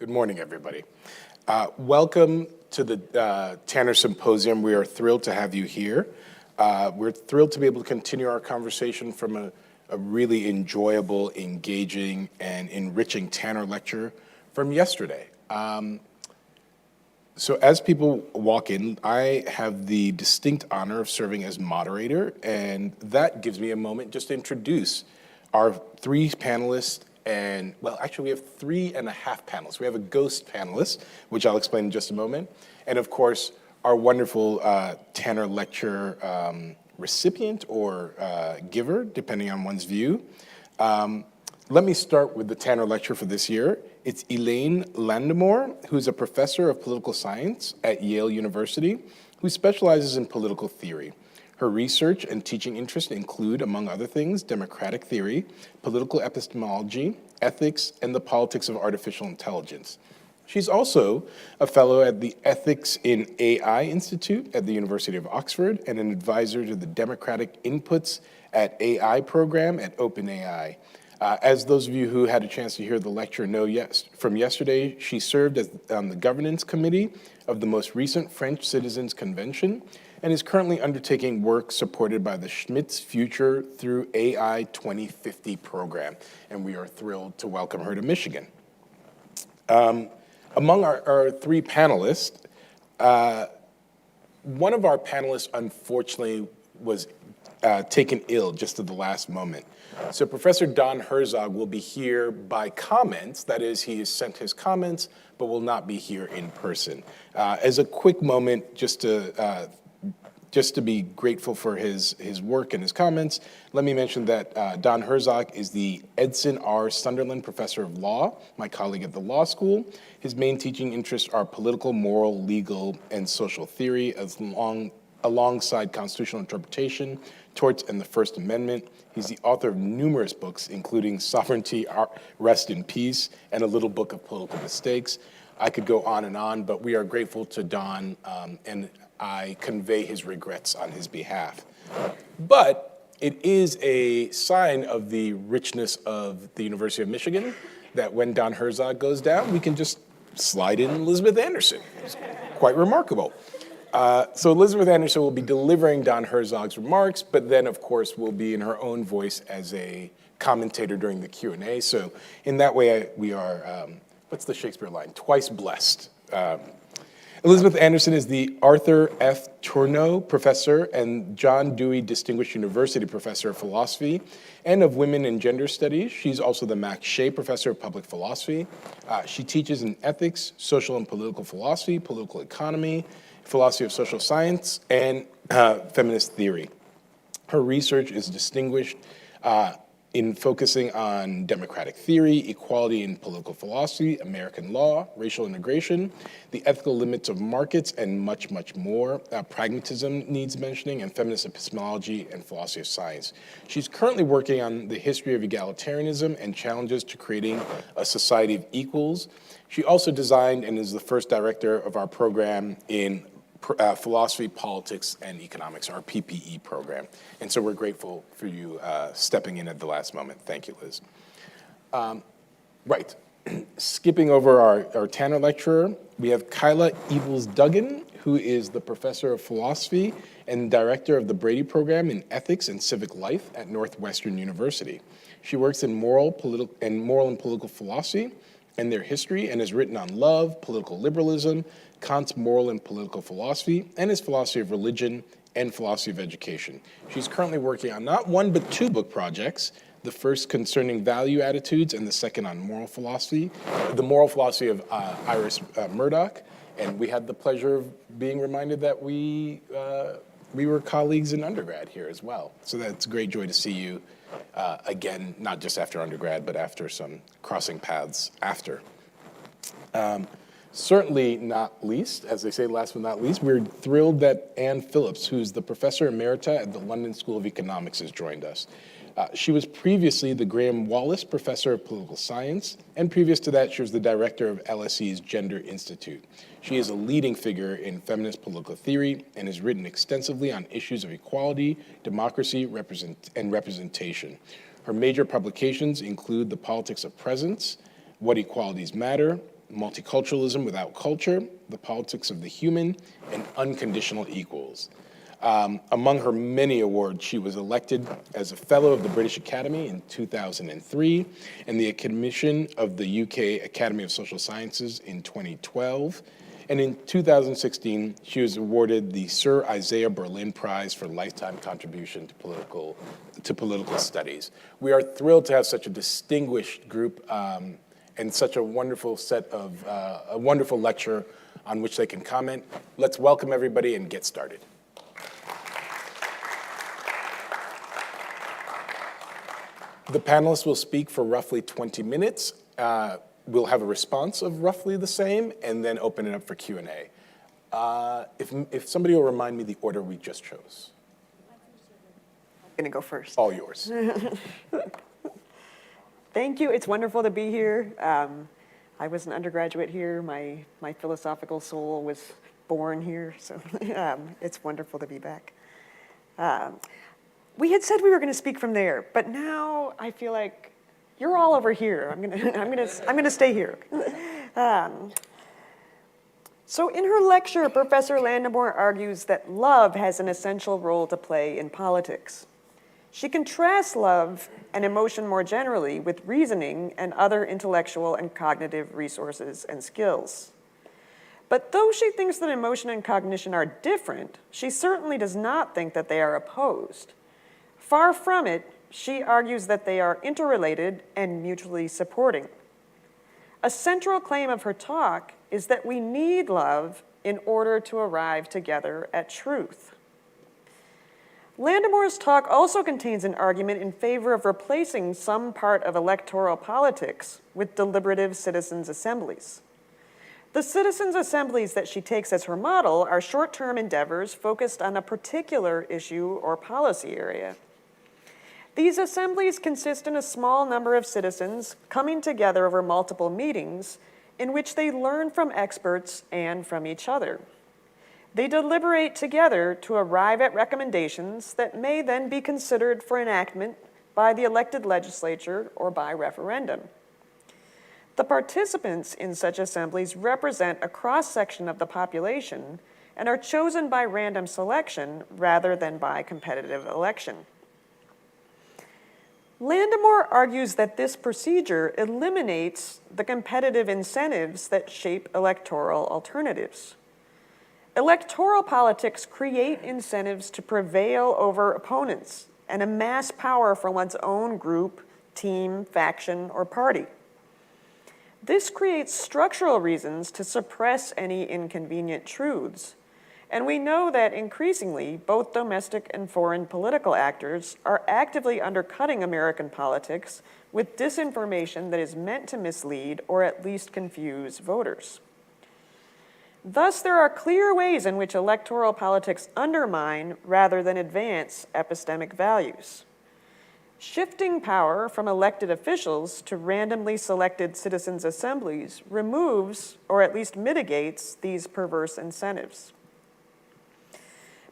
Good morning, everybody. Welcome to the Tanner Symposium. We are thrilled to have you here. We're thrilled to be able to continue our conversation from a really enjoyable, engaging, and enriching Tanner lecture from yesterday. So as people walk in, I have the distinct honor of serving as moderator, and that gives me a moment just to introduce our three panelists. And well, actually, we have 3.5 panelists. We have a ghost panelist, which I'll explain in just a moment. And of course, our wonderful Tanner Lecture recipient or giver, depending on one's view. Let me start with the Tanner Lecture for this year. It's Elaine Landemore, who's a professor of political science at Yale University, who specializes in political theory. Her research and teaching interests include, among other things, democratic theory, political epistemology, ethics, and the politics of artificial intelligence. She's also a fellow at the Ethics in AI Institute at the University of Oxford and an advisor to the Democratic Inputs at AI program at OpenAI. As those of you who had a chance to hear the lecture know from yesterday, she served as on the governance committee of the most recent French Citizens Convention and is currently undertaking work supported by the Schmidt's Future through AI 2050 program. And we are thrilled to welcome her to Michigan. Among our three panelists, one of our panelists unfortunately was taken ill just at the last moment. So Professor Don Herzog will be here by comments. That is, he has sent his comments, but will not be here in person. As a quick moment, just to be grateful for his work and his comments, let me mention that Don Herzog is the Edson R. Sunderland Professor of Law, my colleague at the law school. His main teaching interests are political, moral, legal, and social theory, alongside constitutional interpretation, torts, and the First Amendment. He's the author of numerous books, including Sovereignty, Rest in Peace, and a little book of political mistakes. I could go on, but we are grateful to Don, and I convey his regrets on his behalf. But it is a sign of the richness of the University of Michigan that when Don Herzog goes down, we can just slide in Elizabeth Anderson. It's quite remarkable. So Elizabeth Anderson will be delivering Don Herzog's remarks, but then, of course, will be in her own voice as a commentator during the Q&A. So in that way, we are, what's the Shakespeare line? Twice blessed. Elizabeth Anderson is the Arthur F. Tourneau Professor and John Dewey Distinguished University Professor of Philosophy and of Women and Gender Studies. She's also the Max Shea Professor of Public Philosophy. She teaches in ethics, social and political philosophy, political economy, philosophy of social science, and feminist theory. Her research is distinguished in focusing on democratic theory, equality in political philosophy, American law, racial integration, the ethical limits of markets, and much, much more. Pragmatism needs mentioning, and feminist epistemology and philosophy of science. She's currently working on the history of egalitarianism and challenges to creating a society of equals. She also designed and is the first director of our program in Philosophy, Politics, and Economics, our PPE program. And so we're grateful for you stepping in at the last moment. Thank you, Liz. Right, skipping over our Tanner lecturer, we have Kyla Evels-Duggan, who is the Professor of Philosophy and Director of the Brady Program in Ethics and Civic Life at Northwestern University. She works in moral and political philosophy and their history, and has written on love, political liberalism, Kant's moral and political philosophy, and his philosophy of religion and philosophy of education. She's currently working on not one, but two book projects, the first concerning value attitudes and the second on moral philosophy, the moral philosophy of Iris Murdoch. And we had the pleasure of being reminded that we were colleagues in undergrad here as well. So that's a great joy to see you again, not just after undergrad, but after some crossing paths after. Certainly not least, as they say, last but not least, we're thrilled that Anne Phillips, who's the Professor Emerita at the London School of Economics, has joined us. She was previously the Graham Wallace Professor of Political Science, and previous to that, she was the director of LSE's Gender Institute. She is a leading figure in feminist political theory and has written extensively on issues of equality, democracy, and representation. Her major publications include The Politics of Presence, What Equalities Matter, Multiculturalism Without Culture, The Politics of the Human, and Unconditional Equals. Among her many awards, she was elected as a Fellow of the British Academy in 2003 and the Commission of the UK Academy of Social Sciences in 2012. And in 2016, she was awarded the Sir Isaiah Berlin Prize for Lifetime Contribution to Political Studies. We are thrilled to have such a distinguished group and such a wonderful a wonderful lecture on which they can comment. Let's welcome everybody and get started. The panelists will speak for roughly 20 minutes. We'll have a response of roughly the same, and then open it up for Q&A. If somebody will remind me the order we just chose. I'm going to go first. All yours. Thank you. It's wonderful to be here. I was an undergraduate here. My philosophical soul was born here, so it's wonderful to be back. We had said we were going to speak from there, but now I feel like you're all over here. I'm gonna stay here. So in her lecture, Professor Landemore argues that love has an essential role to play in politics. She contrasts love and emotion more generally with reasoning and other intellectual and cognitive resources and skills. But though she thinks that emotion and cognition are different, she certainly does not think that they are opposed. Far from it, she argues that they are interrelated and mutually supporting. A central claim of her talk is that we need love in order to arrive together at truth. Landemore's talk also contains an argument in favor of replacing some part of electoral politics with deliberative citizens' assemblies. The citizens' assemblies that she takes as her model are short-term endeavors focused on a particular issue or policy area. These assemblies consist in a small number of citizens coming together over multiple meetings in which they learn from experts and from each other. They deliberate together to arrive at recommendations that may then be considered for enactment by the elected legislature or by referendum. The participants in such assemblies represent a cross-section of the population and are chosen by random selection rather than by competitive election. Landemore argues that this procedure eliminates the competitive incentives that shape electoral alternatives. Electoral politics create incentives to prevail over opponents and amass power for one's own group, team, faction, or party. This creates structural reasons to suppress any inconvenient truths. And we know that increasingly, both domestic and foreign political actors are actively undercutting American politics with disinformation that is meant to mislead or at least confuse voters. Thus, there are clear ways in which electoral politics undermine rather than advance epistemic values. Shifting power from elected officials to randomly selected citizens' assemblies removes, or at least mitigates, these perverse incentives.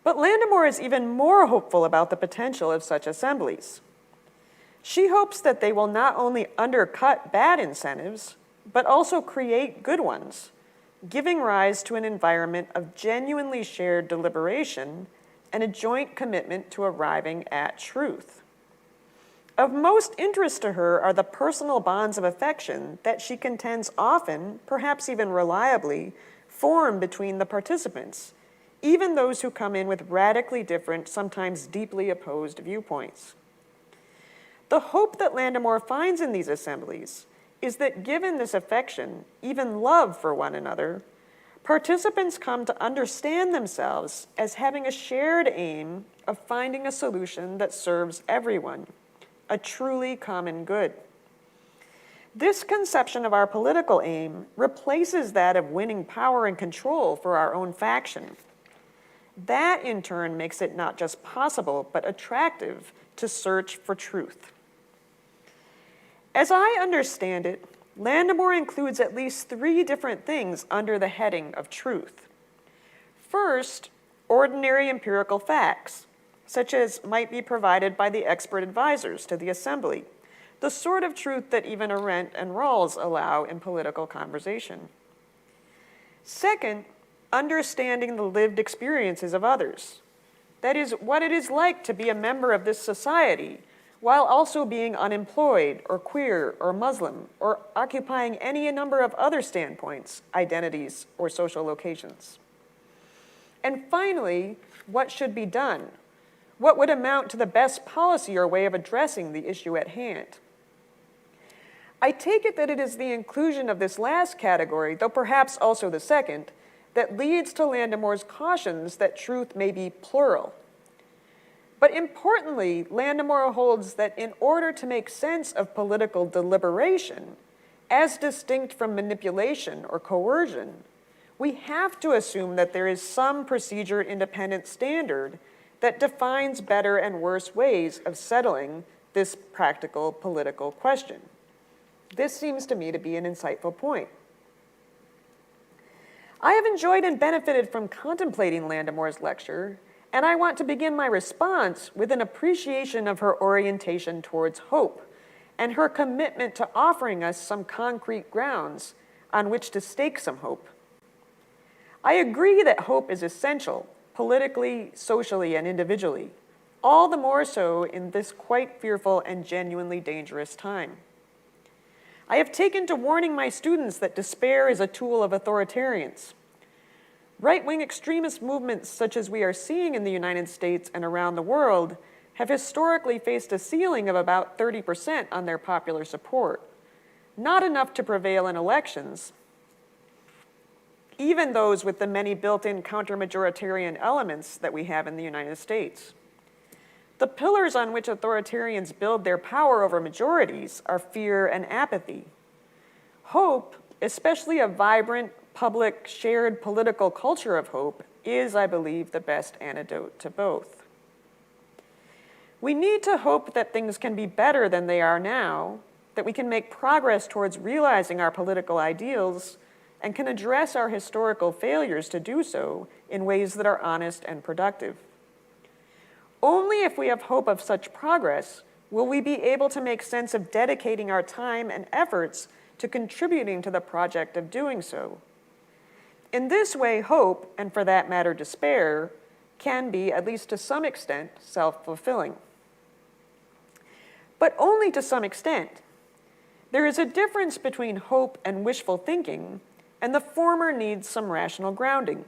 But Landemore is even more hopeful about the potential of such assemblies. She hopes that they will not only undercut bad incentives, but also create good ones, giving rise to an environment of genuinely shared deliberation and a joint commitment to arriving at truth. Of most interest to her are the personal bonds of affection that she contends often, perhaps even reliably, form between the participants, even those who come in with radically different, sometimes deeply opposed viewpoints. The hope that Landemore finds in these assemblies is that given this affection, even love for one another, participants come to understand themselves as having a shared aim of finding a solution that serves everyone, a truly common good. This conception of our political aim replaces that of winning power and control for our own faction. That, in turn, makes it not just possible, but attractive to search for truth. As I understand it, Landemore includes at least 3 different things under the heading of truth. First, ordinary empirical facts, such as might be provided by the expert advisors to the assembly, the sort of truth that even Arendt and Rawls allow in political conversation. Second, understanding the lived experiences of others. That is, what it is like to be a member of this society while also being unemployed or queer or Muslim or occupying any number of other standpoints, identities, or social locations. And finally, what should be done? What would amount to the best policy or way of addressing the issue at hand? I take it that it is the inclusion of this last category, though perhaps also the second, that leads to Landamore's cautions that truth may be plural. But importantly, Landemore holds that in order to make sense of political deliberation, as distinct from manipulation or coercion, we have to assume that there is some procedure-independent standard that defines better and worse ways of settling this practical political question. This seems to me to be an insightful point. I have enjoyed and benefited from contemplating Landamore's lecture, and I want to begin my response with an appreciation of her orientation towards hope and her commitment to offering us some concrete grounds on which to stake some hope. I agree that hope is essential, politically, socially, and individually, all the more so in this quite fearful and genuinely dangerous time. I have taken to warning my students that despair is a tool of authoritarians. Right-wing extremist movements such as we are seeing in the United States and around the world have historically faced a ceiling of about 30% on their popular support, not enough to prevail in elections, even those with the many built-in counter-majoritarian elements that we have in the United States. The pillars on which authoritarians build their power over majorities are fear and apathy. Hope, especially a vibrant, public, shared political culture of hope, is, I believe, the best antidote to both. We need to hope that things can be better than they are now, that we can make progress towards realizing our political ideals, and can address our historical failures to do so in ways that are honest and productive. Only if we have hope of such progress will we be able to make sense of dedicating our time and efforts to contributing to the project of doing so. In this way, hope, and for that matter despair, can be, at least to some extent, self-fulfilling. But only to some extent. There is a difference between hope and wishful thinking, and the former needs some rational grounding.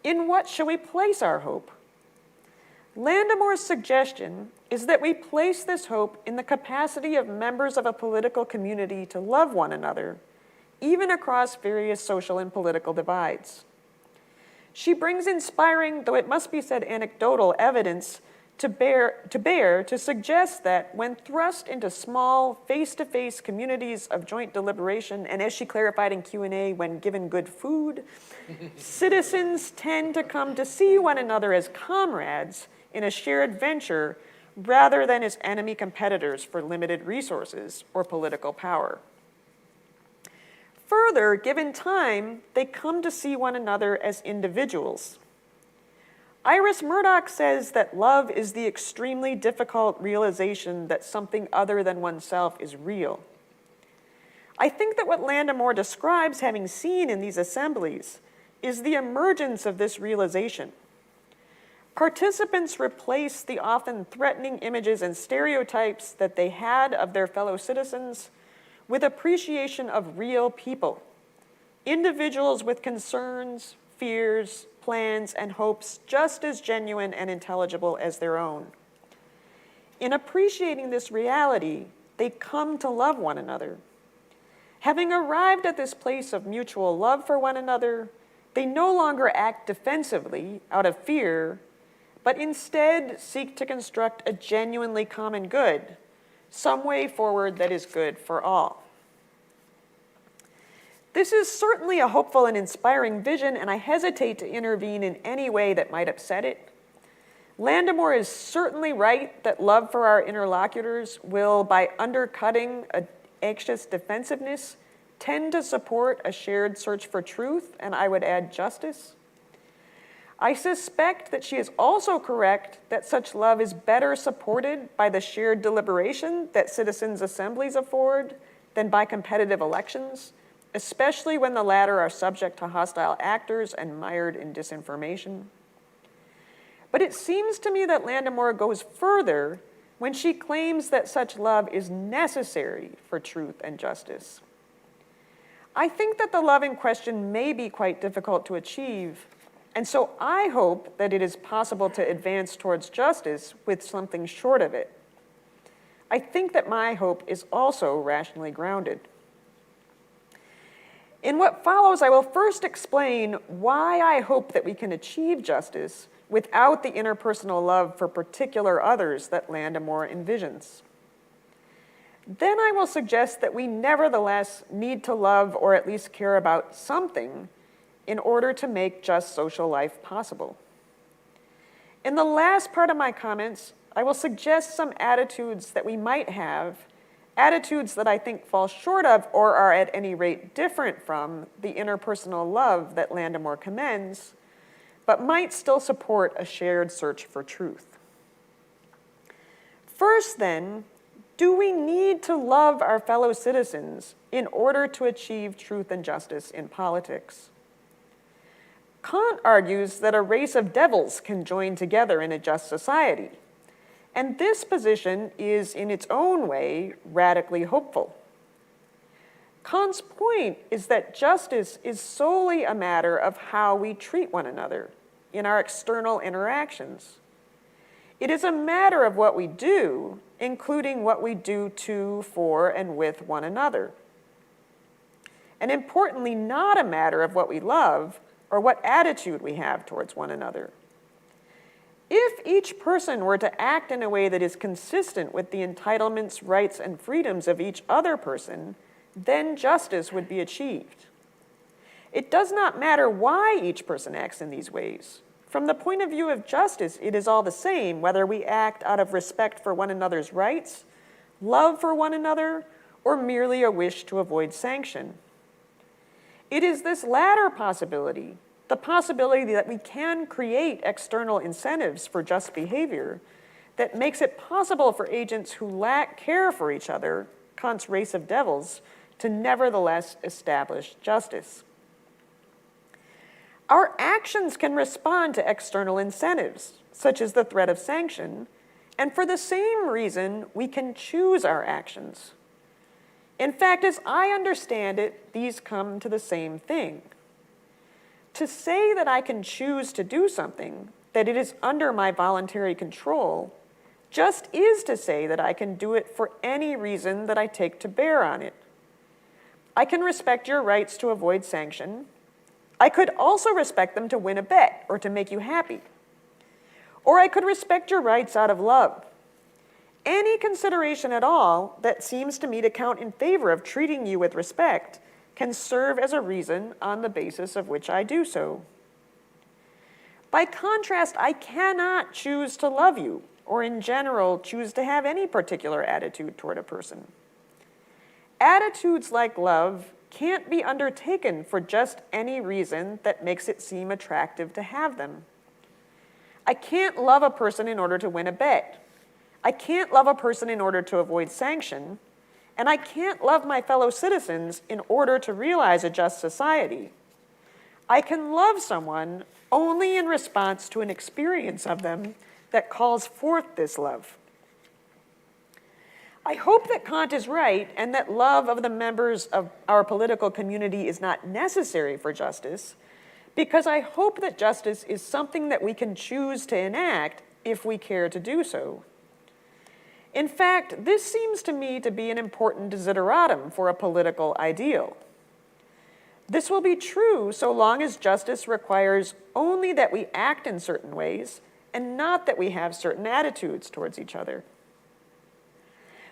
In what shall we place our hope? Landamore's suggestion is that we place this hope in the capacity of members of a political community to love one another, even across various social and political divides. She brings inspiring, though it must be said anecdotal, evidence to bear to suggest that when thrust into small, face-to-face communities of joint deliberation, and as she clarified in Q&A, when given good food, citizens tend to come to see one another as comrades in a shared venture rather than as enemy competitors for limited resources or political power. Further, given time, they come to see one another as individuals. Iris Murdoch says that love is the extremely difficult realization that something other than oneself is real. I think that what Landemore describes having seen in these assemblies is the emergence of this realization. Participants replace the often threatening images and stereotypes that they had of their fellow citizens with appreciation of real people, individuals with concerns, fears, plans, and hopes just as genuine and intelligible as their own. In appreciating this reality, they come to love one another. Having arrived at this place of mutual love for one another, they no longer act defensively out of fear, but instead seek to construct a genuinely common good, some way forward that is good for all. This is certainly a hopeful and inspiring vision, and I hesitate to intervene in any way that might upset it. Landemore is certainly right that love for our interlocutors will, by undercutting an anxious defensiveness, tend to support a shared search for truth, and I would add justice. I suspect that she is also correct that such love is better supported by the shared deliberation that citizens' assemblies afford than by competitive elections, especially when the latter are subject to hostile actors and mired in disinformation. But it seems to me that Landemore goes further when she claims that such love is necessary for truth and justice. I think that the love in question may be quite difficult to achieve, and so I hope that it is possible to advance towards justice with something short of it. I think that my hope is also rationally grounded. In what follows, I will first explain why I hope that we can achieve justice without the interpersonal love for particular others that Landemore envisions. Then I will suggest that we nevertheless need to love or at least care about something in order to make just social life possible. In the last part of my comments, I will suggest some attitudes that we might have, attitudes that I think fall short of or are at any rate different from the interpersonal love that Landemore commends, but might still support a shared search for truth. First, then, do we need to love our fellow citizens in order to achieve truth and justice in politics? Kant argues that a race of devils can join together in a just society, and this position is, in its own way, radically hopeful. Kant's point is that justice is solely a matter of how we treat one another in our external interactions. It is a matter of what we do, including what we do to, for, and with one another. And importantly, not a matter of what we love or what attitude we have towards one another. If each person were to act in a way that is consistent with the entitlements, rights, and freedoms of each other person, then justice would be achieved. It does not matter why each person acts in these ways. From the point of view of justice, it is all the same whether we act out of respect for one another's rights, love for one another, or merely a wish to avoid sanction. It is this latter possibility, the possibility that we can create external incentives for just behavior, that makes it possible for agents who lack care for each other, Kant's race of devils, to nevertheless establish justice. Our actions can respond to external incentives, such as the threat of sanction, and for the same reason, we can choose our actions. In fact, as I understand it, these come to the same thing. To say that I can choose to do something, that it is under my voluntary control, just is to say that I can do it for any reason that I take to bear on it. I can respect your rights to avoid sanction. I could also respect them to win a bet or to make you happy. Or I could respect your rights out of love. Any consideration at all that seems to me to count in favor of treating you with respect can serve as a reason on the basis of which I do so. By contrast, I cannot choose to love you, or in general, choose to have any particular attitude toward a person. Attitudes like love can't be undertaken for just any reason that makes it seem attractive to have them. I can't love a person in order to win a bet. I can't love a person in order to avoid sanction, and I can't love my fellow citizens in order to realize a just society. I can love someone only in response to an experience of them that calls forth this love. I hope that Kant is right and that love of the members of our political community is not necessary for justice, because I hope that justice is something that we can choose to enact if we care to do so. In fact, this seems to me to be an important desideratum for a political ideal. This will be true so long as justice requires only that we act in certain ways and not that we have certain attitudes towards each other.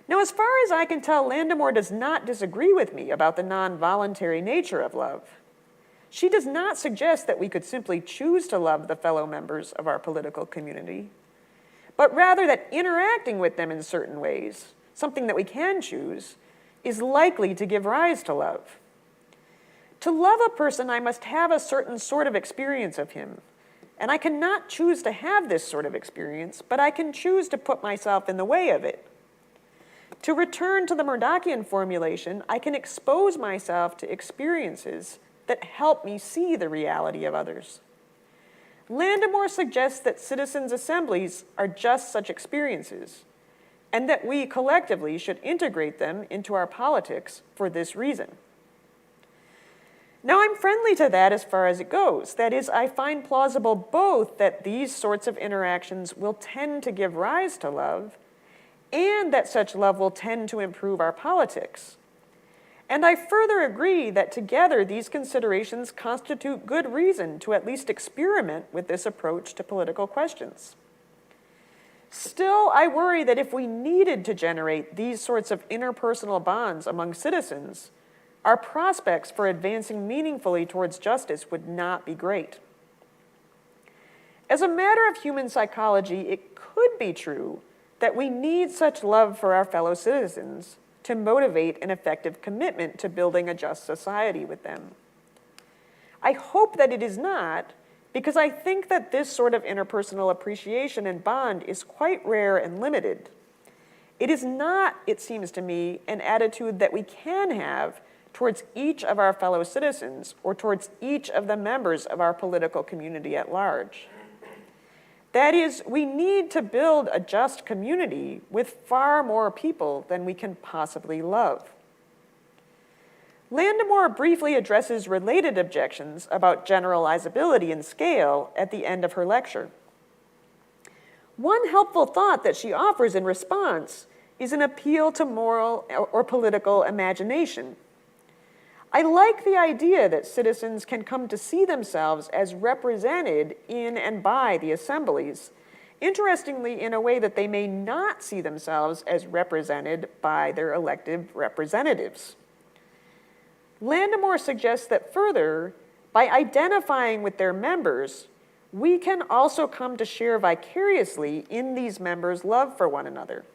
Now, as far as I can tell, Landemore does not disagree with me about the non-voluntary nature of love. She does not suggest that we could simply choose to love the fellow members of our political community, but rather that interacting with them in certain ways, something that we can choose, is likely to give rise to love. To love a person, I must have a certain sort of experience of him, And I cannot choose to have this sort of experience, but I can choose to put myself in the way of it. To return to the Murdochian formulation, I can expose myself to experiences that help me see the reality of others. Landemore suggests that citizens' assemblies are just such experiences, and that we collectively should integrate them into our politics for this reason. Now, I'm friendly to that as far as it goes. That is, I find plausible both that these sorts of interactions will tend to give rise to love, and that such love will tend to improve our politics. And I further agree that together these considerations constitute good reason to at least experiment with this approach to political questions. Still, I worry that if we needed to generate these sorts of interpersonal bonds among citizens, our prospects for advancing meaningfully towards justice would not be great. As a matter of human psychology, it could be true that we need such love for our fellow citizens to motivate an effective commitment to building a just society with them. I hope that it is not, because I think that this sort of interpersonal appreciation and bond is quite rare and limited. It is not, it seems to me, an attitude that we can have towards each of our fellow citizens or towards each of the members of our political community at large. That is, we need to build a just community with far more people than we can possibly love. Landemore briefly addresses related objections about generalizability and scale at the end of her lecture. One helpful thought that she offers in response is an appeal to moral or political imagination. I like the idea that citizens can come to see themselves as represented in and by the assemblies, interestingly in a way that they may not see themselves as represented by their elected representatives. Landemore suggests that further, by identifying with their members, we can also come to share vicariously in these members' love for one another.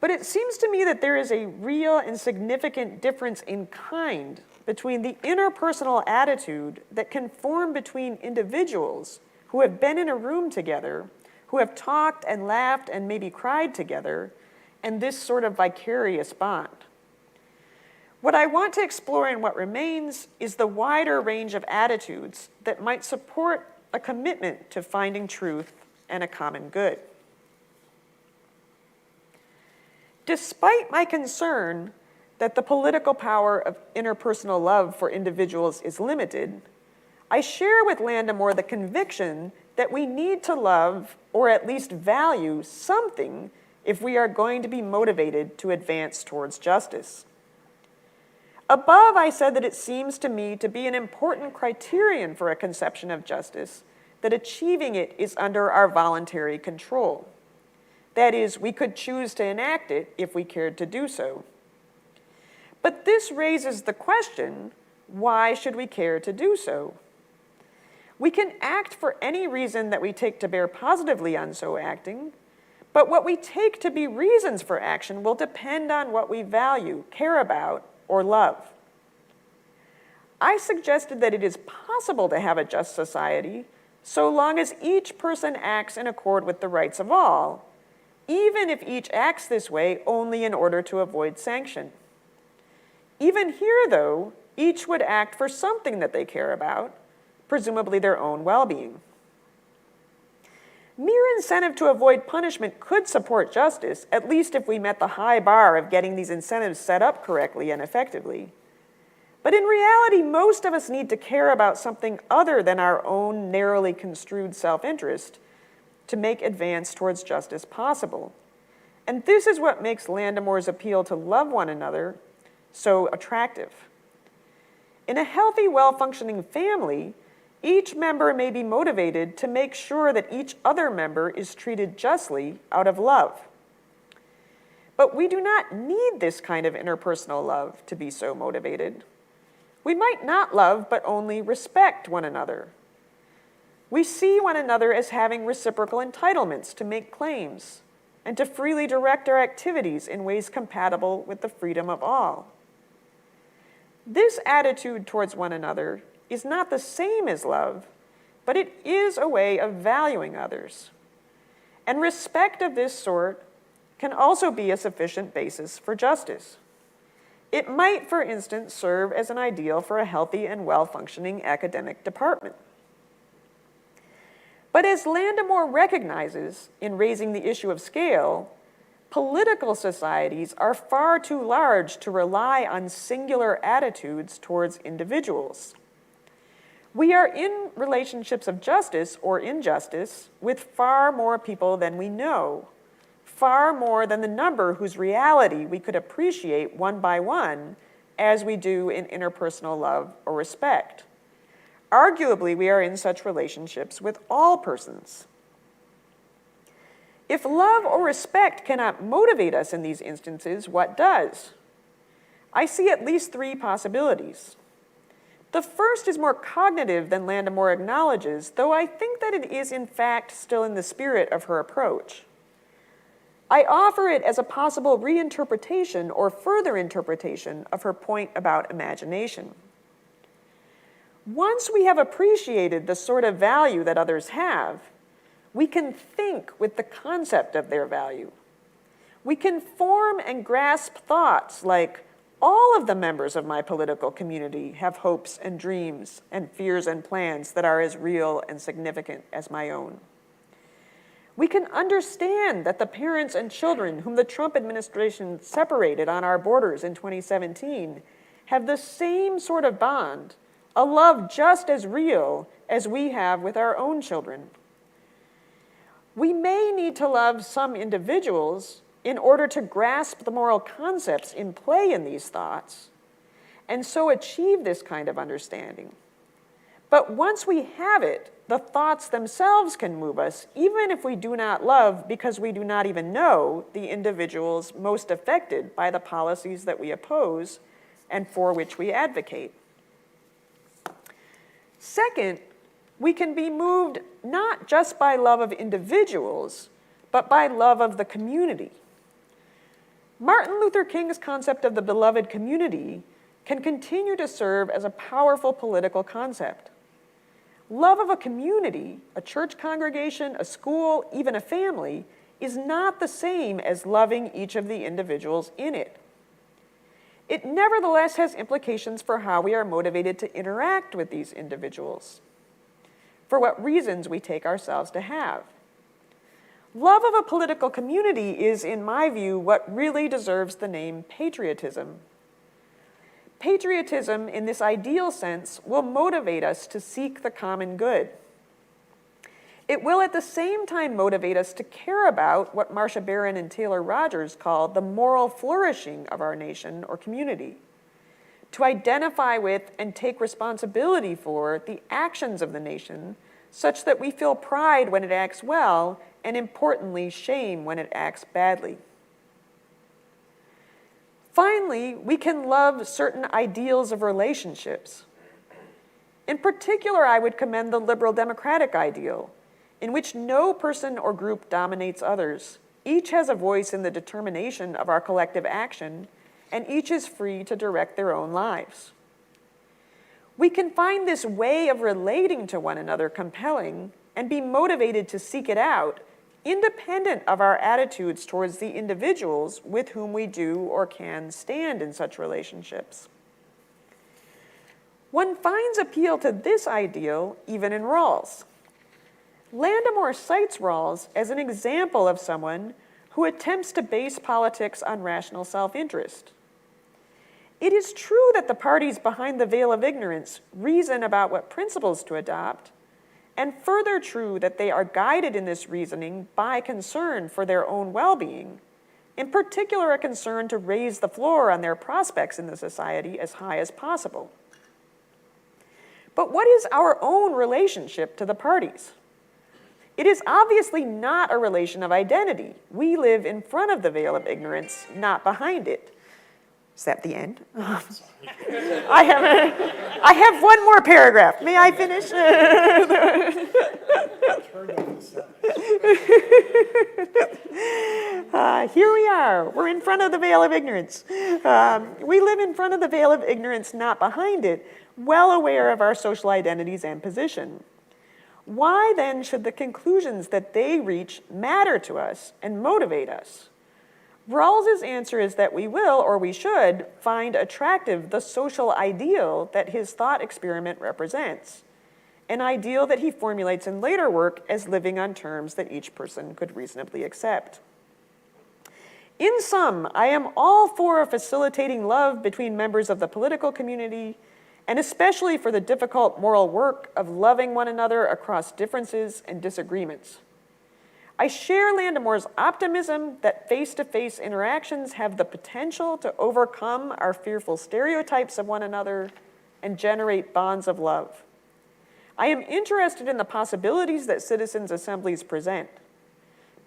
But it seems to me that there is a real and significant difference in kind between the interpersonal attitude that can form between individuals who have been in a room together, who have talked and laughed and maybe cried together, and this sort of vicarious bond. What I want to explore in what remains is the wider range of attitudes that might support a commitment to finding truth and a common good. Despite my concern that the political power of interpersonal love for individuals is limited, I share with Landemore the conviction that we need to love, or at least value, something if we are going to be motivated to advance towards justice. Above, I said that it seems to me to be an important criterion for a conception of justice that achieving it is under our voluntary control. That is, we could choose to enact it if we cared to do so. But this raises the question, why should we care to do so? We can act for any reason that we take to bear positively on so acting, but what we take to be reasons for action will depend on what we value, care about, or love. I suggested that it is possible to have a just society so long as each person acts in accord with the rights of all, even if each acts this way only in order to avoid sanction. Even here, though, each would act for something that they care about, presumably their own well-being. Mere incentive to avoid punishment could support justice, at least if we met the high bar of getting these incentives set up correctly and effectively. But in reality, most of us need to care about something other than our own narrowly construed self-interest to make advance towards justice possible. And this is what makes Landemore's appeal to love one another so attractive. In a healthy, well-functioning family, each member may be motivated to make sure that each other member is treated justly out of love. But we do not need this kind of interpersonal love to be so motivated. We might not love, but only respect one another. We see one another as having reciprocal entitlements to make claims and to freely direct our activities in ways compatible with the freedom of all. This attitude towards one another is not the same as love, but it is a way of valuing others. And respect of this sort can also be a sufficient basis for justice. It might, for instance, serve as an ideal for a healthy and well-functioning academic department. But as Landemore recognizes in raising the issue of scale, political societies are far too large to rely on singular attitudes towards individuals. We are in relationships of justice or injustice with far more people than we know, far more than the number whose reality we could appreciate one by one, as we do in interpersonal love or respect. Arguably, we are in such relationships with all persons. If love or respect cannot motivate us in these instances, what does? I see at least three possibilities. The first is more cognitive than Landemore acknowledges, though I think that it is in fact still in the spirit of her approach. I offer it as a possible reinterpretation or further interpretation of her point about imagination. Once we have appreciated the sort of value that others have, we can think with the concept of their value. We can form and grasp thoughts like, all of the members of my political community have hopes and dreams and fears and plans that are as real and significant as my own. We can understand that the parents and children whom the Trump administration separated on our borders in 2017 have the same sort of bond, a love just as real as we have with our own children. We may need to love some individuals in order to grasp the moral concepts in play in these thoughts, and so achieve this kind of understanding. But once we have it, the thoughts themselves can move us, even if we do not love because we do not even know the individuals most affected by the policies that we oppose and for which we advocate. Second, we can be moved not just by love of individuals, but by love of the community. Martin Luther King's concept of the beloved community can continue to serve as a powerful political concept. Love of a community, a church congregation, a school, even a family, is not the same as loving each of the individuals in it. It nevertheless has implications for how we are motivated to interact with these individuals, for what reasons we take ourselves to have. Love of a political community is, in my view, what really deserves the name patriotism. Patriotism, in this ideal sense, will motivate us to seek the common good. It will at the same time motivate us to care about what Marcia Barron and Taylor Rogers call the moral flourishing of our nation or community, to identify with and take responsibility for the actions of the nation such that we feel pride when it acts well and, importantly, shame when it acts badly. Finally, we can love certain ideals of relationships. In particular, I would commend the liberal democratic ideal, in which no person or group dominates others. Each has a voice in the determination of our collective action, and each is free to direct their own lives. We can find this way of relating to one another compelling and be motivated to seek it out, independent of our attitudes towards the individuals with whom we do or can stand in such relationships. One finds appeal to this ideal even in Rawls. Landemore cites Rawls as an example of someone who attempts to base politics on rational self-interest. It is true that the parties behind the veil of ignorance reason about what principles to adopt, and further true that they are guided in this reasoning by concern for their own well-being, in particular a concern to raise the floor on their prospects in the society as high as possible. But what is our own relationship to the parties? It is obviously not a relation of identity. We live in front of the veil of ignorance, not behind it. Is that the end? I have one more paragraph. May I finish? Here we are. We're in front of the veil of ignorance. We live in front of the veil of ignorance, not behind it, well aware of our social identities and position. Why then should the conclusions that they reach matter to us and motivate us? Rawls's answer is that we will, or we should, find attractive the social ideal that his thought experiment represents, an ideal that he formulates in later work as living on terms that each person could reasonably accept. In sum, I am all for facilitating love between members of the political community, and especially for the difficult moral work of loving one another across differences and disagreements. I share Landamore's optimism that face-to-face interactions have the potential to overcome our fearful stereotypes of one another and generate bonds of love. I am interested in the possibilities that citizens' assemblies present,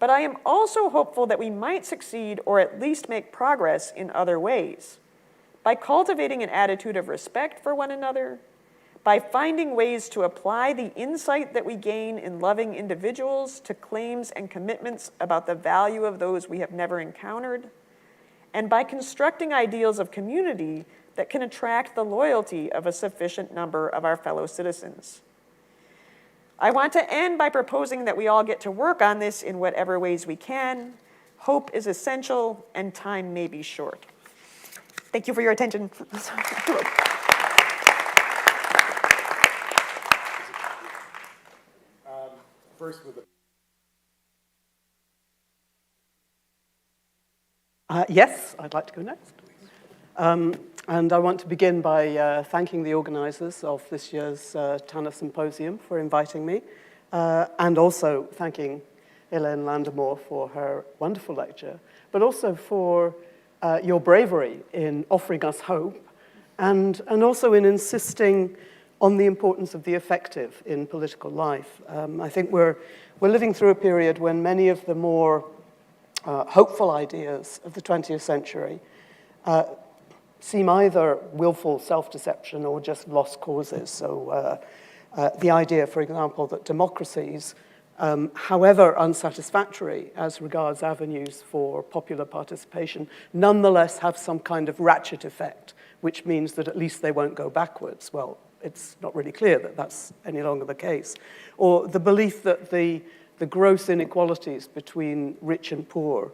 but I am also hopeful that we might succeed or at least make progress in other ways, by cultivating an attitude of respect for one another, by finding ways to apply the insight that we gain in loving individuals to claims and commitments about the value of those we have never encountered, and by constructing ideals of community that can attract the loyalty of a sufficient number of our fellow citizens. I want to end by proposing that we all get to work on this in whatever ways we can. Hope is essential, and time may be short. Thank you for your attention. First with the Yes, I'd like to go next. And I want to begin by thanking the organizers of this year's Tanner Symposium for inviting me, and also thanking Elaine Landamore for her wonderful lecture, but also for your bravery in offering us hope, and also in insisting on the importance of the effective in political life. I think we're living through a period when many of the more hopeful ideas of the 20th century seem either willful self-deception or just lost causes. So the idea, for example, that democracies, however unsatisfactory as regards avenues for popular participation, nonetheless have some kind of ratchet effect, which means that at least they won't go backwards. Well, it's not really clear that that's any longer the case. Or the belief that the gross inequalities between rich and poor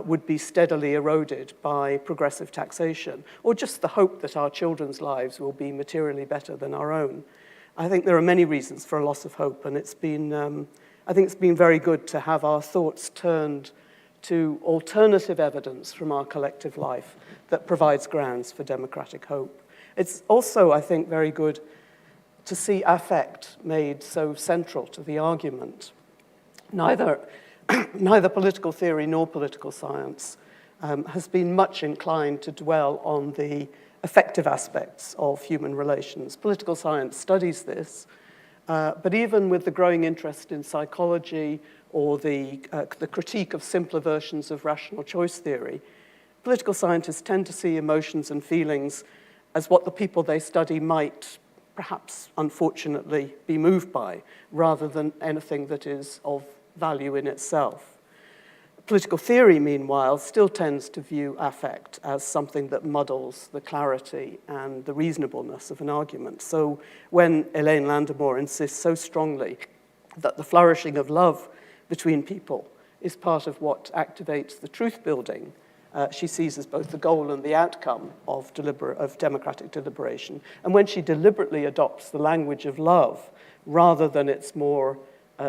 would be steadily eroded by progressive taxation, or just the hope that our children's lives will be materially better than our own. I think there are many reasons for a loss of hope, and it's been, I think it's been very good to have our thoughts turned to alternative evidence from our collective life that provides grounds for democratic hope. It's also, I think, very good to see affect made so central to the argument. Neither political theory nor political science has been much inclined to dwell on the affective aspects of human relations. Political science studies this, but even with the growing interest in psychology or the critique of simpler versions of rational choice theory, political scientists tend to see emotions and feelings as what the people they study might, perhaps unfortunately, be moved by, rather than anything that is of value in itself. Political theory, meanwhile, still tends to view affect as something that muddles the clarity and the reasonableness of an argument. So when Elaine Landamore insists so strongly that the flourishing of love between people is part of what activates the truth-building, she sees as both the goal and the outcome of democratic deliberation. And when she deliberately adopts the language of love rather than its more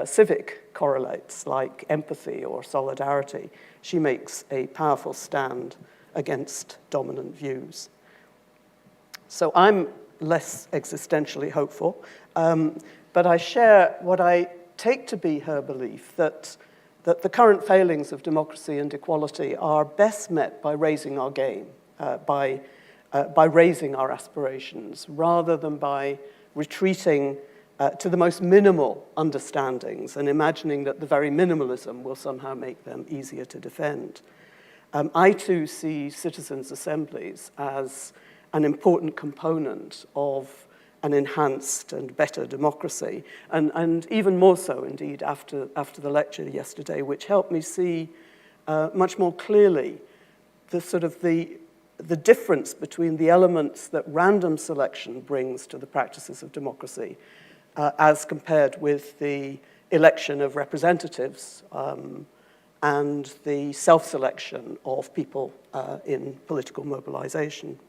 civic correlates like empathy or solidarity, she makes a powerful stand against dominant views. So I'm less existentially hopeful, but I share what I take to be her belief that the current failings of democracy and equality are best met by raising our game, by raising our aspirations, rather than by retreating to the most minimal understandings and imagining that the very minimalism will somehow make them easier to defend. I too see citizens' assemblies as an important component of an enhanced and better democracy, and even more so indeed after the lecture yesterday, which helped me see much more clearly the difference between the elements that random selection brings to the practices of democracy as compared with the election of representatives and the self-selection of people in political mobilization.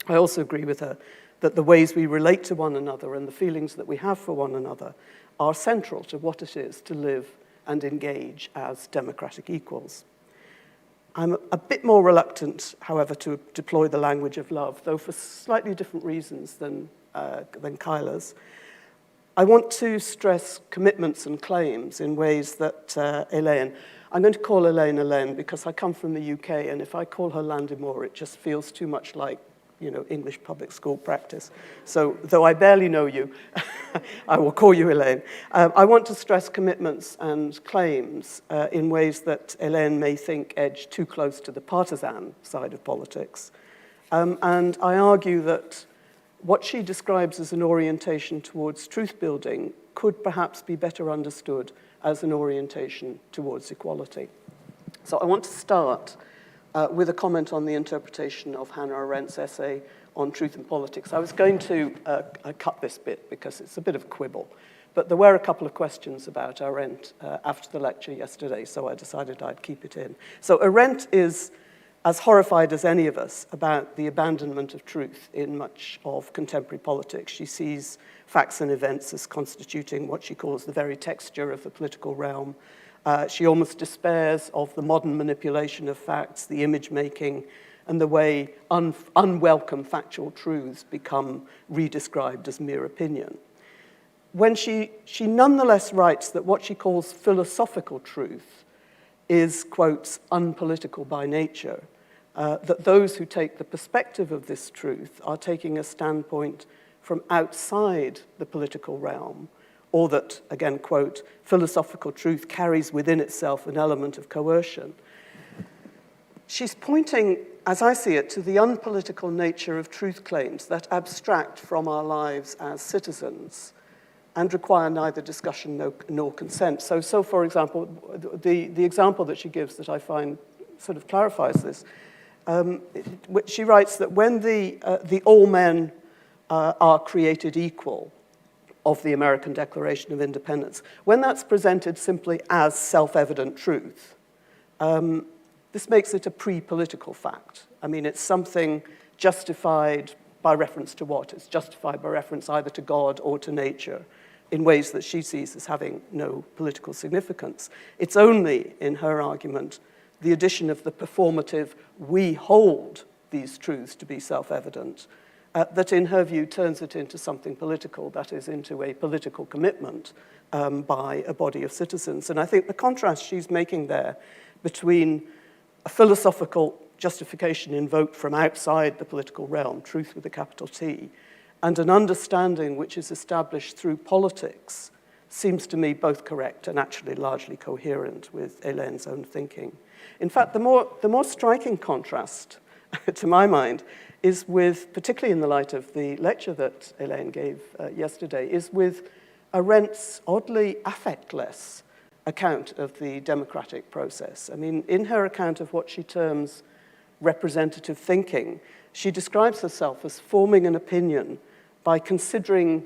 I also agree with her that the ways we relate to one another and the feelings that we have for one another are central to what it is to live and engage as democratic equals. I'm a bit more reluctant, however, to deploy the language of love, though for slightly different reasons than Kyla's. I want to stress commitments and claims in ways that Elaine, I'm going to call Elaine because I come from the UK, and if I call her Landemore, it just feels too much like, English public school practice. So, though I barely know you, I will call you Elaine. I want to stress commitments and claims in ways that Elaine may think edge too close to the partisan side of politics. And I argue that what she describes as an orientation towards truth-building could perhaps be better understood as an orientation towards equality. So I want to start with a comment on the interpretation of Hannah Arendt's essay on truth and politics. I was going to cut this bit because it's a bit of a quibble, but there were a couple of questions about Arendt after the lecture yesterday, so I decided I'd keep it in. So Arendt is as horrified as any of us about the abandonment of truth in much of contemporary politics. She sees facts and events as constituting what she calls the very texture of the political realm. She almost despairs of the modern manipulation of facts, the image-making, and the way unwelcome factual truths become redescribed as mere opinion. When she nonetheless writes that what she calls philosophical truth is, quotes, unpolitical by nature, that those who take the perspective of this truth are taking a standpoint from outside the political realm, or that, again, quote, philosophical truth carries within itself an element of coercion. She's pointing, as I see it, to the unpolitical nature of truth claims that abstract from our lives as citizens and require neither discussion nor consent. So for example, the example that she gives that I find sort of clarifies this, she writes that when the all men are created equal of the American Declaration of Independence, when that's presented simply as self-evident truth, this makes it a pre-political fact. I mean, it's something justified by reference to what? It's justified by reference either to God or to nature in ways that she sees as having no political significance. It's only, in her argument, the addition of the performative, we hold these truths to be self-evident, that in her view turns it into something political, that is, into a political commitment by a body of citizens. And I think the contrast she's making there between a philosophical justification invoked from outside the political realm, truth with a capital T, and an understanding which is established through politics seems to me both correct and actually largely coherent with Elaine's own thinking. In fact, the more striking contrast, to my mind, is with, particularly in the light of the lecture that Elaine gave yesterday, is with Arendt's oddly affectless account of the democratic process. I mean, in her account of what she terms representative thinking, she describes herself as forming an opinion by considering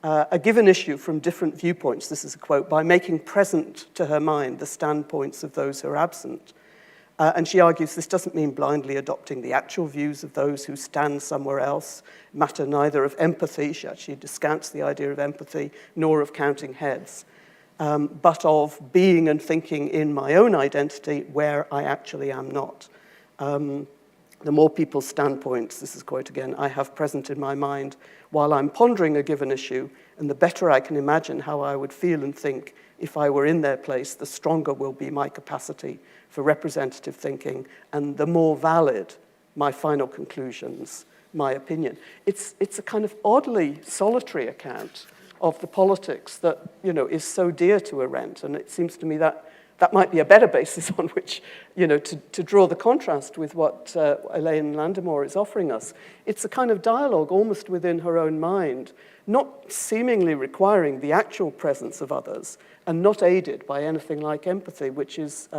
a given issue from different viewpoints, this is a quote, by making present to her mind the standpoints of those who are absent. And she argues this doesn't mean blindly adopting the actual views of those who stand somewhere else, matter neither of empathy, she actually descants the idea of empathy, nor of counting heads, but of being and thinking in my own identity where I actually am not. The more people's standpoints, this is a quote again, I have present in my mind while I'm pondering a given issue, and the better I can imagine how I would feel and think if I were in their place, the stronger will be my capacity for representative thinking, and the more valid my final conclusions, my opinion. It's a kind of oddly solitary account of the politics that, is so dear to Arendt, and it seems to me that that might be a better basis on which, to draw the contrast with what Elaine Landemore is offering us. It's a kind of dialogue almost within her own mind, not seemingly requiring the actual presence of others and not aided by anything like empathy, which is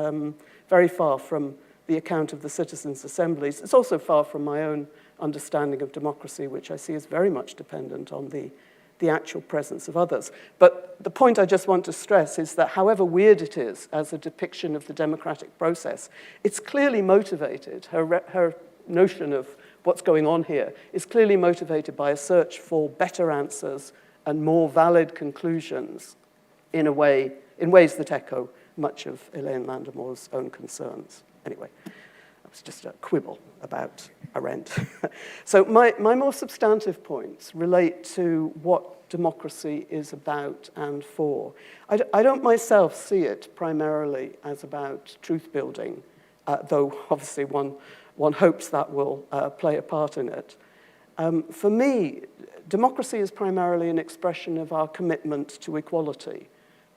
very far from the account of the citizens' assemblies. It's also far from my own understanding of democracy, which I see as very much dependent on the the actual presence of others. But the point I just want to stress is that however weird it is as a depiction of the democratic process, it's clearly motivated. Her notion of what's going on here is clearly motivated by a search for better answers and more valid conclusions in ways that echo much of Elaine Landamore's own concerns. Anyway, that was just a quibble about Arendt. So my more substantive points relate to what democracy is about and for. I don't myself see it primarily as about truth-building, though obviously one hopes that will play a part in it. For me, democracy is primarily an expression of our commitment to equality,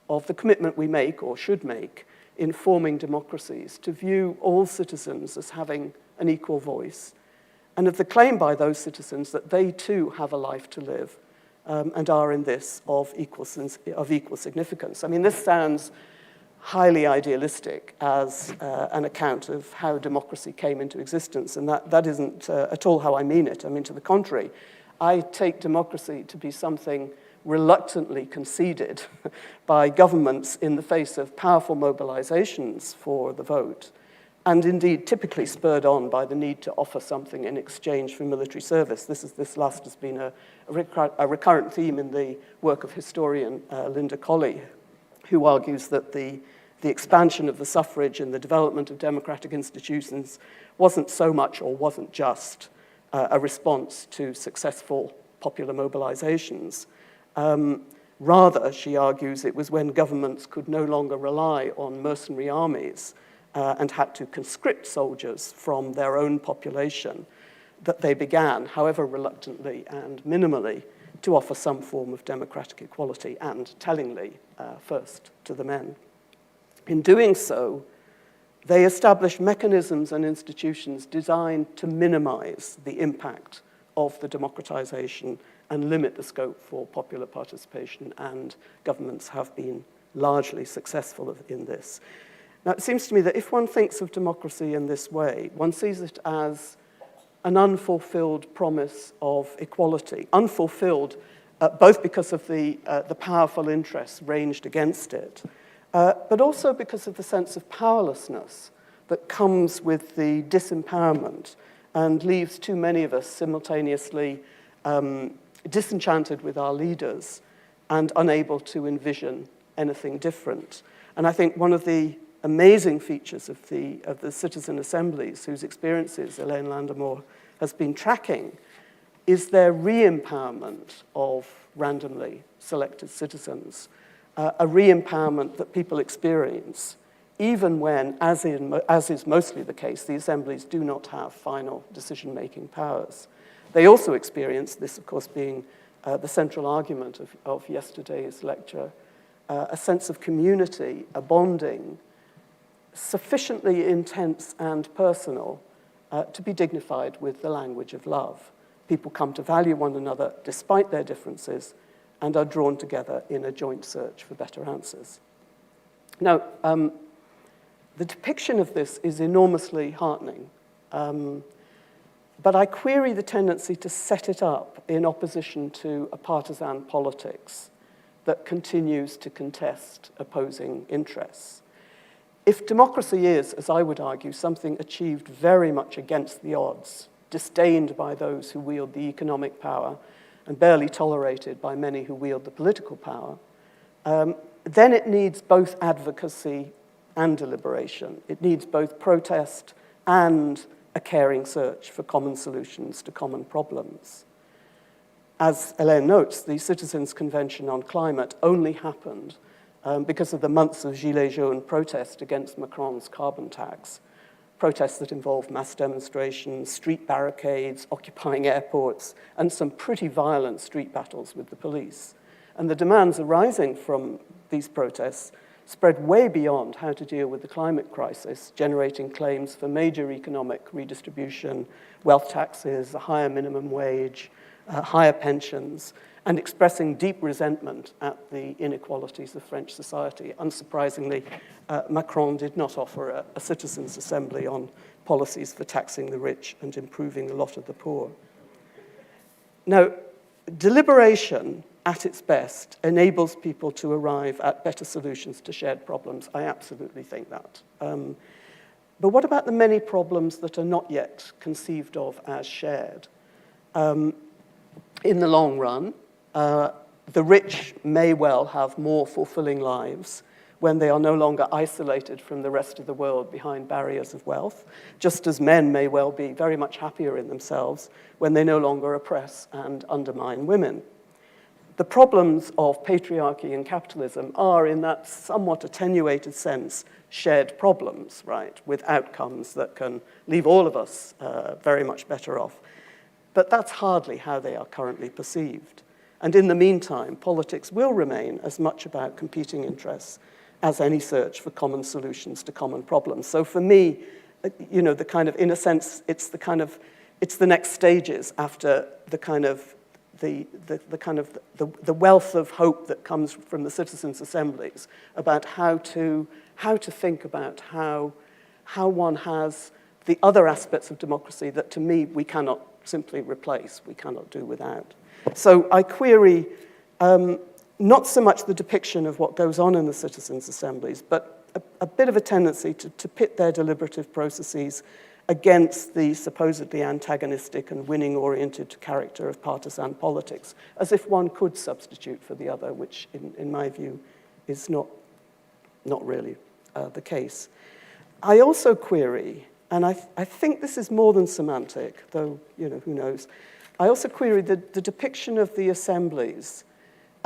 of the commitment we make or should make in forming democracies to view all citizens as having an equal voice, and of the claim by those citizens that they too have a life to live and are in this of equal significance. I mean, this sounds highly idealistic as an account of how democracy came into existence, and that isn't at all how I mean it. I mean, to the contrary, I take democracy to be something reluctantly conceded by governments in the face of powerful mobilizations for the vote, and indeed typically spurred on by the need to offer something in exchange for military service. This last has been a recurrent theme in the work of historian Linda Colley, who argues that the expansion of the suffrage and the development of democratic institutions wasn't so much or wasn't just a response to successful popular mobilizations. Rather, she argues, it was when governments could no longer rely on mercenary armies and had to conscript soldiers from their own population that they began, however reluctantly and minimally, to offer some form of democratic equality, and tellingly, first to the men. In doing so, they established mechanisms and institutions designed to minimize the impact of the democratization and limit the scope for popular participation, and governments have been largely successful in this. Now, it seems to me that if one thinks of democracy in this way, one sees it as an unfulfilled promise of equality, unfulfilled both because of the powerful interests ranged against it, but also because of the sense of powerlessness that comes with the disempowerment and leaves too many of us simultaneously disenchanted with our leaders and unable to envision anything different. And I think one of the amazing features of the citizen assemblies, whose experiences Elaine Landamore has been tracking, is their re-empowerment of randomly selected citizens, a re-empowerment that people experience even when, as is mostly the case, the assemblies do not have final decision-making powers. They also experience, this of course being the central argument of yesterday's lecture, a sense of community, a bonding, sufficiently intense and personal to be dignified with the language of love. People come to value one another despite their differences and are drawn together in a joint search for better answers. Now, the depiction of this is enormously heartening, but I query the tendency to set it up in opposition to a partisan politics that continues to contest opposing interests. If democracy is, as I would argue, something achieved very much against the odds, disdained by those who wield the economic power, and barely tolerated by many who wield the political power, then it needs both advocacy and deliberation. It needs both protest and a caring search for common solutions to common problems. As Elaine notes, the Citizens' Convention on Climate only happened because of the months of Gilets jaunes protest against Macron's carbon tax, protests that involved mass demonstrations, street barricades, occupying airports, and some pretty violent street battles with the police. And the demands arising from these protests spread way beyond how to deal with the climate crisis, generating claims for major economic redistribution, wealth taxes, a higher minimum wage, higher pensions, and expressing deep resentment at the inequalities of French society. Unsurprisingly, Macron did not offer a citizens' assembly on policies for taxing the rich and improving the lot of the poor. Now, deliberation at its best, enables people to arrive at better solutions to shared problems. I absolutely think that. But what about the many problems that are not yet conceived of as shared? In the long run, the rich may well have more fulfilling lives when they are no longer isolated from the rest of the world behind barriers of wealth, just as men may well be very much happier in themselves when they no longer oppress and undermine women. The problems of patriarchy and capitalism are, in that somewhat attenuated sense, shared problems, right, with outcomes that can leave all of us very much better off. But that's hardly how they are currently perceived. And in the meantime, politics will remain as much about competing interests as any search for common solutions to common problems. So for me, you know, the kind of, in a sense, it's the next stages after the kind of the wealth of hope that comes from the citizens' assemblies about how to think about how one has the other aspects of democracy that, to me, we cannot simply replace, we cannot do without. So I query not so much the depiction of what goes on in the citizens' assemblies, but a bit of a tendency to pit their deliberative processes against the supposedly antagonistic and winning-oriented character of partisan politics, as if one could substitute for the other, which, in my view, is not really the case. I also query, and I think this is more than semantic, though, you know, who knows. I also query the depiction of the assemblies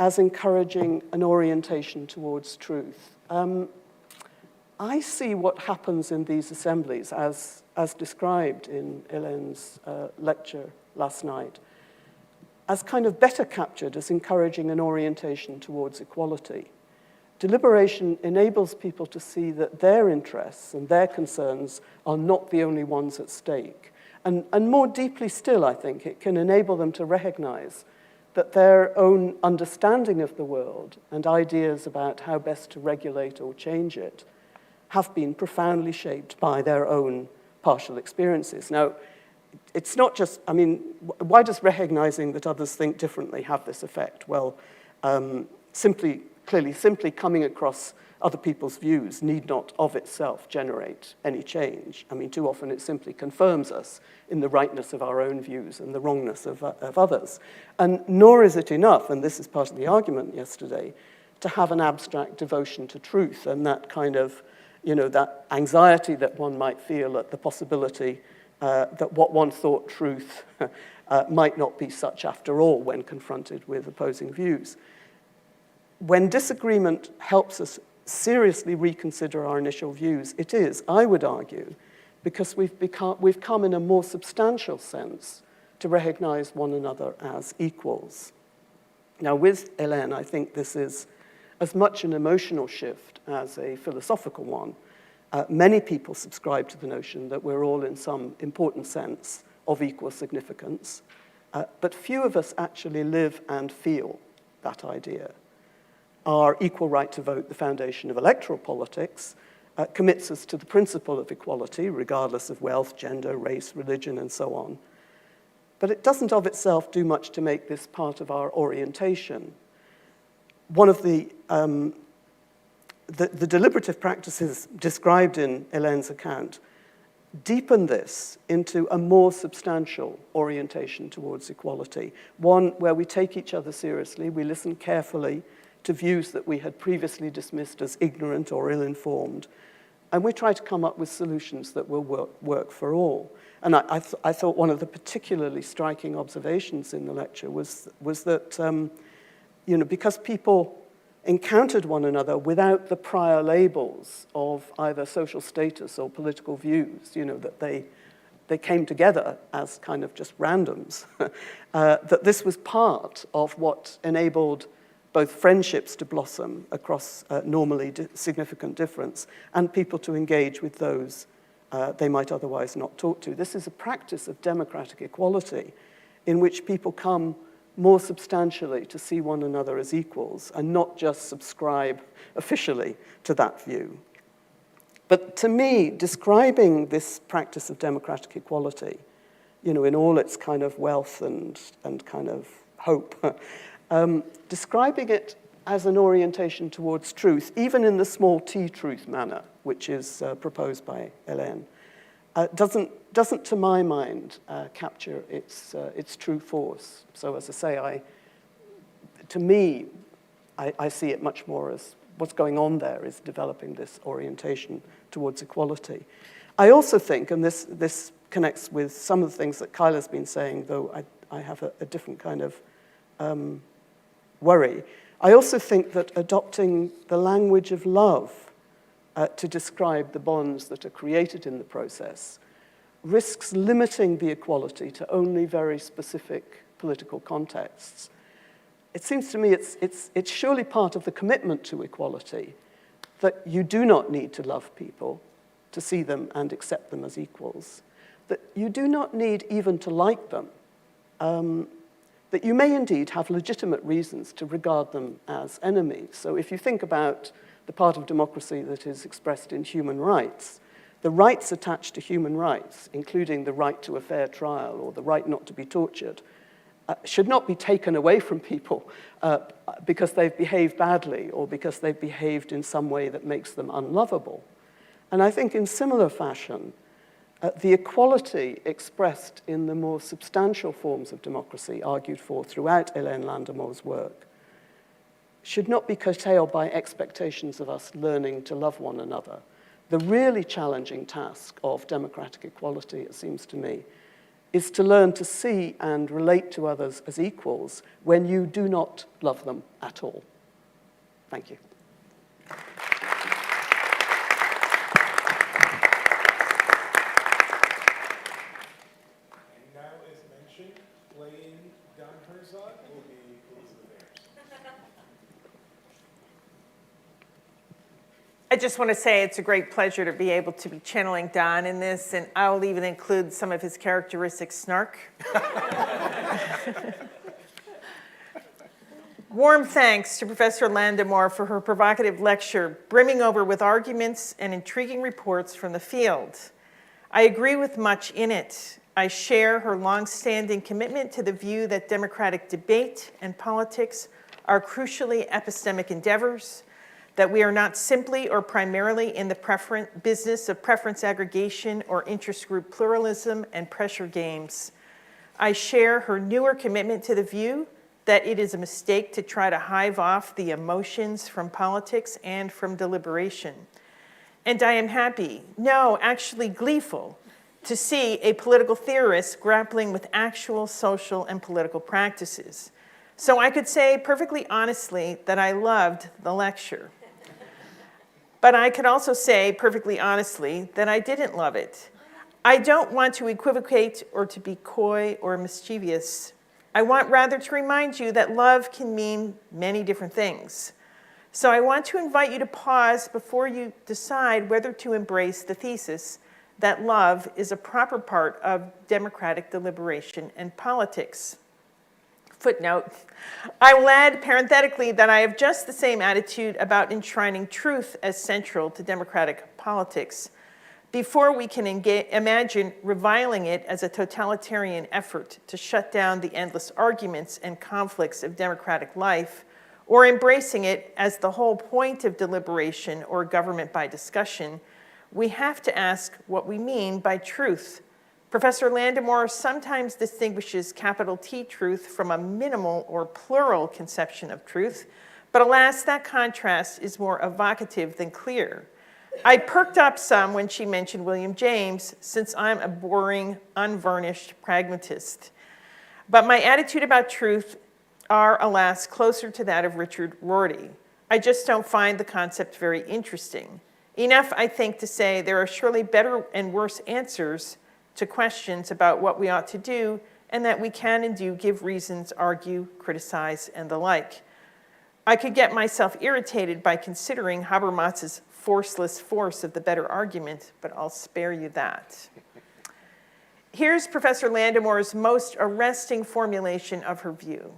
as encouraging an orientation towards truth. I see what happens in these assemblies as described in Hélène's lecture last night, as kind of better captured as encouraging an orientation towards equality. Deliberation enables people to see that their interests and their concerns are not the only ones at stake. And more deeply still, I think, it can enable them to recognize that their own understanding of the world and ideas about how best to regulate or change it have been profoundly shaped by their own partial experiences. Now, it's not just, I mean, why does recognizing that others think differently have this effect? Well, simply coming across other people's views need not of itself generate any change. I mean, too often it simply confirms us in the rightness of our own views and the wrongness of others. And nor is it enough, and this is part of the argument yesterday, to have an abstract devotion to truth and that kind of, you know, that anxiety that one might feel at the possibility that what one thought truth might not be such after all when confronted with opposing views. When disagreement helps us seriously reconsider our initial views, it is, I would argue, because we've come in a more substantial sense to recognize one another as equals. Now, with Hélène, I think this is as much an emotional shift as a philosophical one. Many people subscribe to the notion that we're all in some important sense of equal significance, but few of us actually live and feel that idea. Our equal right to vote, the foundation of electoral politics, commits us to the principle of equality, regardless of wealth, gender, race, religion, and so on. But it doesn't of itself do much to make this part of our orientation. One of the deliberative practices described in Hélène's account deepen this into a more substantial orientation towards equality, one where we take each other seriously, we listen carefully to views that we had previously dismissed as ignorant or ill-informed, and we try to come up with solutions that will work for all. And I thought one of the particularly striking observations in the lecture was that, you know, because people encountered one another without the prior labels of either social status or political views, you know, that they came together as kind of just randoms, that this was part of what enabled both friendships to blossom across normally significant difference and people to engage with those they might otherwise not talk to. This is a practice of democratic equality in which people come more substantially to see one another as equals and not just subscribe officially to that view. But to me, describing this practice of democratic equality, you know, in all its kind of wealth and kind of hope, describing it as an orientation towards truth, even in the small t truth manner, which is proposed by Hélène, doesn't, to my mind, capture its true force. So as I say, to me, I see it much more as what's going on there is developing this orientation towards equality. I also think, and this connects with some of the things that Kyla's been saying, though I have a different kind of worry. I also think that adopting the language of love to describe the bonds that are created in the process risks limiting the equality to only very specific political contexts. It seems to me it's surely part of the commitment to equality that you do not need to love people to see them and accept them as equals, that you do not need even to like them, that you may indeed have legitimate reasons to regard them as enemies. So if you think about the part of democracy that is expressed in human rights, the rights attached to human rights, including the right to a fair trial or the right not to be tortured, should not be taken away from people because they've behaved badly or because they've behaved in some way that makes them unlovable. And I think in similar fashion, the equality expressed in the more substantial forms of democracy argued for throughout Hélène Landemore's work should not be curtailed by expectations of us learning to love one another. The really challenging task of democratic equality, it seems to me, is to learn to see and relate to others as equals when you do not love them at all. Thank you. And now, as mentioned, playing Don Herzog will be Elizabeth Ayers. I just want to say it's a great pleasure to be able to be channeling Don in this, and I'll even include some of his characteristic snark. Warm thanks to Professor Landemore for her provocative lecture, brimming over with arguments and intriguing reports from the field. I agree with much in it. I share her long-standing commitment to the view that democratic debate and politics are crucially epistemic endeavors, that we are not simply or primarily in the business of preference aggregation or interest group pluralism and pressure games. I share her newer commitment to the view that it is a mistake to try to hive off the emotions from politics and from deliberation. And I am happy, no, actually gleeful, to see a political theorist grappling with actual social and political practices. So I could say perfectly honestly that I loved the lecture. But I could also say perfectly honestly that I didn't love it. I don't want to equivocate or to be coy or mischievous. I want rather to remind you that love can mean many different things. So I want to invite you to pause before you decide whether to embrace the thesis that love is a proper part of democratic deliberation and politics. Footnote, I will add parenthetically that I have just the same attitude about enshrining truth as central to democratic politics before we can imagine reviling it as a totalitarian effort to shut down the endless arguments and conflicts of democratic life, or embracing it as the whole point of deliberation or government by discussion. We have to ask what we mean by truth. Professor Landemore sometimes distinguishes capital T truth from a minimal or plural conception of truth, but alas, that contrast is more evocative than clear. I perked up some when she mentioned William James, since I'm a boring, unvarnished pragmatist. But my attitude about truth are, alas, closer to that of Richard Rorty. I just don't find the concept very interesting. Enough, I think, to say there are surely better and worse answers to questions about what we ought to do, and that we can and do give reasons, argue, criticize, and the like. I could get myself irritated by considering Habermas's forceless force of the better argument, but I'll spare you that. Here's Professor Landemore's most arresting formulation of her view.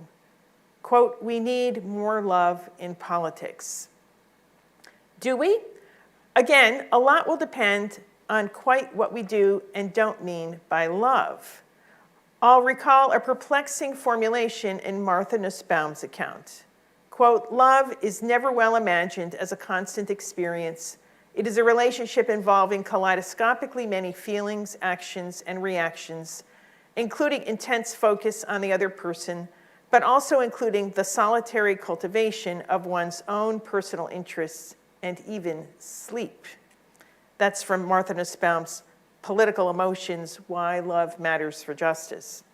Quote, we need more love in politics. Do we? Again, a lot will depend on quite what we do and don't mean by love. I'll recall a perplexing formulation in Martha Nussbaum's account. Quote, love is never well imagined as a constant experience. It is a relationship involving kaleidoscopically many feelings, actions, and reactions, including intense focus on the other person, but also including the solitary cultivation of one's own personal interests and even sleep. That's from Martha Nussbaum's Political Emotions, Why Love Matters for Justice.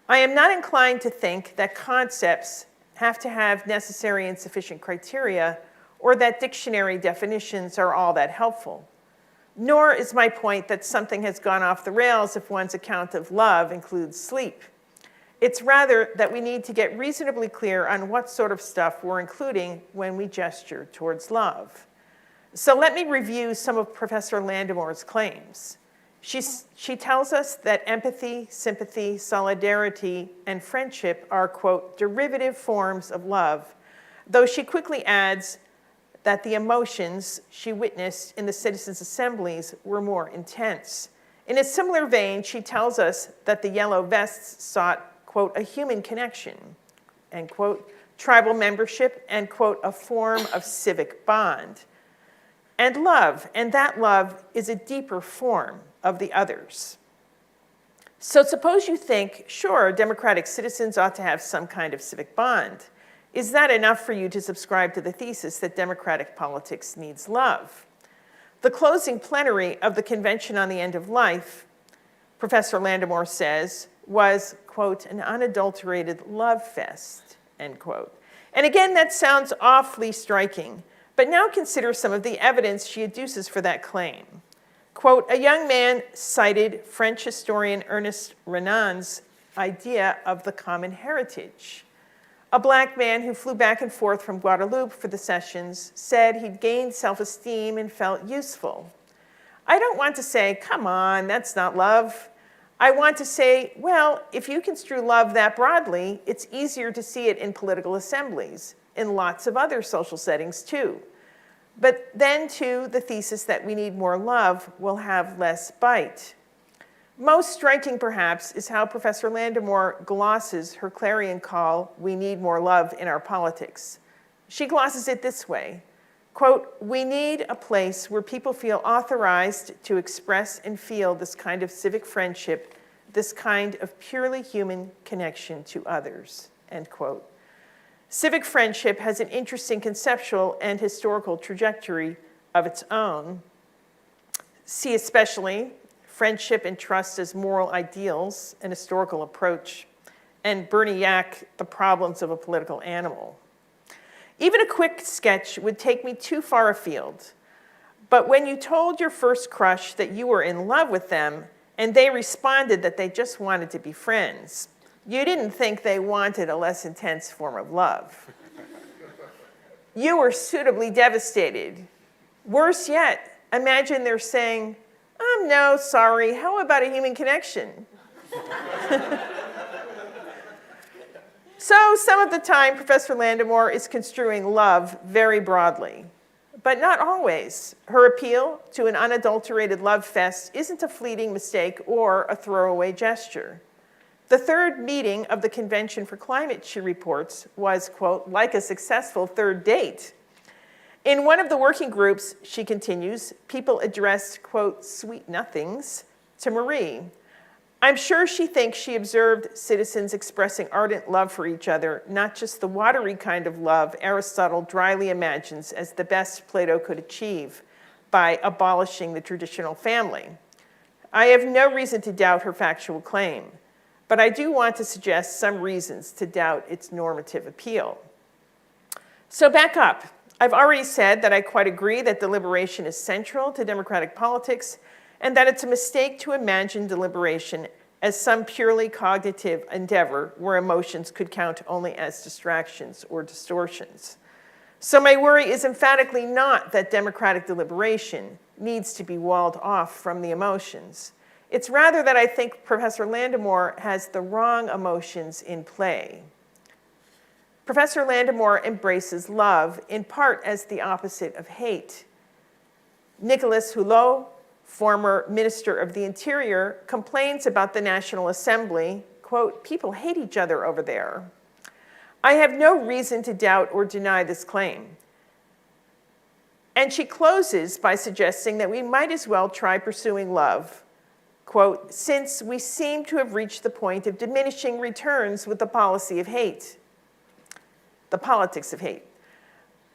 I am not inclined to think that concepts have to have necessary and sufficient criteria, or that dictionary definitions are all that helpful. Nor is my point that something has gone off the rails if one's account of love includes sleep. It's rather that we need to get reasonably clear on what sort of stuff we're including when we gesture towards love. So let me review some of Professor Landamore's claims. She tells us that empathy, sympathy, solidarity, and friendship are, quote, derivative forms of love, though she quickly adds that the emotions she witnessed in the citizens' assemblies were more intense. In a similar vein, she tells us that the yellow vests sought, quote, a human connection, end quote, tribal membership, and, quote, a form of civic bond. And love, and that love is a deeper form of the others. So suppose you think, sure, democratic citizens ought to have some kind of civic bond. Is that enough for you to subscribe to the thesis that democratic politics needs love? The closing plenary of the Convention on the End of Life, Professor Landamore says, was, quote, an unadulterated love fest, end quote. And again, that sounds awfully striking, but now consider some of the evidence she adduces for that claim. Quote, a young man cited French historian Ernest Renan's idea of the common heritage. A black man who flew back and forth from Guadeloupe for the sessions said he'd gained self-esteem and felt useful. I don't want to say, come on, that's not love. I want to say, well, if you construe love that broadly, it's easier to see it in political assemblies, in lots of other social settings too. But then, too, the thesis that we need more love will have less bite. Most striking, perhaps, is how Professor Landamore glosses her clarion call, we need more love in our politics. She glosses it this way, quote, we need a place where people feel authorized to express and feel this kind of civic friendship, this kind of purely human connection to others, end quote. Civic friendship has an interesting conceptual and historical trajectory of its own. See especially Friendship and Trust as Moral Ideals, an Historical Approach, and Bernie Yack, The Problems of a Political Animal. Even a quick sketch would take me too far afield. But when you told your first crush that you were in love with them, and they responded that they just wanted to be friends, you didn't think they wanted a less intense form of love. You were suitably devastated. Worse yet, imagine they're saying, no, sorry, how about a human connection? So some of the time, Professor Landamore is construing love very broadly, but not always. Her appeal to an unadulterated love fest isn't a fleeting mistake or a throwaway gesture. The third meeting of the Convention for Climate, she reports, was, quote, like a successful third date. In one of the working groups, she continues, people addressed, quote, sweet nothings to Marie. I'm sure she thinks she observed citizens expressing ardent love for each other, not just the watery kind of love Aristotle dryly imagines as the best Plato could achieve by abolishing the traditional family. I have no reason to doubt her factual claim, but I do want to suggest some reasons to doubt its normative appeal. So back up. I've already said that I quite agree that deliberation is central to democratic politics and that it's a mistake to imagine deliberation as some purely cognitive endeavor where emotions could count only as distractions or distortions. So my worry is emphatically not that democratic deliberation needs to be walled off from the emotions. It's rather that I think Professor Landamore has the wrong emotions in play. Professor Landamore embraces love, in part as the opposite of hate. Nicolas Hulot, former Minister of the Interior, complains about the National Assembly, quote, "People hate each other over there." I have no reason to doubt or deny this claim. And she closes by suggesting that we might as well try pursuing love, quote, "since we seem to have reached the point of diminishing returns with the policy of hate." The politics of hate.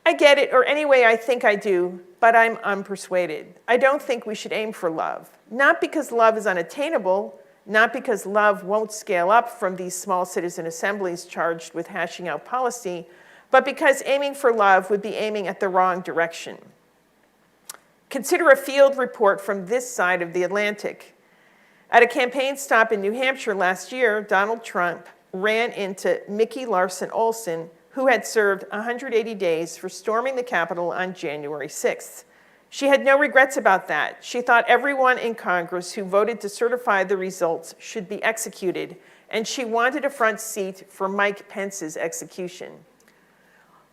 I get it, or anyway I think I do, but I'm unpersuaded. I don't think we should aim for love. Not because love is unattainable, not because love won't scale up from these small citizen assemblies charged with hashing out policy, but because aiming for love would be aiming at the wrong direction. Consider a field report from this side of the Atlantic. At a campaign stop in New Hampshire last year, Donald Trump ran into Mickey Larson Olson, who had served 180 days for storming the Capitol on January 6th. She had no regrets about that. She thought everyone in Congress who voted to certify the results should be executed, and she wanted a front seat for Mike Pence's execution.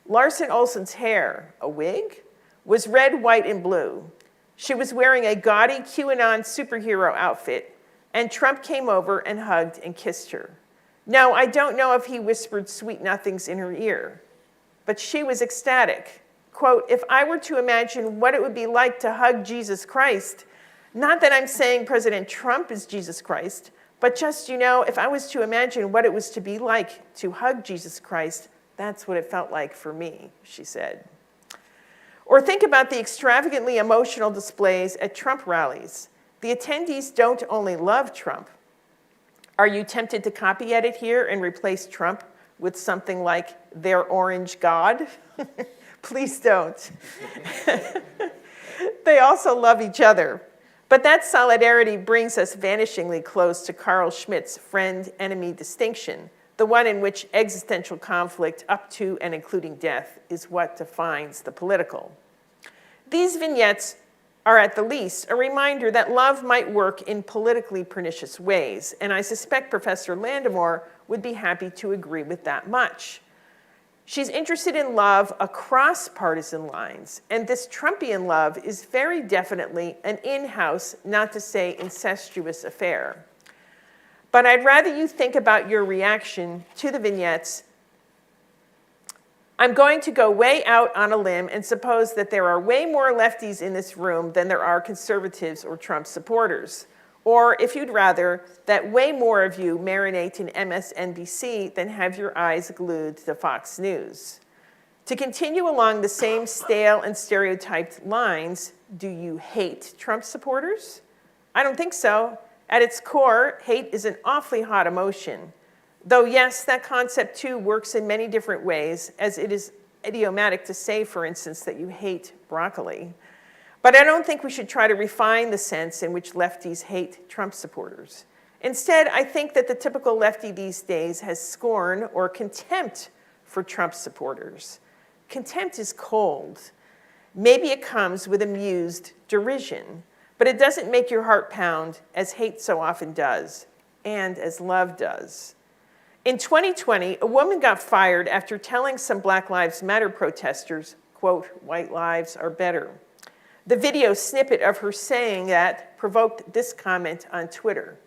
Larson Olson's hair, a wig, was red, white, and blue. She was wearing a gaudy QAnon superhero outfit, and Trump came over and hugged and kissed her. No, I don't know if he whispered sweet nothings in her ear, but she was ecstatic. Quote, "If I were to imagine what it would be like to hug Jesus Christ," not that I'm saying President Trump is Jesus Christ, but just, if I was to imagine what it was to be like to hug Jesus Christ, that's what it felt like for me, she said. Or think about the extravagantly emotional displays at Trump rallies. The attendees don't only love Trump. Are you tempted to copy edit here and replace Trump with something like their orange god? Please don't. They also love each other. But that solidarity brings us vanishingly close to Carl Schmitt's friend-enemy distinction, the one in which existential conflict up to and including death is what defines the political. These vignettes are at the least a reminder that love might work in politically pernicious ways, and I suspect Professor Landemore would be happy to agree with that much. She's interested in love across partisan lines, and this Trumpian love is very definitely an in-house, not to say incestuous affair. But I'd rather you think about your reaction to the vignettes. I'm going to go way out on a limb and suppose that there are way more lefties in this room than there are conservatives or Trump supporters. Or, if you'd rather, that way more of you marinate in MSNBC than have your eyes glued to Fox News. To continue along the same stale and stereotyped lines, do you hate Trump supporters? I don't think so. At its core, hate is an awfully hot emotion. Though yes, that concept too works in many different ways, as it is idiomatic to say, for instance, that you hate broccoli. But I don't think we should try to refine the sense in which lefties hate Trump supporters. Instead, I think that the typical lefty these days has scorn or contempt for Trump supporters. Contempt is cold. Maybe it comes with amused derision, but it doesn't make your heart pound as hate so often does, and as love does. In 2020, a woman got fired after telling some Black Lives Matter protesters, quote, "white lives are better." The video snippet of her saying that provoked this comment on Twitter.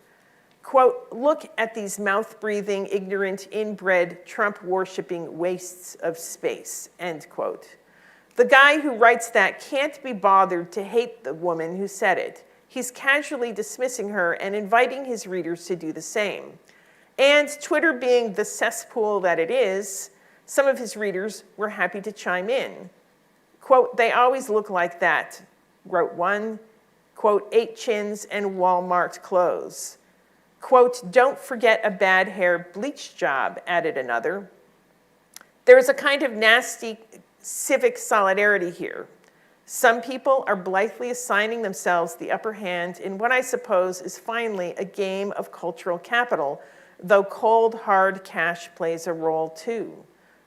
Quote, "Look at these mouth-breathing, ignorant, inbred, Trump-worshipping wastes of space," end quote. The guy who writes that can't be bothered to hate the woman who said it. He's casually dismissing her and inviting his readers to do the same. And Twitter being the cesspool that it is, some of his readers were happy to chime in. Quote, "They always look like that," wrote one. Quote, "8 chins and Walmart clothes." Quote, "Don't forget a bad hair bleach job," added another. There is a kind of nasty civic solidarity here. Some people are blithely assigning themselves the upper hand in what I suppose is finally a game of cultural capital, though cold, hard cash plays a role too.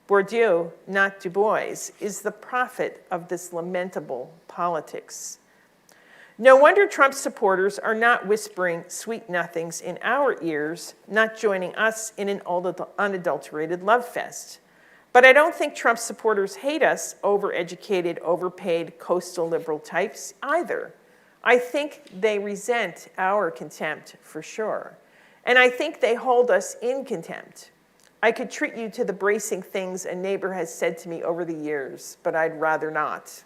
Bourdieu, not Du Bois, is the prophet of this lamentable politics. No wonder Trump supporters are not whispering sweet nothings in our ears, not joining us in an unadulterated love fest. But I don't think Trump supporters hate us, overeducated, overpaid, coastal liberal types either. I think they resent our contempt for sure. And I think they hold us in contempt. I could treat you to the bracing things a neighbor has said to me over the years, but I'd rather not.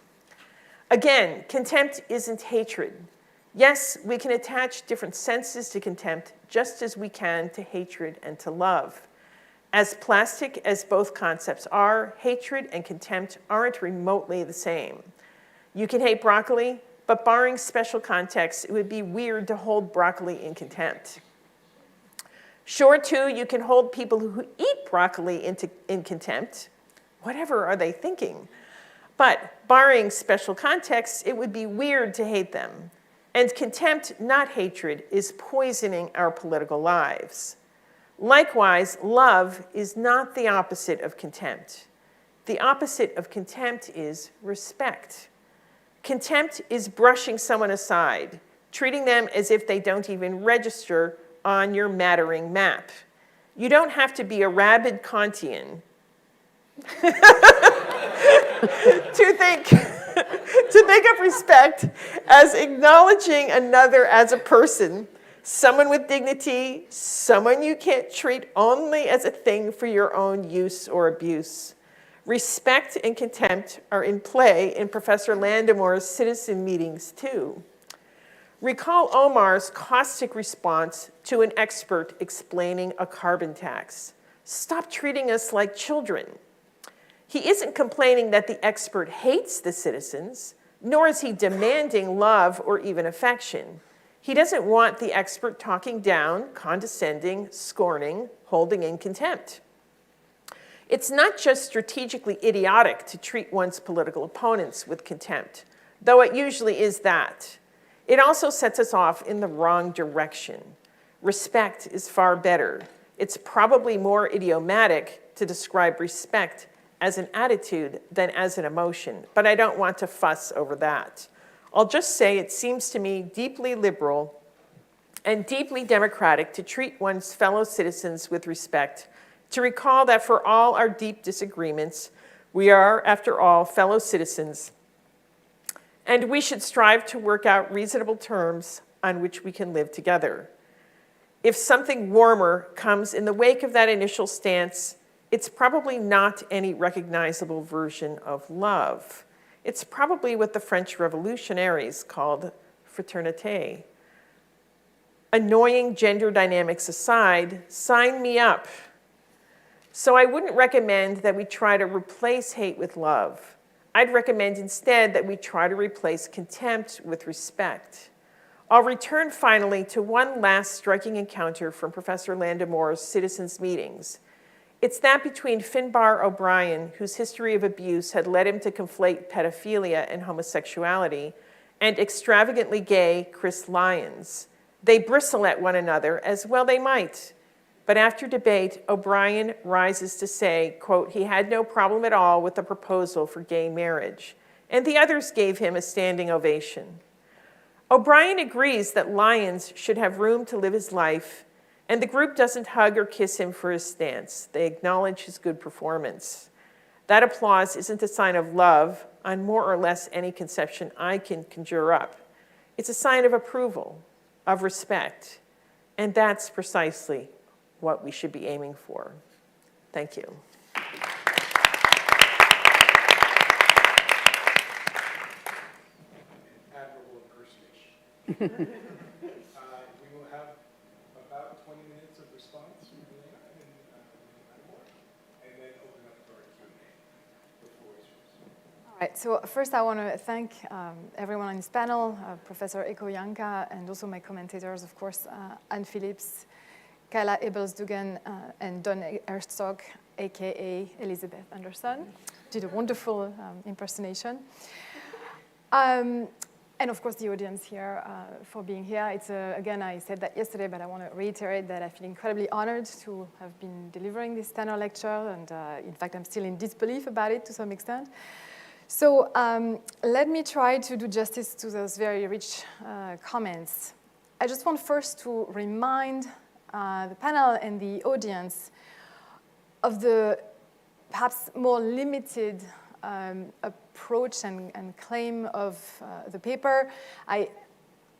Again, contempt isn't hatred. Yes, we can attach different senses to contempt just as we can to hatred and to love. As plastic as both concepts are, hatred and contempt aren't remotely the same. You can hate broccoli, but barring special context, it would be weird to hold broccoli in contempt. Sure, too, you can hold people who eat broccoli in contempt. Whatever are they thinking? But barring special context, it would be weird to hate them. And contempt, not hatred, is poisoning our political lives. Likewise, love is not the opposite of contempt. The opposite of contempt is respect. Contempt is brushing someone aside, treating them as if they don't even register on your mattering map. You don't have to be a rabid Kantian to think of respect as acknowledging another as a person, someone with dignity, someone you can't treat only as a thing for your own use or abuse. Respect and contempt are in play in Professor Landimore's citizen meetings too. Recall Omar's caustic response to an expert explaining a carbon tax. Stop treating us like children. He isn't complaining that the expert hates the citizens, nor is he demanding love or even affection. He doesn't want the expert talking down, condescending, scorning, holding in contempt. It's not just strategically idiotic to treat one's political opponents with contempt, though it usually is that. It also sets us off in the wrong direction. Respect is far better. It's probably more idiomatic to describe respect as an attitude than as an emotion, but I don't want to fuss over that. I'll just say it seems to me deeply liberal and deeply democratic to treat one's fellow citizens with respect, to recall that for all our deep disagreements, we are, after all, fellow citizens, and we should strive to work out reasonable terms on which we can live together. If something warmer comes in the wake of that initial stance, it's probably not any recognizable version of love. It's probably what the French revolutionaries called fraternité. Annoying gender dynamics aside, sign me up. So I wouldn't recommend that we try to replace hate with love. I'd recommend instead that we try to replace contempt with respect. I'll return finally to one last striking encounter from Professor Landimore's citizens' meetings. It's that between Finbar O'Brien, whose history of abuse had led him to conflate pedophilia and homosexuality, and extravagantly gay Chris Lyons. They bristle at one another, as well they might. But after debate, O'Brien rises to say, quote, he had no problem at all with the proposal for gay marriage, and the others gave him a standing ovation. O'Brien agrees that Lyons should have room to live his life, and the group doesn't hug or kiss him for his stance. They acknowledge his good performance. That applause isn't a sign of love on more or less any conception I can conjure up. It's a sign of approval, of respect, and that's precisely what we should be aiming for. Thank you. Admirable impersonation. We will have about 20 minutes of response from Helena and then open up for a Q&A. The floor is yours. All right, so first I want to thank everyone on this panel, Professor Eko Janka, and also my commentators, of course, Anne Phillips, Kayla Ebels-Dugan, and Don Herzog, aka Elizabeth Anderson, did a wonderful impersonation. And of course the audience here for being here. It's again, I said that yesterday, but I want to reiterate that I feel incredibly honored to have been delivering this tenor lecture, and in fact I'm still in disbelief about it to some extent. So let me try to do justice to those very rich comments. I just want first to remind the panel and the audience of the perhaps more limited approach and claim of the paper. I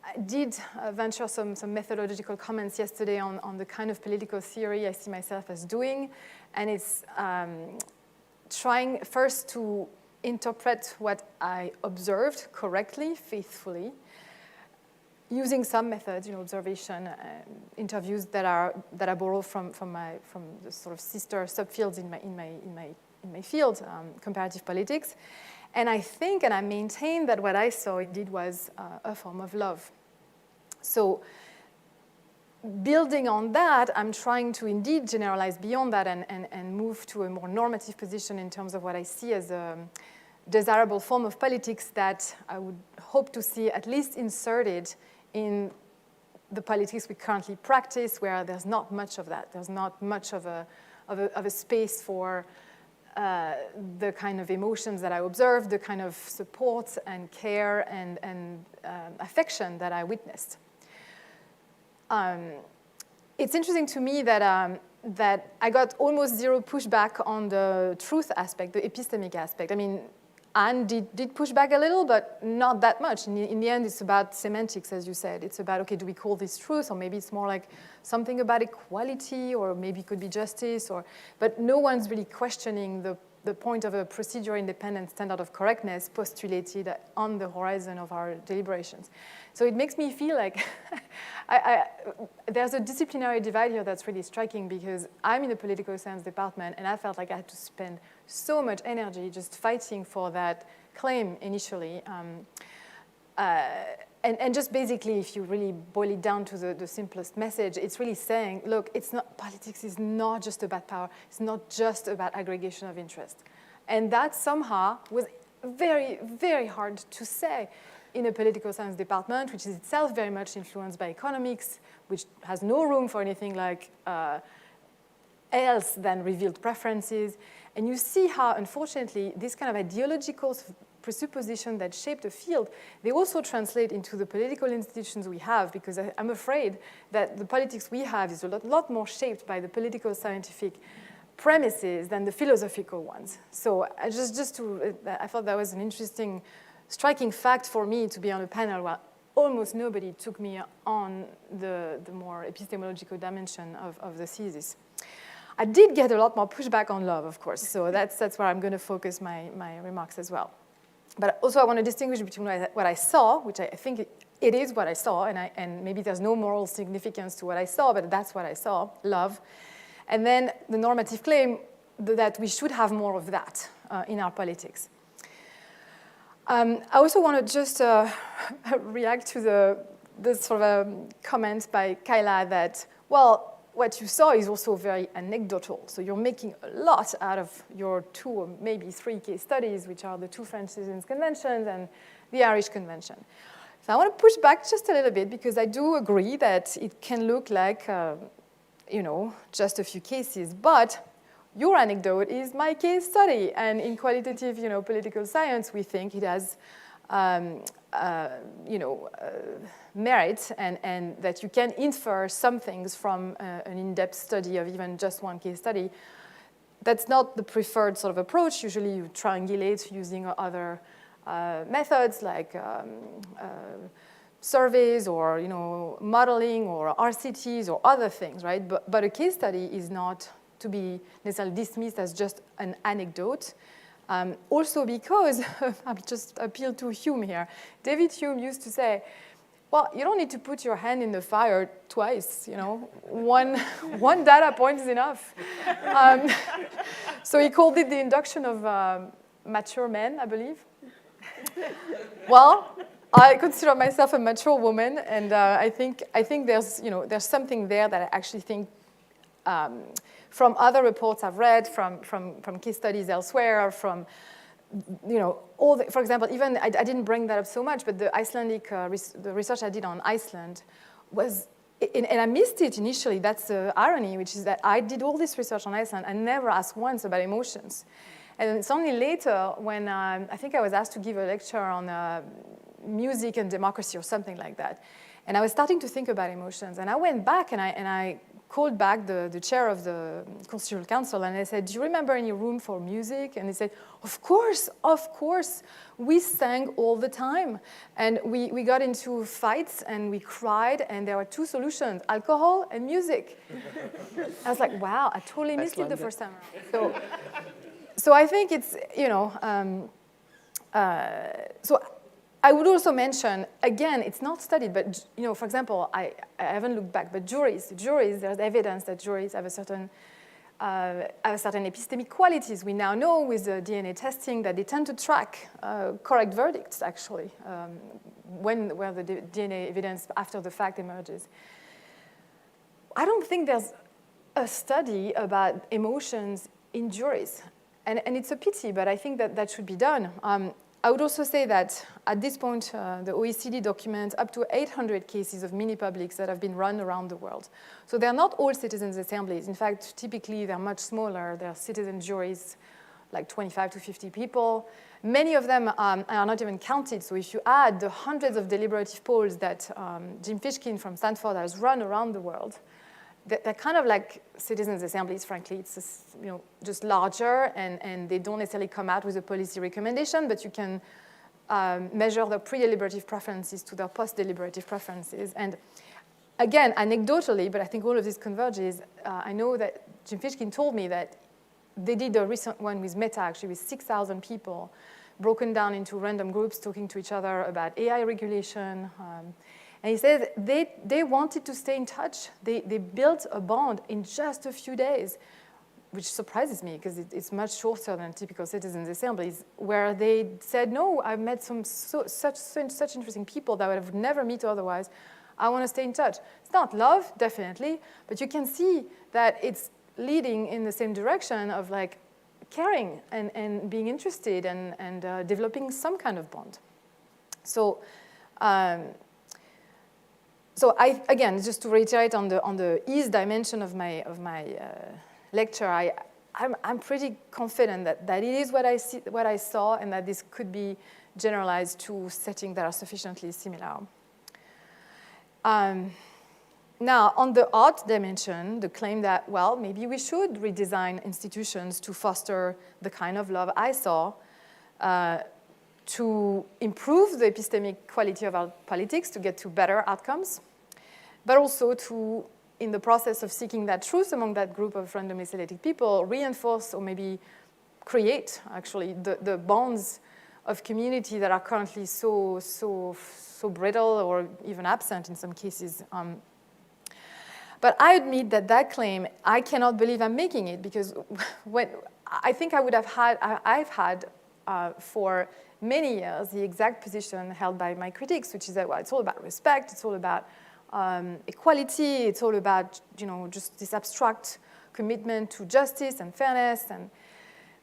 I did venture some methodological comments yesterday on the kind of political theory I see myself as doing, and it's trying first to interpret what I observed correctly, faithfully, using some methods, observation, interviews that are borrowed from the sort of sister subfields in my field, comparative politics. And I think, and I maintain, that what I saw indeed was a form of love. So building on that, I'm trying to indeed generalize beyond that and move to a more normative position in terms of what I see as a desirable form of politics that I would hope to see at least inserted in the politics we currently practice, where there's not much of that. There's not much of a space for the kind of emotions that I observed, the kind of support and care and affection that I witnessed. It's interesting to me that I got almost zero pushback on the truth aspect, the epistemic aspect. I mean, Anne did push back a little, but not that much. In the end, it's about semantics, as you said. It's about, okay, do we call this truth? Or maybe it's more like something about equality, or maybe it could be justice. But no one's really questioning the point of a procedure-independent standard of correctness postulated on the horizon of our deliberations. So it makes me feel like there's a disciplinary divide here that's really striking, because I'm in the political science department, and I felt like I had to spend so much energy just fighting for that claim initially. And just basically, if you really boil it down to the simplest message, it's really saying, look, politics is not just about power. It's not just about aggregation of interest. And that somehow was very, very hard to say in a political science department, which is itself very much influenced by economics, which has no room for anything like else than revealed preferences. And you see how, unfortunately, this kind of ideological presupposition that shape the field, they also translate into the political institutions we have, because I'm afraid that the politics we have is a lot more shaped by the political scientific premises than the philosophical ones. So I thought that was an interesting, striking fact for me to be on a panel where almost nobody took me on the more epistemological dimension of the thesis. I did get a lot more pushback on love, of course, so that's where I'm going to focus my remarks as well. But also I want to distinguish between what I saw, which I think it is what I saw, and maybe there's no moral significance to what I saw, but that's what I saw, love. And then the normative claim that we should have more of that in our politics. I also want to just react to the sort of comment by Kyla that, well, what you saw is also very anecdotal. So you're making a lot out of your 2 or maybe 3 case studies, which are the 2 French Citizens Conventions and the Irish Convention. So I want to push back just a little bit, because I do agree that it can look like, just a few cases. But your anecdote is my case study. And in qualitative, political science, we think it has merit, and that you can infer some things from an in-depth study of even just 1 case study. That's not the preferred sort of approach. Usually you triangulate using other methods like surveys or modeling or RCTs or other things, right? But a case study is not to be necessarily dismissed as just an anecdote. Also because, I'll just appeal to Hume here. David Hume used to say, well, you don't need to put your hand in the fire twice, One data point is enough. So he called it the induction of mature men, I believe. Well, I consider myself a mature woman, and I think there's something there that I actually think from other reports I've read, from case studies elsewhere, from for example, even I didn't bring that up so much, but the Icelandic the research I did on Iceland was, and I missed it initially. That's the irony, which is that I did all this research on Iceland and never asked once about emotions. And it's only later when I think I was asked to give a lecture on music and democracy or something like that. And I was starting to think about emotions. And I went back and I called back the chair of the Constitutional Council, and I said, do you remember any room for music? And he said, of course, we sang all the time. And we got into fights, and we cried, and there were two solutions, alcohol and music. I was like, wow, I totally missed it the first time around. So I think it's, so I would also mention, again, it's not studied, but for example, I haven't looked back, but juries, there's evidence that juries have a certain epistemic qualities. We now know with the DNA testing that they tend to track correct verdicts, actually, where the DNA evidence after the fact emerges. I don't think there's a study about emotions in juries, and it's a pity, but I think that should be done. I would also say that at this point, the OECD documents up to 800 cases of mini-publics that have been run around the world. So they're not all citizens' assemblies. In fact, typically they're much smaller. They're citizen juries, like 25 to 50 people. Many of them are not even counted. So if you add the hundreds of deliberative polls that Jim Fishkin from Stanford has run around the world, they're kind of like citizens' assemblies, frankly. It's just larger, and they don't necessarily come out with a policy recommendation, but you can measure their pre-deliberative preferences to their post-deliberative preferences. And again, anecdotally, but I think all of this converges, I know that Jim Fishkin told me that they did a recent one with Meta, actually, with 6,000 people, broken down into random groups talking to each other about AI regulation. And he says they wanted to stay in touch. They built a bond in just a few days, which surprises me because it's much shorter than typical citizens' assemblies, where they said, no, I've met such interesting people that I would have never met otherwise. I want to stay in touch. It's not love, definitely, but you can see that it's leading in the same direction of like caring and being interested and developing some kind of bond. So again, just to reiterate on the ease dimension of my lecture, I'm pretty confident that it is what I saw, and that this could be generalized to settings that are sufficiently similar. Now, on the art dimension, the claim that, well, maybe we should redesign institutions to foster the kind of love I saw, to improve the epistemic quality of our politics, to get to better outcomes, but also to, in the process of seeking that truth among that group of randomly selected people, reinforce or maybe create, actually, the bonds of community that are currently so brittle or even absent in some cases. But I admit that claim, I cannot believe I'm making it, because I think I've had for many years the exact position held by my critics, which is that, well, it's all about respect, it's all about equality, it's all about just this abstract commitment to justice and fairness.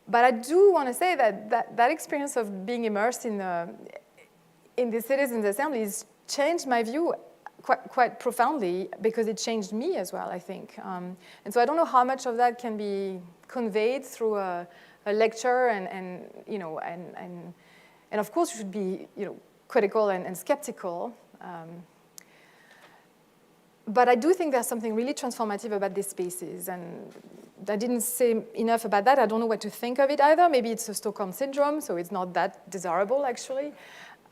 But I do want to say that experience of being immersed in the citizens' assemblies changed my view quite profoundly, because it changed me as well, I think. And so I don't know how much of that can be conveyed through a lecture, and of course you should be critical and skeptical. But I do think there's something really transformative about these spaces, and I didn't say enough about that. I don't know what to think of it either. Maybe it's a Stockholm syndrome, so it's not that desirable, actually.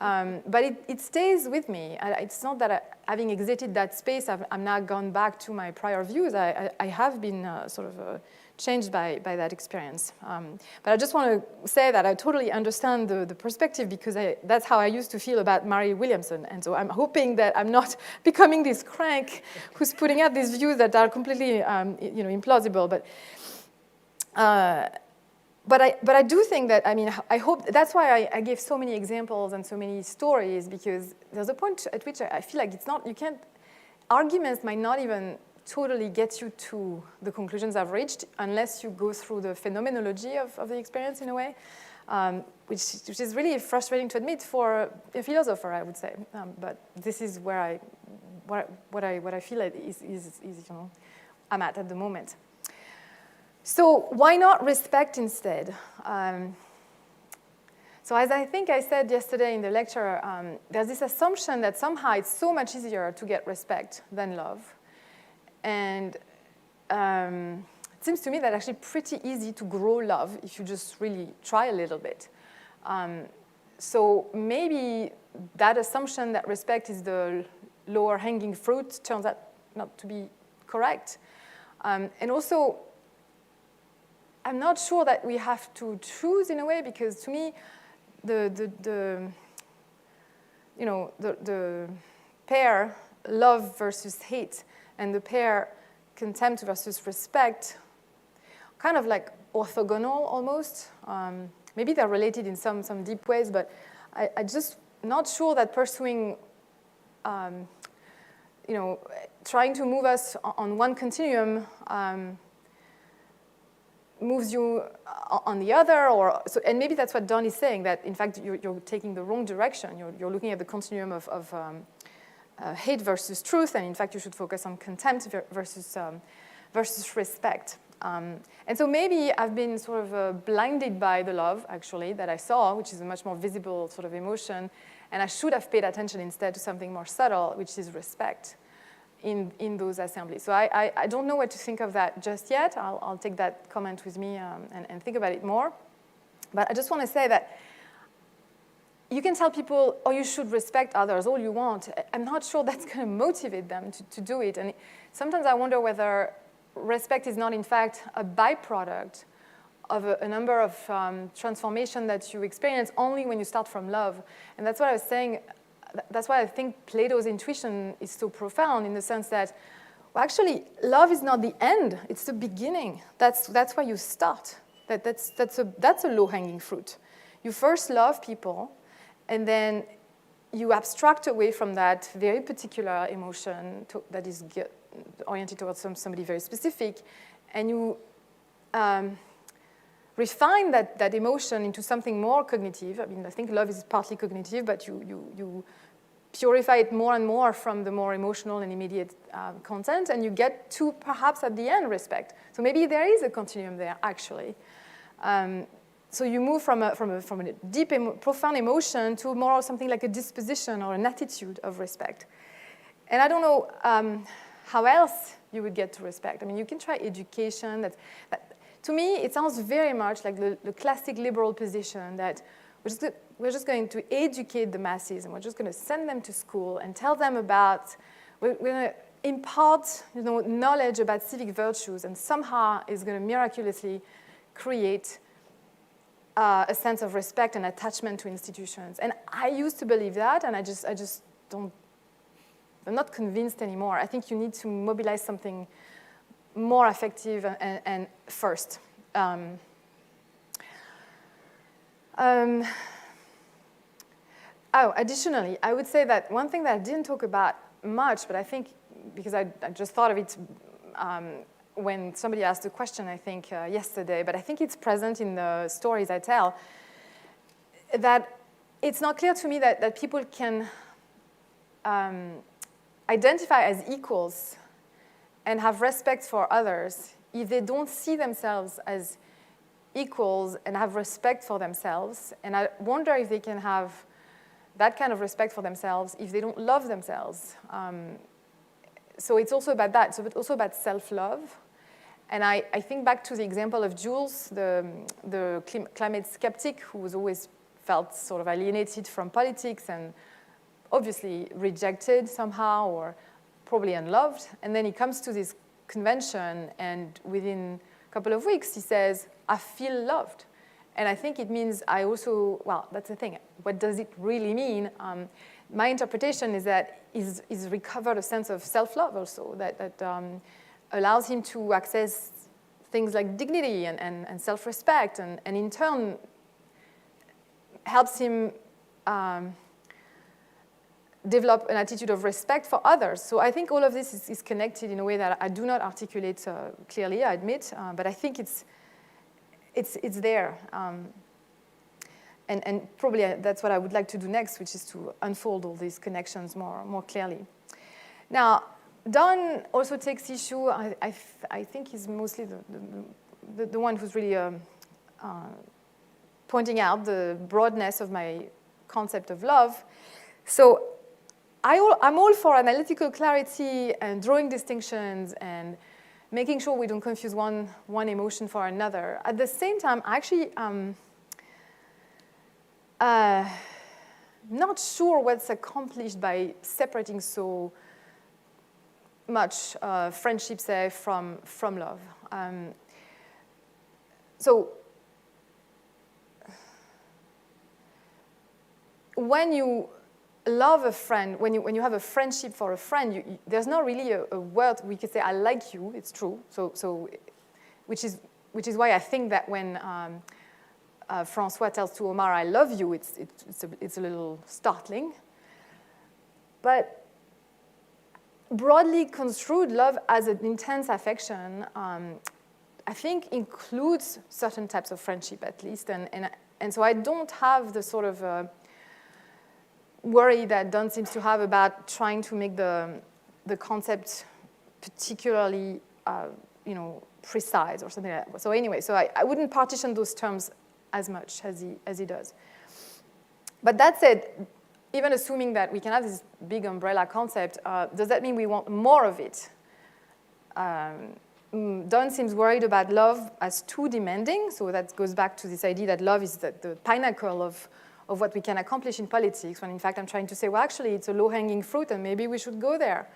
But it stays with me. It's not that having exited that space, I'm now gone back to my prior views. I have been sort of changed by that experience. But I just want to say that I totally understand the perspective, because that's how I used to feel about Mary Williamson. And so I'm hoping that I'm not becoming this crank who's putting out these views that are completely implausible. But I do think that, I hope, that's why I gave so many examples and so many stories, because there's a point at which I feel like arguments might not even totally get you to the conclusions I've reached unless you go through the phenomenology of the experience in a way, which is really frustrating to admit for a philosopher, I would say. But this is where what I feel is I'm at the moment. So why not respect instead? So as I think I said yesterday in the lecture, there's this assumption that somehow it's so much easier to get respect than love. And it seems to me that actually pretty easy to grow love if you just really try a little bit. So maybe that assumption that respect is the lower hanging fruit turns out not to be correct. And also, I'm not sure that we have to choose in a way, because to me, the pair love versus hate and the pair contempt versus respect, kind of like orthogonal almost. Maybe they're related in some deep ways, but I just not sure that pursuing, trying to move us on one continuum moves you on the other, and maybe that's what Don is saying, that in fact you're taking the wrong direction. You're looking at the continuum of hate versus truth, and in fact you should focus on contempt versus respect. And so maybe I've been sort of blinded by the love, actually, that I saw, which is a much more visible sort of emotion, and I should have paid attention instead to something more subtle, which is respect in those assemblies. So I don't know what to think of that just yet. I'll take that comment with me and think about it more. But I just want to say that you can tell people, oh, you should respect others all you want. I'm not sure that's going to motivate them to do it. And sometimes I wonder whether respect is not, in fact, a byproduct of a number of transformation that you experience only when you start from love. And that's what I was saying. That's why I think Plato's intuition is so profound, in the sense that, well, actually, love is not the end; it's the beginning. That's where you start. That's a low-hanging fruit. You first love people, and then you abstract away from that very particular emotion that is oriented towards somebody very specific, and you refine that emotion into something more cognitive. I mean, I think love is partly cognitive, but you purify it more and more from the more emotional and immediate content, and you get to, perhaps at the end, respect. So maybe there is a continuum there, actually. So you move from a deep, profound emotion to more something like a disposition or an attitude of respect. And I don't know how else you would get to respect. I mean, you can try education. To me, it sounds very much like the classic liberal position that we're just going to educate the masses, and we're just going to send them to school and tell them about, we're going to impart knowledge about civic virtues, and somehow it's going to miraculously create a sense of respect and attachment to institutions. And I used to believe that, and I just don't, I'm not convinced anymore. I think you need to mobilize something more effective and first. Additionally, I would say that one thing that I didn't talk about much, but I think, because I just thought of it when somebody asked the question, I think, yesterday, but I think it's present in the stories I tell, that it's not clear to me that people can identify as equals and have respect for others if they don't see themselves as equals and have respect for themselves. And I wonder if they can have that kind of respect for themselves if they don't love themselves. So it's also about that. So it's also about self-love. And I think back to the example of Jules, the climate skeptic who was always felt sort of alienated from politics and obviously rejected somehow, or probably unloved. And then he comes to this convention, and within a couple of weeks, he says, I feel loved. And I think it means I also, well, that's the thing. What does it really mean? My interpretation is that he's recovered a sense of self-love also, that allows him to access things like dignity and self-respect, and in turn helps him develop an attitude of respect for others. So I think all of this is connected in a way that I do not articulate clearly, I admit, but I think it's there. And probably that's what I would like to do next, which is to unfold all these connections more clearly. Now, Don also takes issue, I think he's mostly the one who's really pointing out the broadness of my concept of love. So I'm all for analytical clarity and drawing distinctions and making sure we don't confuse one emotion for another. At the same time, actually, not sure what's accomplished by separating so much friendship, say, from love. So when you love a friend, when you have a friendship for a friend, there's not really a word we could say, I like you, it's true. So which is why I think that when Francois tells to Omar, I love you, it's a little startling. But broadly construed, love as an intense affection, I think includes certain types of friendship at least. And so I don't have the sort of worry that Don seems to have about trying to make the concept particularly precise or something like that. So anyway, so I wouldn't partition those terms as much as he does. But that said, even assuming that we can have this big umbrella concept, does that mean we want more of it? Don seems worried about love as too demanding, so that goes back to this idea that love is the pinnacle of what we can accomplish in politics, when in fact I'm trying to say, well, actually, it's a low-hanging fruit, and maybe we should go there.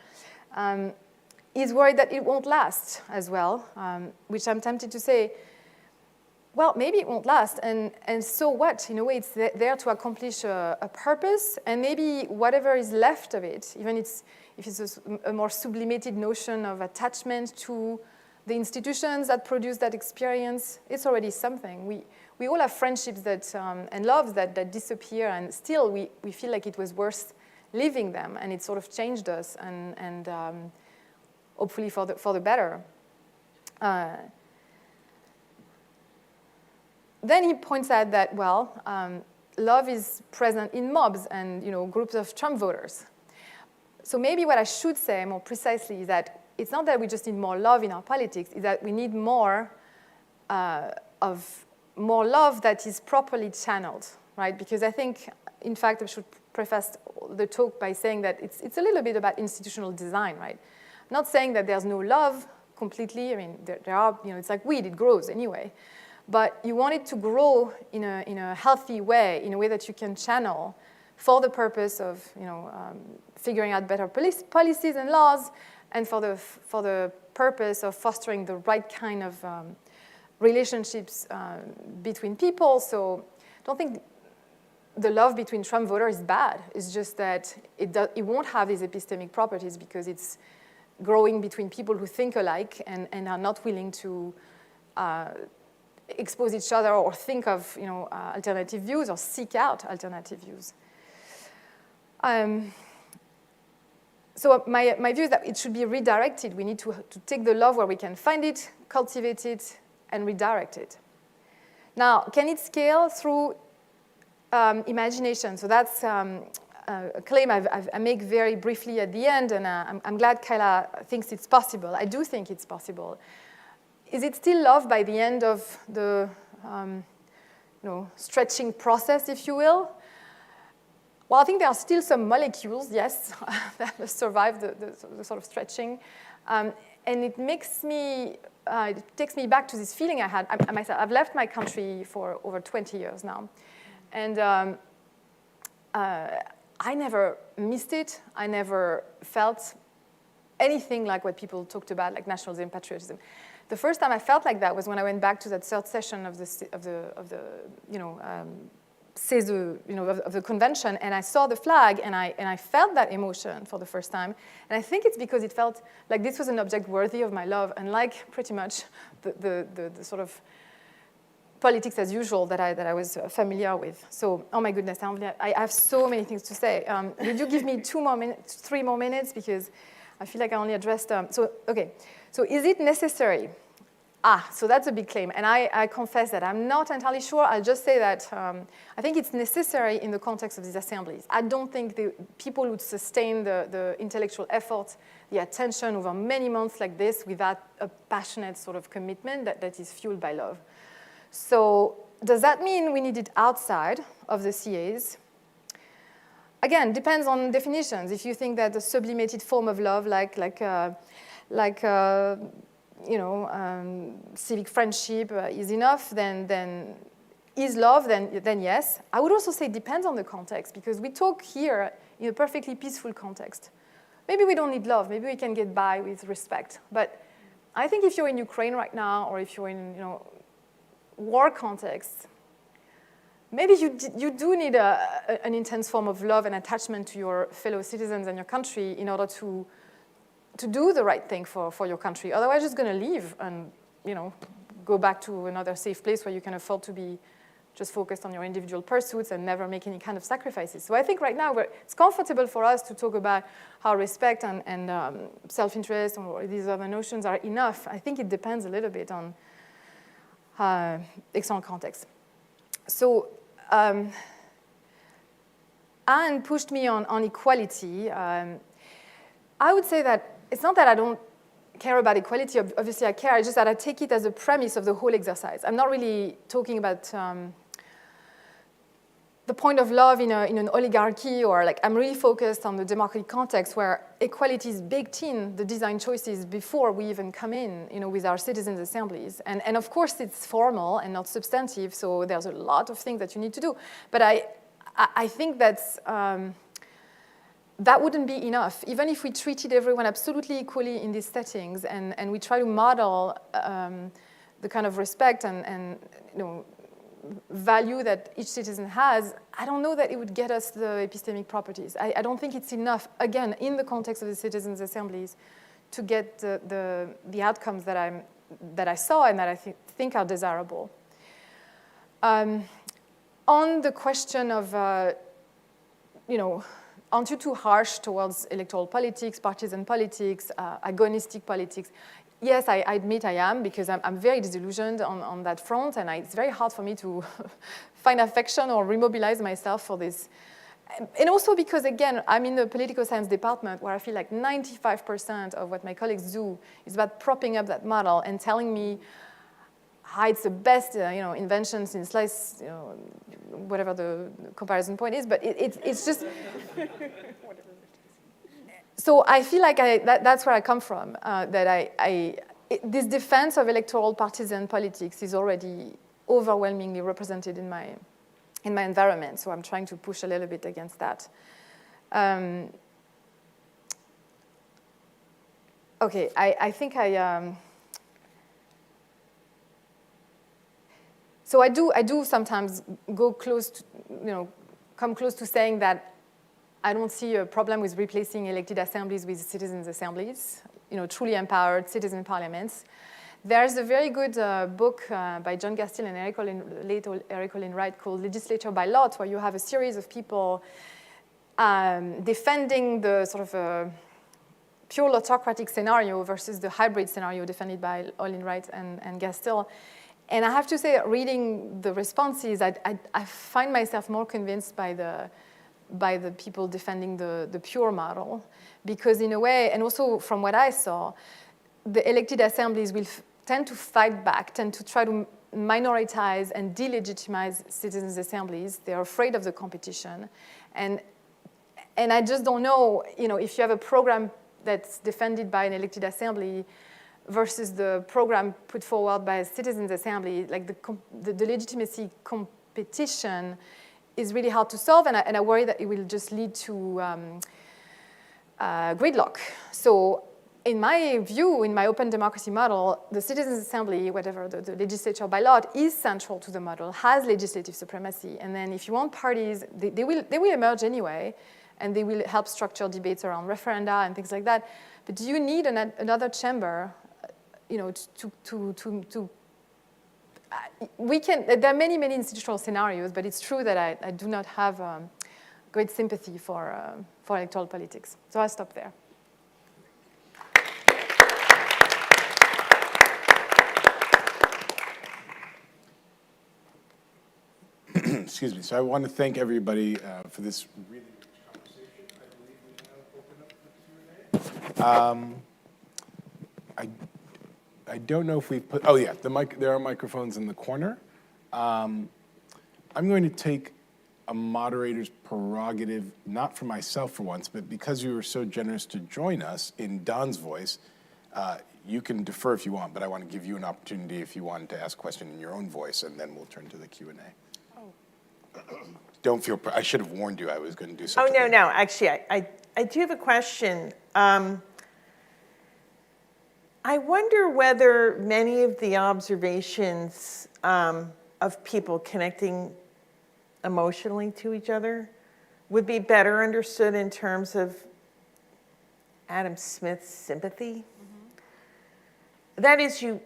He's worried that it won't last as well, which I'm tempted to say, well, maybe it won't last, and so what? In a way, it's there to accomplish a purpose, and maybe whatever is left of it, even if it's a more sublimated notion of attachment to the institutions that produce that experience, it's already something. We all have friendships that and loves that disappear, and still we feel like it was worth living them, and it sort of changed us, and hopefully for the better. Then he points out that, well, love is present in mobs and groups of Trump voters. So maybe what I should say more precisely is that it's not that we just need more love in our politics, it's that we need more love that is properly channeled, right? Because I think, in fact, I should preface the talk by saying that it's a little bit about institutional design, right? I'm not saying that there's no love completely. I mean, there are, it's like weed, it grows anyway. But you want it to grow in a healthy way, in a way that you can channel for the purpose of, figuring out better policies and laws, and for the purpose of fostering the right kind of relationships between people. So I don't think the love between Trump voters is bad. It's just that it won't have these epistemic properties because it's growing between people who think alike and are not willing to expose each other or think of alternative views or seek out alternative views. So my view is that it should be redirected. We need to take the love where we can find it, cultivate it, and redirect it. Now, can it scale through imagination? So that's a claim I make very briefly at the end, and I'm glad Kyla thinks it's possible. I do think it's possible. Is it still love by the end of the stretching process, if you will? Well, I think there are still some molecules, yes, that survive the sort of stretching. And it takes me back to this feeling I had. I've left my country for over 20 years now. And I never missed it. I never felt anything like what people talked about, like nationalism, patriotism. The first time I felt like that was when I went back to that third session of the convention, and I saw the flag, and I felt that emotion for the first time. And I think it's because it felt like this was an object worthy of my love, unlike pretty much the sort of politics as usual that I was familiar with. So, oh my goodness, I have so many things to say. Would you give me 3 more minutes, because I feel like I only addressed. Okay. So is it necessary? So that's a big claim, and I confess that I'm not entirely sure. I'll just say that I think it's necessary in the context of these assemblies. I don't think the people would sustain the intellectual effort, the attention over many months like this without a passionate sort of commitment that is fueled by love. So does that mean we need it outside of the CAs? Again, depends on definitions. If you think that the sublimated form of love, like civic friendship is enough, then is love, then yes. I would also say it depends on the context, because we talk here in a perfectly peaceful context. Maybe we don't need love. Maybe we can get by with respect. But I think if you're in Ukraine right now, or if you're in war context, maybe you do need an intense form of love and attachment to your fellow citizens and your country in order to do the right thing for your country. Otherwise, you're just going to leave and go back to another safe place where you can afford to be just focused on your individual pursuits and never make any kind of sacrifices. So I think right now it's comfortable for us to talk about how respect and self-interest or these other notions are enough. I think it depends a little bit on external context. So Anne pushed me on equality. I would say that it's not that I don't care about equality. Obviously, I care. It's just that I take it as a premise of the whole exercise. I'm not really talking about the point of love in an oligarchy, or I'm really focused on the democratic context where equality is baked in the design choices before we even come in, with our citizens' assemblies. And of course, it's formal and not substantive, so there's a lot of things that you need to do. But I think that wouldn't be enough. Even if we treated everyone absolutely equally in these settings and we try to model the kind of respect and value that each citizen has, I don't know that it would get us the epistemic properties. I don't think it's enough, again, in the context of the citizens' assemblies, to get the outcomes that I saw and that I think are desirable. On the question of, aren't you too harsh towards electoral politics, partisan politics, agonistic politics? Yes, I admit I am, because I'm very disillusioned on that front, and it's very hard for me to find affection or remobilize myself for this. And also because, again, I'm in the political science department where I feel like 95% of what my colleagues do is about propping up that model and telling me how it's the best invention since slice, whatever the comparison point is, but it's just... So I feel like that's where I come from, this defense of electoral partisan politics is already overwhelmingly represented in my environment, so I'm trying to push a little bit against that. Okay, I think so I do sometimes go close to, come close to saying that I don't see a problem with replacing elected assemblies with citizens' assemblies, truly empowered citizen parliaments. There's a very good book by John Gastill and late Eric Olin Wright called Legislature by Lot, where you have a series of people defending the sort of pure autocratic scenario versus the hybrid scenario defended by Olin Wright and Gastill. And I have to say, reading the responses, I find myself more convinced by the people defending the pure model, because in a way, and also from what I saw, the elected assemblies will tend to fight back, tend to try to minoritize and delegitimize citizens' assemblies. They're afraid of the competition. And I just don't know, if you have a program that's defended by an elected assembly versus the program put forward by a citizens' assembly, like the legitimacy competition is really hard to solve, and I worry that it will just lead to gridlock. So in my view, in my open democracy model, the citizens' assembly, whatever, the legislature by lot, is central to the model, has legislative supremacy. And then if you want parties, they will emerge anyway, and they will help structure debates around referenda and things like that. But do you need another chamber, there are many, many institutional scenarios, but it's true that I do not have great sympathy for electoral politics. So I'll stop there. Excuse me. So I want to thank everybody for this really rich conversation. I believe we now open up the Q&A. I don't know if we put, oh yeah, there are microphones in the corner. I'm going to take a moderator's prerogative, not for myself for once, but because you were so generous to join us in Don's voice, you can defer if you want, but I want to give you an opportunity if you want to ask a question in your own voice, and then we'll turn to the Q&A. Don't feel, I should have warned you I was going to do something. Oh, no, actually, I do have a question. I wonder whether many of the observations of people connecting emotionally to each other would be better understood in terms of Adam Smith's sympathy. That is, you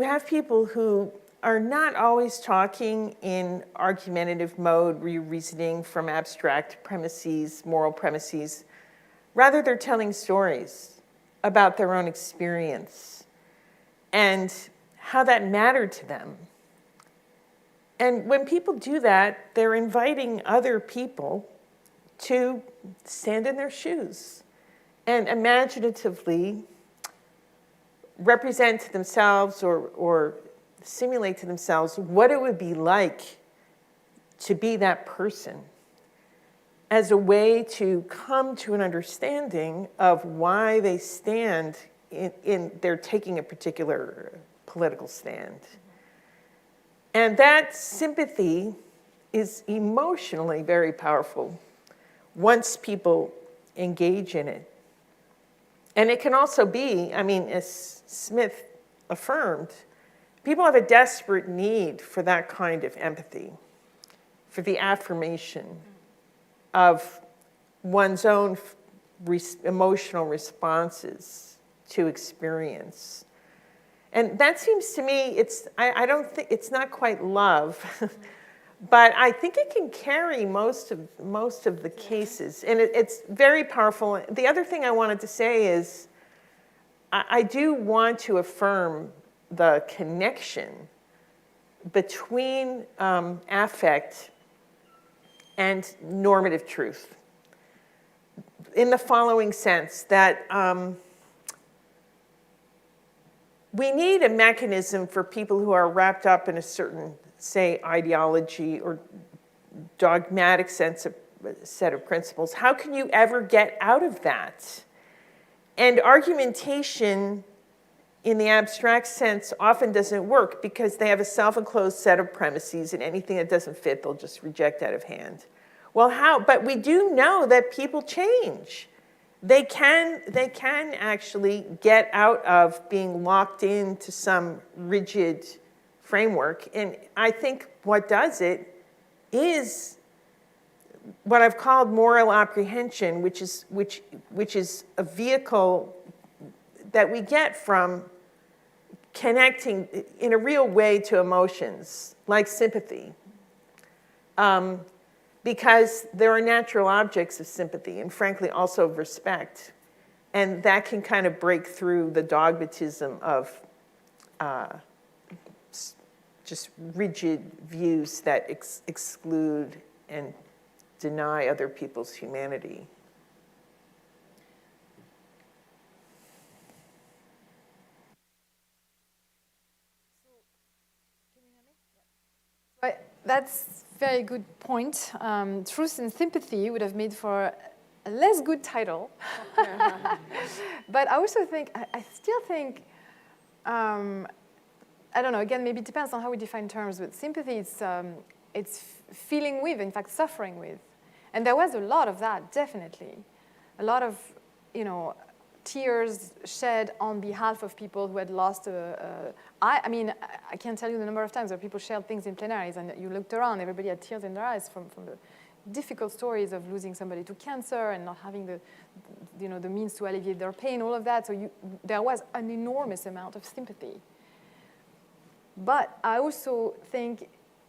have people who are not always talking in argumentative mode, reasoning from abstract premises, moral premises. Rather, they're telling stories about their own experience and how that mattered to them. And when people do that, they're inviting other people to stand in their shoes and imaginatively represent to themselves or simulate to themselves what it would be like to be that person, as a way to come to an understanding of why they stand in they're taking a particular political stand. And that sympathy is emotionally very powerful once people engage in it. And it can also be, I mean, as Smith affirmed, people have a desperate need for that kind of empathy, for the affirmation of one's own emotional responses to experience. And that seems to me, I don't think, it's not quite love, but I think it can carry most of the cases. And it's very powerful. The other thing I wanted to say is, I do want to affirm the connection between affect and normative truth, in the following sense, that we need a mechanism for people who are wrapped up in a certain, say, ideology or dogmatic set of principles. How can you ever get out of that? And argumentation in the abstract sense often doesn't work because they have a self-enclosed set of premises, and anything that doesn't fit, they'll just reject out of hand. Well, how? But we do know that people change. They can actually get out of being locked into some rigid framework. And I think what does it is what I've called moral apprehension, which is a vehicle that we get from connecting in a real way to emotions, like sympathy. Because there are natural objects of sympathy and, frankly, also of respect. And that can kind of break through the dogmatism of just rigid views that exclude and deny other people's humanity. That's a very good point. Truth and Sympathy would have made for a less good title. But I also think, I still think, I don't know, again, maybe it depends on how we define terms, but sympathy, it's feeling with, in fact, suffering with. And there was a lot of that, definitely. A lot of, tears shed on behalf of people who had lost I mean, I can't tell you the number of times where people shared things in plenaries and you looked around, everybody had tears in their eyes from the difficult stories of losing somebody to cancer and not having the means to alleviate their pain, all of that. So there was an enormous amount of sympathy. But I also think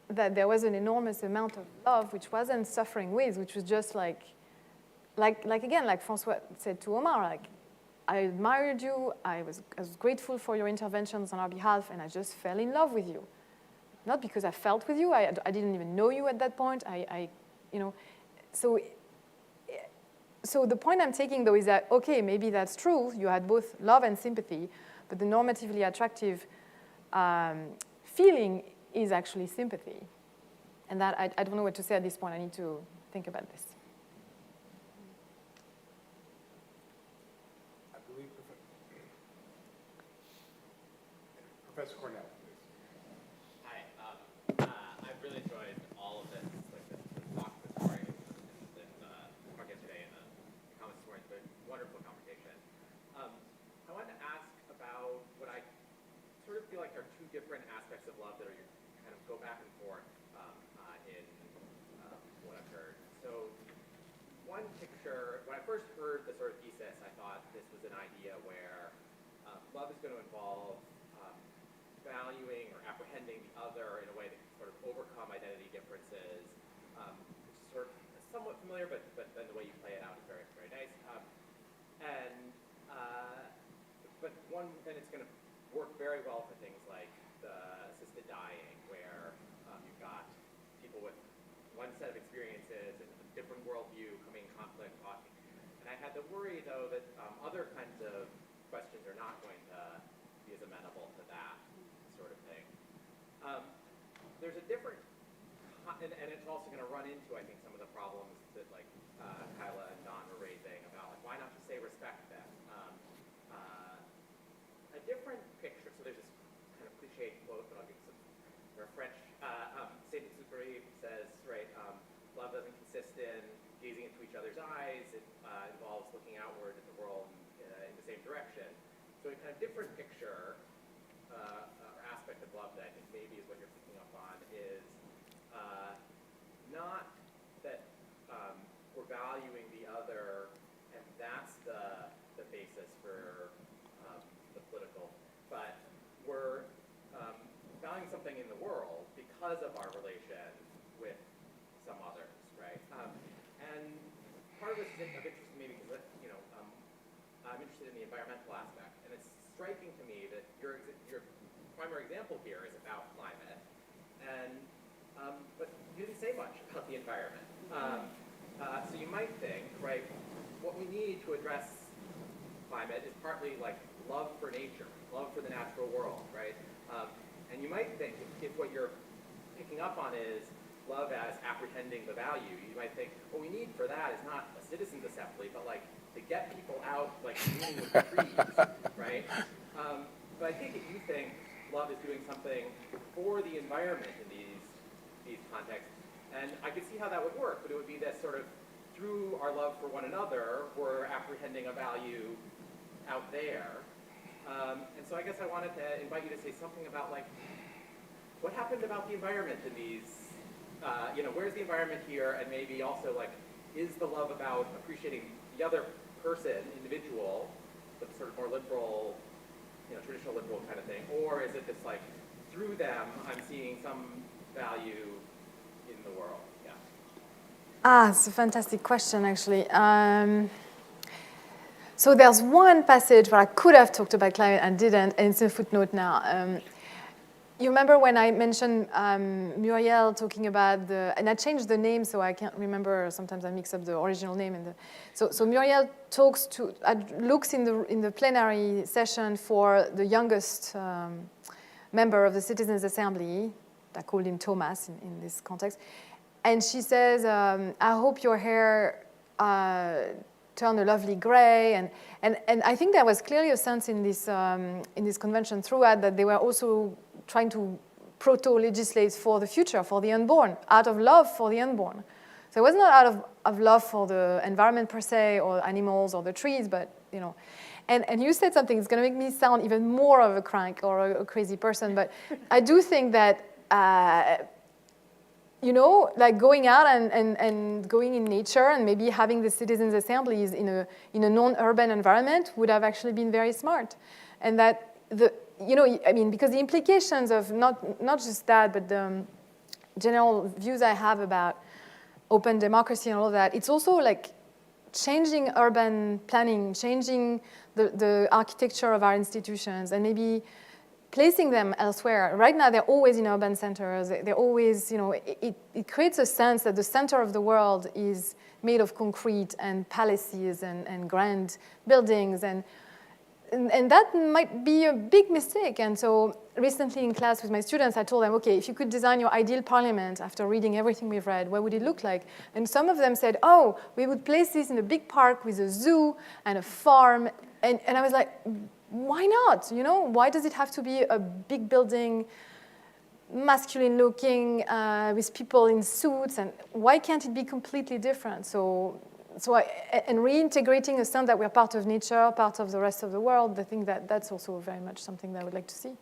that there was an enormous amount of love which wasn't suffering with, which was just like again, like François said to Omar, like, I admired you, I was grateful for your interventions on our behalf, and I just fell in love with you. Not because I felt with you, I didn't even know you at that point, So the point I'm taking, though, is that, okay, maybe that's true, you had both love and sympathy, but the normatively attractive feeling is actually sympathy. And that, I don't know what to say at this point, I need to think about this. Professor Cornell. Hi. I've really enjoyed all of this, like the talk this morning, and the talk yesterday, and the comments this morning. It's been a wonderful conversation. I wanted to ask about what I sort of feel like are two different aspects of love that are kind of go back and forth in what I've heard. So one picture, when I first heard the sort of thesis, I thought this was an idea where love is going to involve valuing or apprehending the other in a way that can sort of overcome identity differences, which is sort of somewhat familiar, but then the way you play it out is very, very nice. But it's going to work very well for things like the assisted dying, where you've got people with one set of experiences and a different worldview coming in conflict, talking. And I had the worry, though, that other kinds of questions are not going to be as amenable to that sort of thing. There's a different, and it's also going to run into, I think, some of the problems that like Kyla and Don were raising about like why not just say respect then? A different picture. So there's this kind of cliche quote, but I'll give some. They're French. Saint-Exupéry says, right, love doesn't consist in gazing into each other's eyes. It involves looking outward at the world in the same direction. So a kind of different picture or aspect of love that I think maybe is what you're picking up on is not that we're valuing the other and that's the basis for the political, but we're valuing something in the world because of our relation with some others, right? And part of this is of interest to me because I'm interested in the environmental aspect, and it's striking to me that your primary example here is about climate, and but you didn't say much about the environment. So you might think, right, what we need to address climate is partly like love for nature, love for the natural world, right? And you might think if what you're picking up on is love as apprehending the value, you might think what we need for that is not a citizens' assembly, but like to get people out, like dealing with the trees, right? But I think if you think love is doing something for the environment in these contexts, and I could see how that would work, but it would be this sort of through our love for one another, we're apprehending a value out there. And so I guess I wanted to invite you to say something about like, what happened about the environment in these, where's the environment here, and maybe also like, is the love about appreciating the other person, individual, the sort of more liberal, traditional liberal kind of thing, or is it this like, through them, I'm seeing some value in the world? Yeah. It's a fantastic question, actually. So there's one passage where I could have talked about climate and didn't, and it's a footnote now. You remember when I mentioned Muriel talking about and I changed the name, so I can't remember. Sometimes I mix up the original name and so Muriel looks in the plenary session for the youngest member of the Citizens' Assembly. I called him Thomas in this context, and she says, "I hope your hair turn a lovely gray," and I think there was clearly a sense in this convention throughout that they were also trying to proto-legislate for the future, for the unborn, out of love for the unborn. So it was not out of love for the environment per se, or animals, or the trees, but, And you said something, it's going to make me sound even more of a crank or a crazy person, but I do think that, like going out and going in nature and maybe having the citizens' assemblies in a non-urban environment would have actually been very smart. And that because the implications of not just that, but the general views I have about open democracy and all of that, it's also like changing urban planning, changing the architecture of our institutions, and maybe placing them elsewhere. Right now, they're always in urban centers. They're always, it creates a sense that the center of the world is made of concrete and palaces and grand buildings, and that might be a big mistake. And so recently in class with my students, I told them, okay, if you could design your ideal parliament after reading everything we've read, what would it look like? And some of them said, we would place this in a big park with a zoo and a farm. And I was like, why not? You know, why does it have to be a big building, masculine looking, with people in suits, and why can't it be completely different? And reintegrating a sense that we're part of nature, part of the rest of the world, I think that that's also very much something that I would like to see.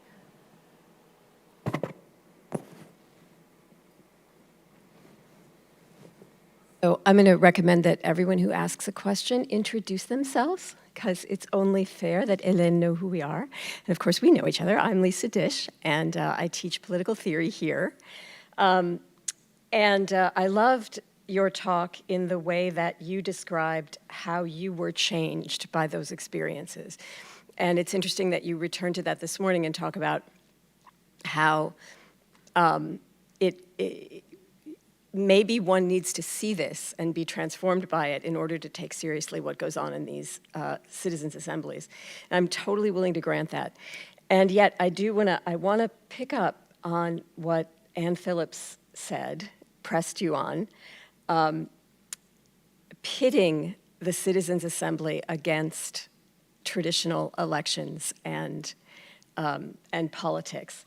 So I'm going to recommend that everyone who asks a question introduce themselves, because it's only fair that Hélène know who we are. And of course, we know each other. I'm Lisa Dish, and I teach political theory here. I loved your talk in the way that you described how you were changed by those experiences. And it's interesting that you returned to that this morning and talk about how maybe one needs to see this and be transformed by it in order to take seriously what goes on in these citizens' assemblies. And I'm totally willing to grant that. And yet I want to pick up on what Ann Phillips said, pressed you on, pitting the citizens' assembly against traditional elections and politics.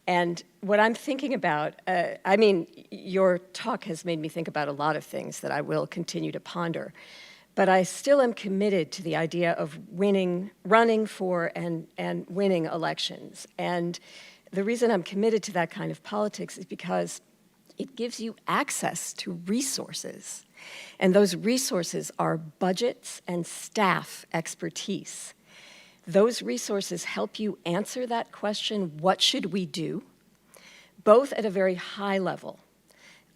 And what I'm thinking about, your talk has made me think about a lot of things that I will continue to ponder. But I still am committed to the idea of running for and winning elections. And the reason I'm committed to that kind of politics is because it gives you access to resources. And those resources are budgets and staff expertise. Those resources help you answer that question, what should we do? Both at a very high level,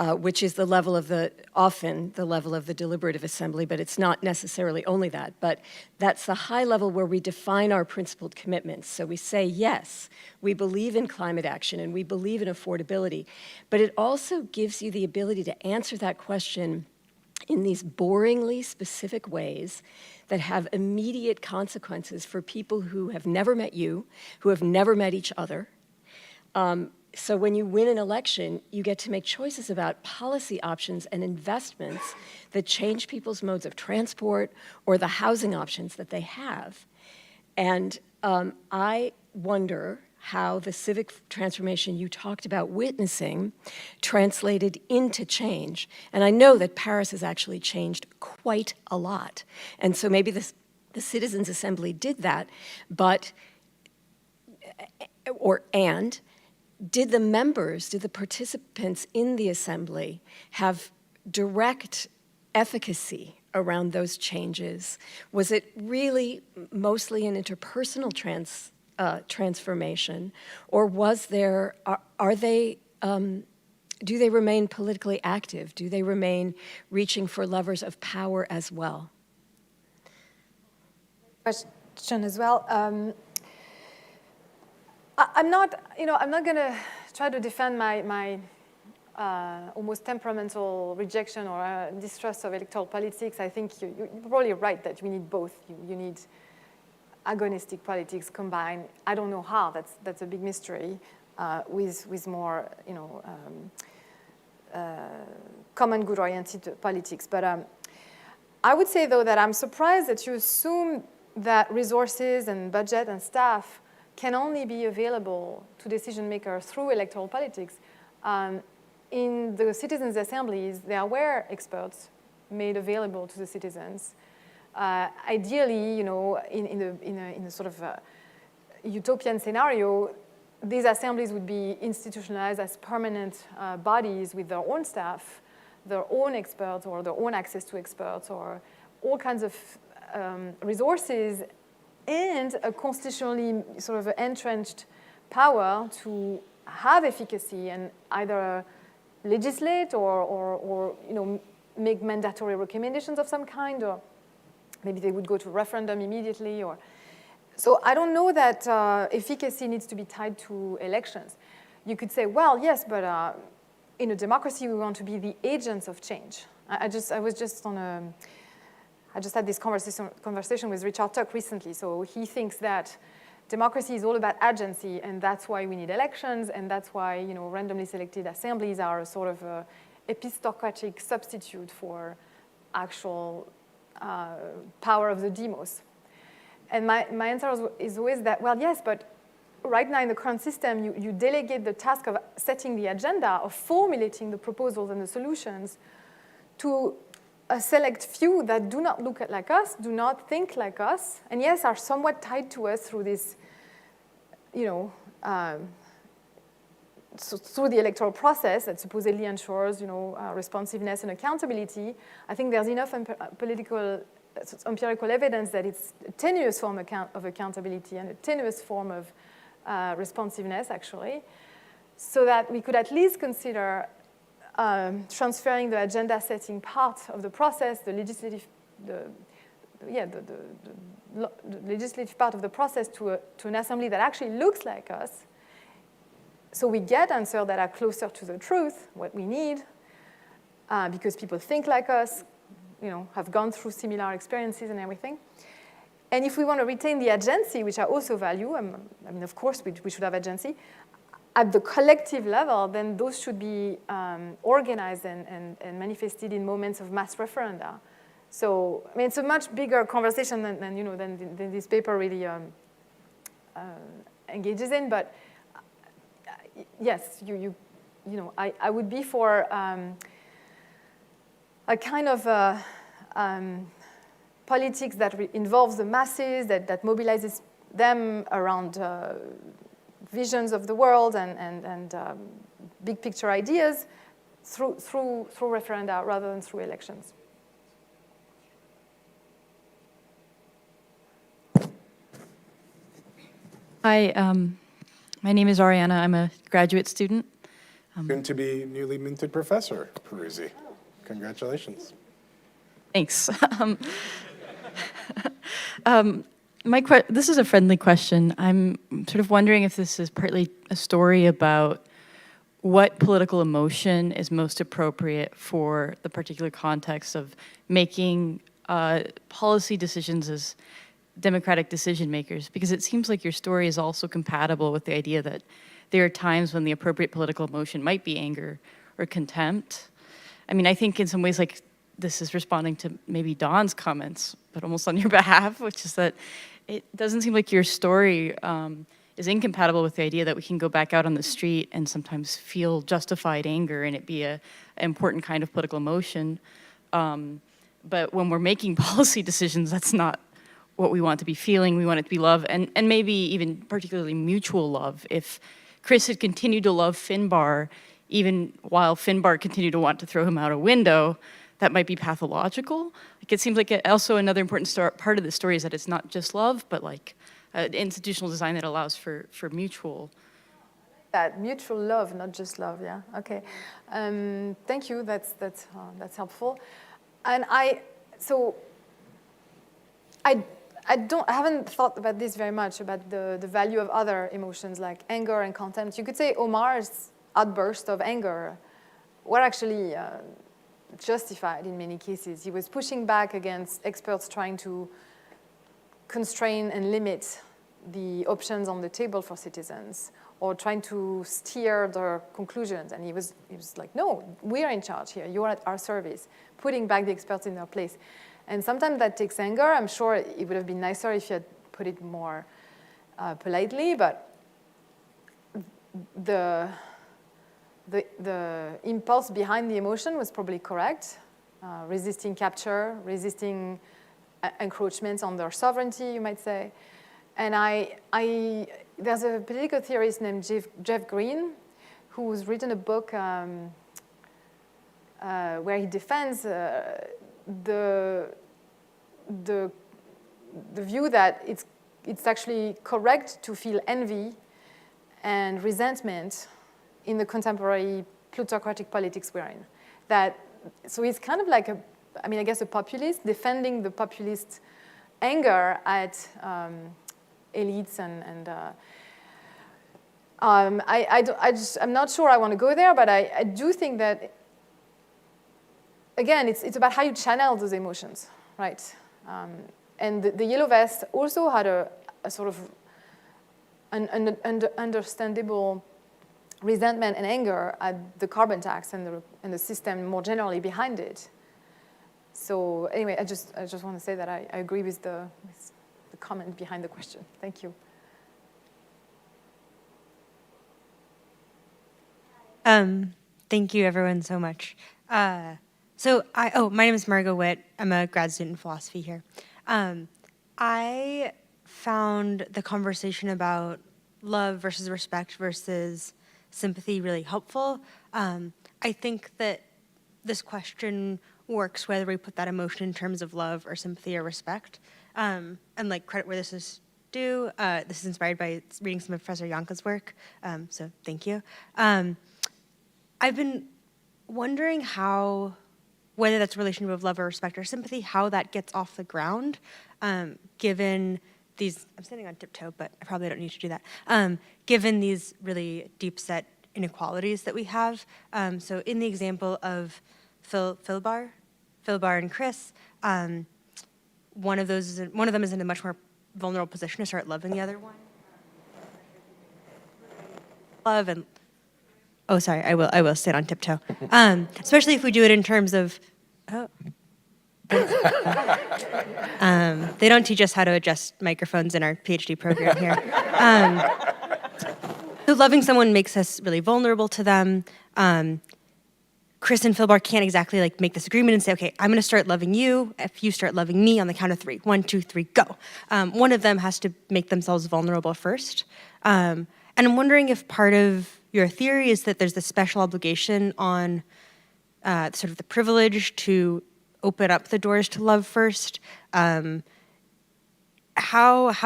which is often the level of the deliberative assembly, but it's not necessarily only that, but that's the high level where we define our principled commitments. So we say, yes, we believe in climate action and we believe in affordability, but it also gives you the ability to answer that question in these boringly specific ways that have immediate consequences for people who have never met you, who have never met each other. So when you win an election, you get to make choices about policy options and investments that change people's modes of transport or the housing options that they have. And I wonder how the civic transformation you talked about witnessing translated into change. And I know that Paris has actually changed quite a lot. And so maybe the Citizens' Assembly did that, did the participants in the assembly have direct efficacy around those changes? Was it really mostly an interpersonal transformation, or was there, do they remain politically active? Do they remain reaching for levers of power as well? Question as well. I'm not going to try to defend my almost temperamental rejection or distrust of electoral politics. I think you're probably right that we need both. You need agonistic politics combined. I don't know how. That's a big mystery. With more, common good-oriented politics. But I would say, though, that I'm surprised that you assume that resources and budget and staff can only be available to decision makers through electoral politics. In the citizens' assemblies, there were experts made available to the citizens. Ideally, in a sort of utopian scenario, these assemblies would be institutionalized as permanent bodies with their own staff, their own experts, or their own access to experts, or all kinds of resources, and a constitutionally sort of entrenched power to have efficacy and either legislate or make mandatory recommendations of some kind, or maybe they would go to referendum immediately. So I don't know that efficacy needs to be tied to elections. You could say, well, yes, but in a democracy, we want to be the agents of change. I just had this conversation with Richard Tuck recently. So he thinks that democracy is all about agency, and that's why we need elections, and that's why randomly selected assemblies are a sort of epistocratic substitute for actual power of the demos. And my answer is always that, well, yes, but right now in the current system, you delegate the task of setting the agenda, of formulating the proposals and the solutions to a select few that do not look like us, do not think like us, and yes, are somewhat tied to us through this, so through the electoral process that supposedly ensures, responsiveness and accountability. I think there's enough empirical evidence that it's a tenuous form of accountability and a tenuous form of responsiveness, actually, so that we could at least consider transferring the agenda-setting part of the process, the legislative part of the process to an assembly that actually looks like us, so we get answers that are closer to the truth, what we need, because people think like us, have gone through similar experiences and everything. And if we want to retain the agency, which I also value, of course we should have agency, at the collective level, then those should be organized and manifested in moments of mass referenda. So, it's a much bigger conversation than this paper really engages in. But yes, I would be for a kind of politics that involves the masses, that mobilizes them around visions of the world and big picture ideas through referenda rather than through elections. Hi, my name is Ariana. I'm a graduate student. Soon to be newly minted professor, Peruzzi. Congratulations. Thanks. This is a friendly question. I'm sort of wondering if this is partly a story about what political emotion is most appropriate for the particular context of making policy decisions as democratic decision makers, because it seems like your story is also compatible with the idea that there are times when the appropriate political emotion might be anger or contempt. I think in some ways like this is responding to maybe Dawn's comments, but almost on your behalf, which is that it doesn't seem like your story is incompatible with the idea that we can go back out on the street and sometimes feel justified anger and it be an important kind of political emotion. But when we're making policy decisions, that's not what we want to be feeling. We want it to be love, and maybe even particularly mutual love. If Chris had continued to love Finbar, even while Finbar continued to want to throw him out a window, that might be pathological. Like, it seems like also another important part of the story is that it's not just love, but like institutional design that allows for mutual. That mutual love, not just love. Yeah. Okay. Thank you. That's helpful. And I haven't thought about this very much, about the value of other emotions like anger and contempt. You could say Omar's outburst of anger were actually justified in many cases. He was pushing back against experts trying to constrain and limit the options on the table for citizens, or trying to steer their conclusions. And he was like, no, we're in charge here. You're at our service, putting back the experts in their place. And sometimes that takes anger. I'm sure it would have been nicer if you had put it more politely, but the impulse behind the emotion was probably correct. Resisting capture, resisting encroachments on their sovereignty, you might say. And there's a political theorist named Jeff Green who's written a book where he defends the view that it's actually correct to feel envy and resentment in the contemporary plutocratic politics we're in. So he's kind of like a populist, defending the populist anger at elites I'm not sure I want to go there, but I do think that, again, it's about how you channel those emotions, right? And the Yellow Vest also had a sort of an understandable resentment and anger at the carbon tax and the system more generally behind it. So anyway, I just want to say that I agree with the comment behind the question. Thank you. Thank you, everyone, so much. My name is Margot Witt. I'm a grad student in philosophy here. I found the conversation about love versus respect versus sympathy really helpful. I think that this question works whether we put that emotion in terms of love or sympathy or respect. And like credit where this is due. This is inspired by reading some of Professor Janka's work, so thank you. I've been wondering how, whether that's a relation of love or respect or sympathy, how that gets off the ground, given these, I'm standing on tiptoe, but I probably don't need to do that, given these really deep set inequalities that we have. So in the example of Philbar and Chris, one of them is in a much more vulnerable position to start loving the other one. Love and, oh, sorry, I will stand on tiptoe. Especially if we do it in terms of, they don't teach us how to adjust microphones in our PhD program here. So loving someone makes us really vulnerable to them. Chris and Philbar can't exactly like make this agreement and say, okay, I'm gonna start loving you if you start loving me on the count of 3. 1, 2, 3, go. One of them has to make themselves vulnerable first. And I'm wondering if part of your theory is that there's this special obligation on sort of the privilege to open up the doors to love first. How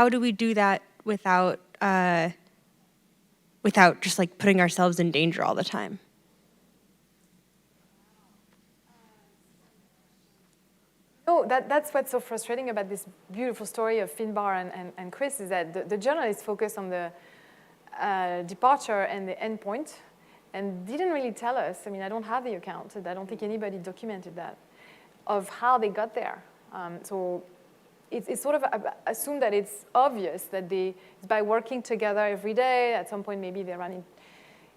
do we do that without just like putting ourselves in danger all the time? No, that's what's so frustrating about this beautiful story of Finbar and Chris is that the journalists focused on the departure and the endpoint and didn't really tell us. I mean, I don't have the account. I don't think anybody documented that, of how they got there. So it's sort of assumed that it's obvious that it's by working together every day. At some point, maybe they ran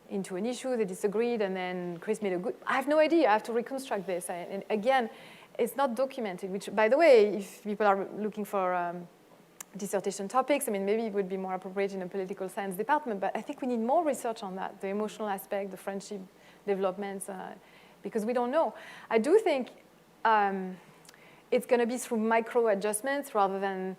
into an issue, they disagreed, and then Chris made a good, I have no idea, I have to reconstruct this. And again, it's not documented, which, by the way, if people are looking for dissertation topics, I mean, maybe it would be more appropriate in a political science department, but I think we need more research on that, the emotional aspect, the friendship developments, because we don't know. I do think it's going to be through micro adjustments rather than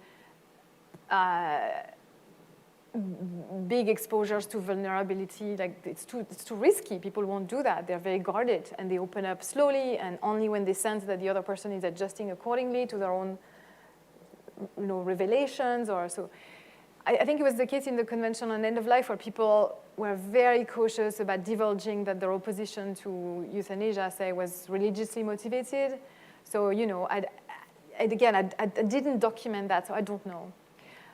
big exposures to vulnerability. Like it's too risky. People won't do that. They're very guarded, and they open up slowly, and only when they sense that the other person is adjusting accordingly to their own, revelations or so. I think it was the case in the Convention on End of Life where people were very cautious about divulging that their opposition to euthanasia, say, was religiously motivated. So, I didn't document that, so I don't know.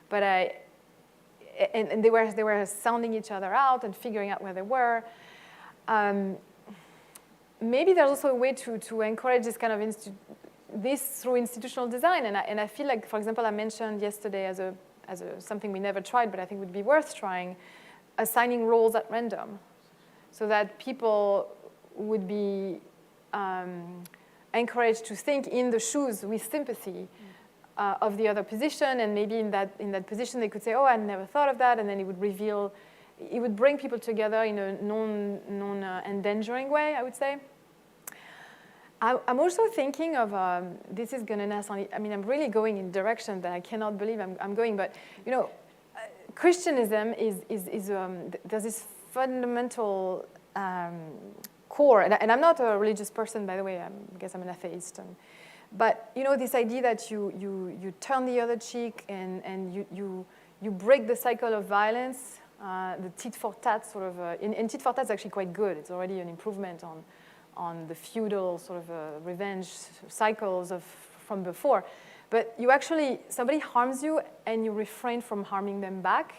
But and they were sounding each other out and figuring out where they were. Maybe there's also a way to encourage this kind of this through institutional design. And I feel like, for example, I mentioned yesterday as something we never tried, but I think would be worth trying, assigning roles at random, so that people would be encouraged to think in the shoes with sympathy of the other position, and maybe in that position they could say, oh, I never thought of that, and then it would bring people together in a non-endangering way, I would say. I'm also thinking of, this is going to necessarily, I'm really going in a direction that I cannot believe I'm going, but, Christianism there's this fundamental core, and I'm not a religious person, by the way, I guess I'm an atheist, but, this idea that you turn the other cheek and you break the cycle of violence, the tit for tat sort of, and tit for tat is actually quite good. It's already an improvement on the feudal sort of revenge cycles from before. But somebody harms you and you refrain from harming them back.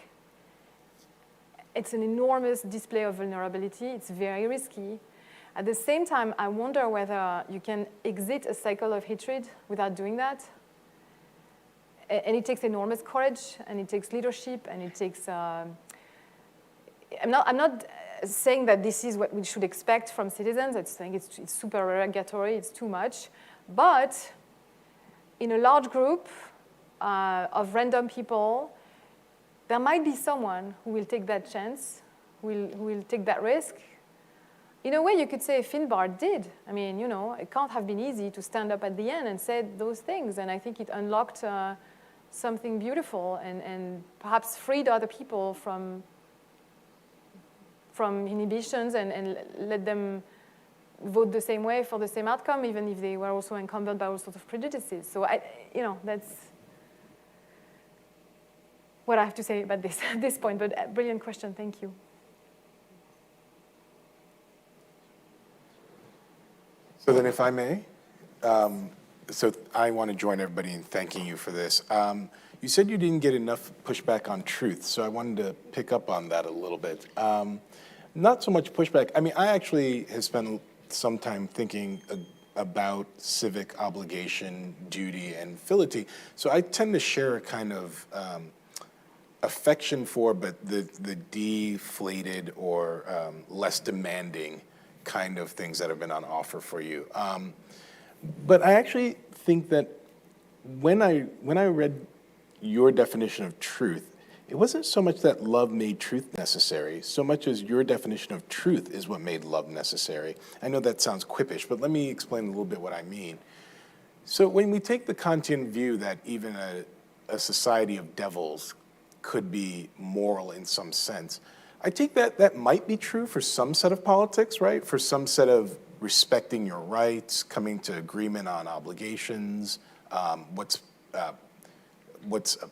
It's an enormous display of vulnerability. It's very risky. At the same time, I wonder whether you can exit a cycle of hatred without doing that. And it takes enormous courage, and it takes leadership, and it takes... I'm not saying that this is what we should expect from citizens. I think it's super regulatory, it's too much. But in a large group, of random people, there might be someone who will take that chance, who will take that risk. In a way, you could say Finbar did. I mean, it can't have been easy to stand up at the end and say those things. And I think it unlocked something beautiful and perhaps freed other people from inhibitions and let them vote the same way for the same outcome, even if they were also encumbered by all sorts of prejudices. So, that's what I have to say about this at this point. But brilliant question. Thank you. So then, if I may, so I want to join everybody in thanking you for this. You said you didn't get enough pushback on truth, so I wanted to pick up on that a little bit. Not so much pushback. I mean, I actually have spent some time thinking about civic obligation, duty, and fealty. So I tend to share a kind of affection for, but the deflated or less demanding kind of things that have been on offer for you. But I actually think that when I read your definition of truth, it wasn't so much that love made truth necessary, so much as your definition of truth is what made love necessary. I know that sounds quippish, but let me explain a little bit what I mean. So when we take the Kantian view that even a society of devils could be moral in some sense, I take that might be true for some set of politics, right? For some set of respecting your rights, coming to agreement on obligations, what's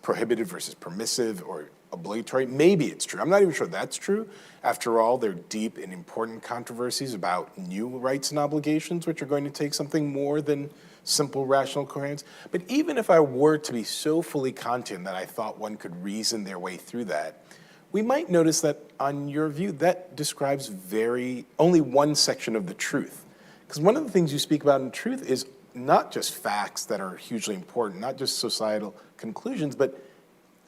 prohibited versus permissive or obligatory. Maybe it's true. I'm not even sure that's true. After all, they're deep and important controversies about new rights and obligations, which are going to take something more than simple rational coherence. But even if I were to be so fully Kantian that I thought one could reason their way through that, we might notice that, on your view, that describes only one section of the truth. Because one of the things you speak about in truth is not just facts that are hugely important, not just societal conclusions, but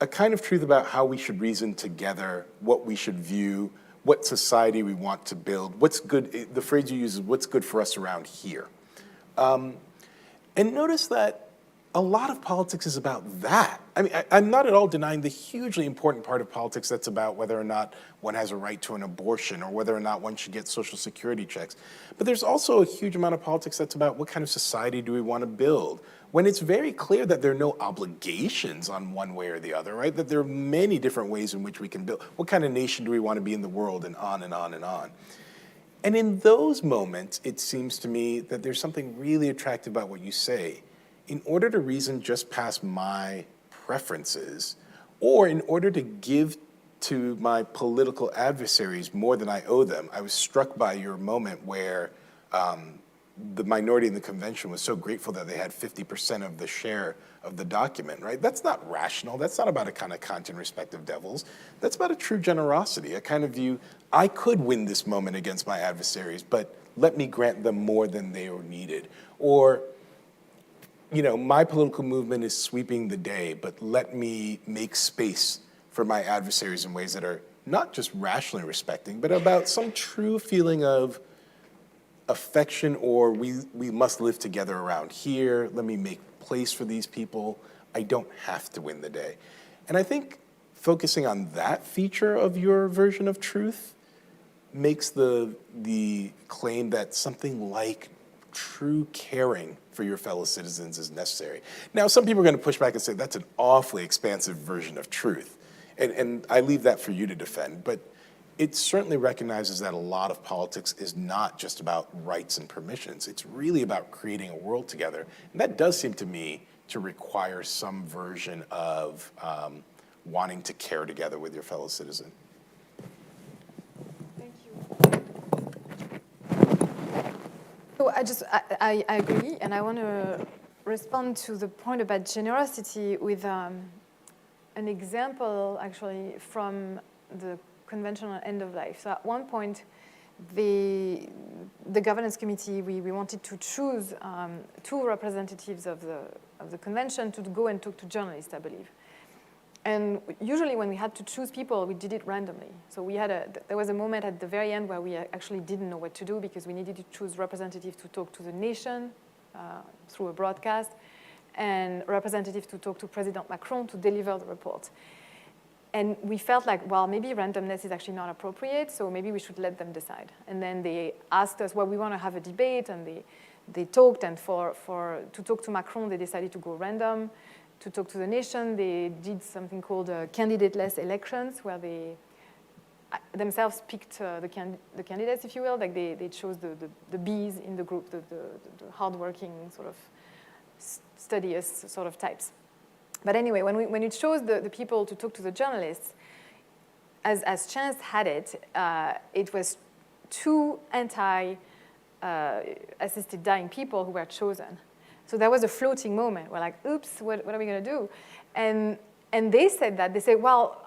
a kind of truth about how we should reason together, what we should view, what society we want to build, what's good. The phrase you use is what's good for us around here. And notice that a lot of politics is about that. I mean, I'm not at all denying the hugely important part of politics that's about whether or not one has a right to an abortion or whether or not one should get Social Security checks. But there's also a huge amount of politics that's about what kind of society do we want to build, when it's very clear that there are no obligations on one way or the other, right? That there are many different ways in which we can build. What kind of nation do we want to be in the world, and on and on and on. And in those moments, it seems to me that there's something really attractive about what you say. In order to reason just past my preferences, or in order to give to my political adversaries more than I owe them, I was struck by your moment where the minority in the convention was so grateful that they had 50% of the share of the document, right? That's not rational. That's not about a kind of Kantian respect of devils. That's about a true generosity, a kind of view, I could win this moment against my adversaries, but let me grant them more than they are needed. Or, my political movement is sweeping the day, but let me make space for my adversaries in ways that are not just rationally respecting, but about some true feeling of affection, or we must live together around here. Let me make place for these people. I don't have to win the day. And I think focusing on that feature of your version of truth makes the claim that something like true caring for your fellow citizens is necessary. Now, some people are going to push back and say that's an awfully expansive version of truth. And I leave that for you to defend. But it certainly recognizes that a lot of politics is not just about rights and permissions. It's really about creating a world together. And that does seem to me to require some version of wanting to care together with your fellow citizen. Thank you. So I agree, and I want to respond to the point about generosity with an example, actually, from the Convention on End of Life. So at one point, the governance committee, we wanted to choose two representatives of the convention to go and talk to journalists, I believe. And usually when we had to choose people, we did it randomly. So there was a moment at the very end where we actually didn't know what to do because we needed to choose representatives to talk to the nation through a broadcast. and representatives to talk to President Macron to deliver the report. And we felt like, well, maybe randomness is actually not appropriate, so maybe we should let them decide. And then they asked us, well, we want to have a debate, and they talked, and to talk to Macron, they decided to go random. To talk to the nation, they did something called candidate-less elections, where they themselves picked the candidates, if you will. Like they chose the bees in the group, the hardworking, sort of studious sort of types. But anyway, when you chose the people to talk to the journalists, as chance had it, it was two anti-assisted dying people who were chosen. So that was a floating moment. We're like, oops, what are we going to do? And they said that. They said, well,